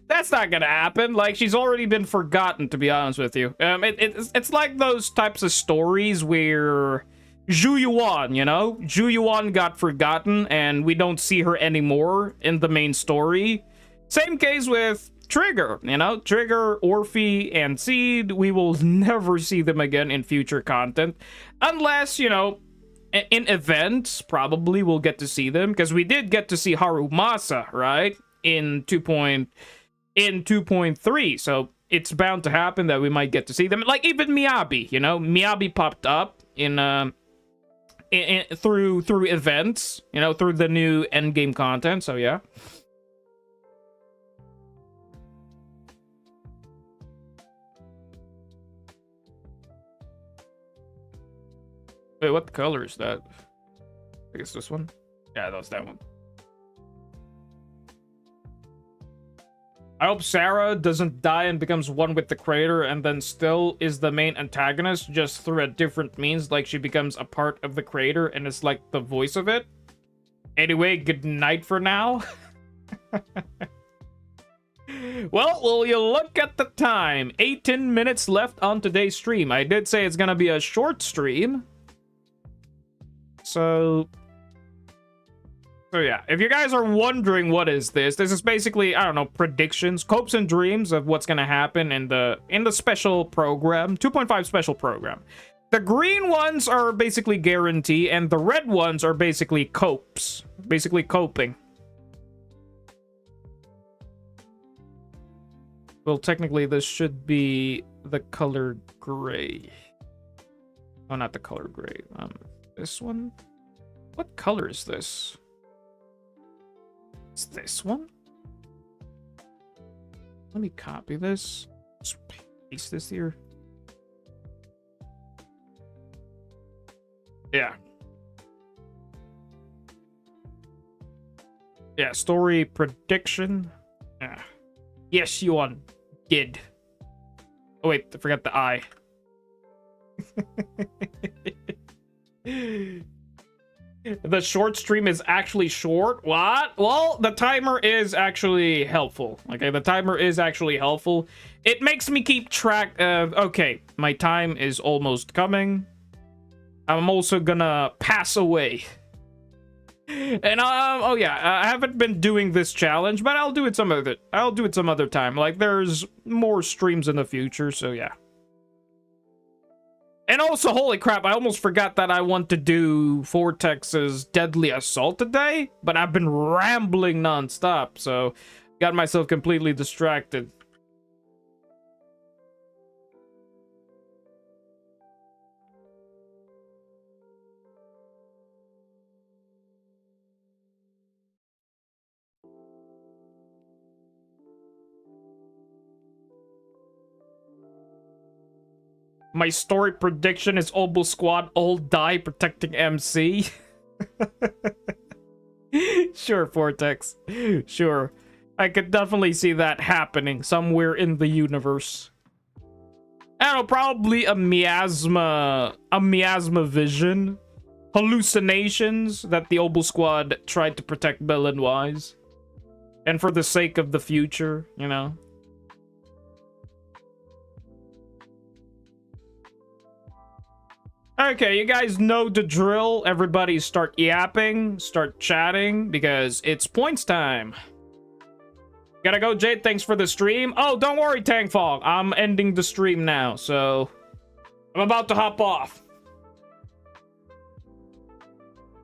That's not gonna happen. Like, she's already been forgotten, to be honest with you. It's like those types of stories where Zhu Yuan, you know? Zhu Yuan got forgotten, and we don't see her anymore in the main story. Same case with Trigger, you know? Trigger, Orphe, and Seed, we will never see them again in future content. Unless, you know, in events, probably we'll get to see them. Because we did get to see Harumasa, right? In 2.3, so it's bound to happen that we might get to see them. Like, even Miyabi, you know? Miyabi popped up through events, you know, through the new endgame content, so yeah. Wait, what color is that? I guess this one? Yeah, that's that one. I hope Sarah doesn't die and becomes one with the creator and then still is the main antagonist just through a different means, like she becomes a part of the creator and is like the voice of it. Anyway, good night for now. Well, will you look at the time? 18 minutes left on today's stream. I did say it's gonna be a short stream. So yeah, if you guys are wondering what is this is basically, I don't know, predictions, hopes and dreams of what's gonna happen in the special program, 2.5 special program. The green ones are basically guarantee, and the red ones are basically copes, basically coping. Well, technically this should be the color gray. Oh, not the color gray. This one? What color is this? It's this one? Let me copy this. Just paste this here. Yeah. Yeah, story prediction. Yeah. Yes, you did. Oh wait, I forgot the I. The short stream is actually short. What? Well, the timer is actually helpful. Okay, the timer is actually helpful. It makes me keep track of, okay, my time is almost coming. I'm also gonna pass away. And oh yeah, I haven't been doing this challenge, but I'll do it some other time. Like, there's more streams in the future, so yeah. And also, holy crap, I almost forgot that I want to do Vortex's Deadly Assault today, but I've been rambling non-stop, so got myself completely distracted. My story prediction is Obo Squad all die protecting MC. Sure, Vortex. Sure. I could definitely see that happening somewhere in the universe. I don't know, probably a miasma vision. Hallucinations that the Obel Squad tried to protect Bill and Wise. And for the sake of the future, you know. Okay, you guys know the drill. Everybody start yapping, start chatting, because it's points time. Gotta go, Jade. Thanks for the stream. Oh, don't worry, Tankfog. I'm ending the stream now, so I'm about to hop off.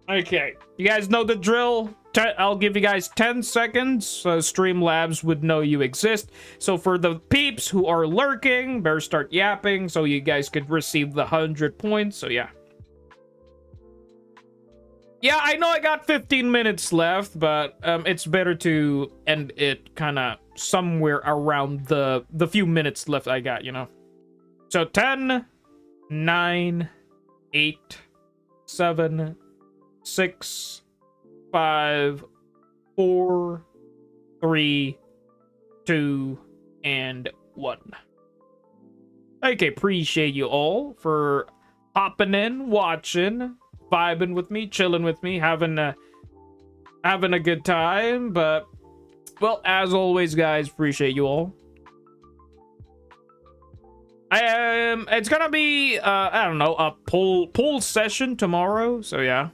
Okay, you guys know the drill. I'll give you guys 10 seconds so Streamlabs would know you exist. So for the peeps who are lurking, better start yapping so you guys could receive the 100 points. So yeah. Yeah, I know I got 15 minutes left, but it's better to end it kind of somewhere around the few minutes left I got, you know. So 10, 9, 8, 7, 6, 5, 4, 3, 2, and 1. Okay, appreciate you all for hopping in, watching, vibing with me, chilling with me, having a good time. But well, as always, guys, appreciate you all. It's gonna be I don't know, a poll session tomorrow. So yeah.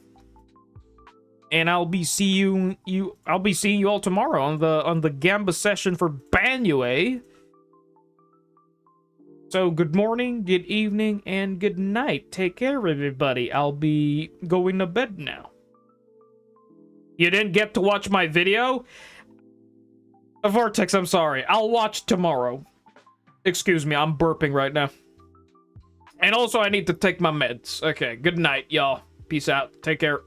And I'll be seeing you all tomorrow on the Gamba session for Banue. So good morning, good evening, and good night. Take care, everybody. I'll be going to bed now. You didn't get to watch my video? Vortex, I'm sorry. I'll watch tomorrow. Excuse me, I'm burping right now. And also, I need to take my meds. Okay, good night, y'all. Peace out. Take care.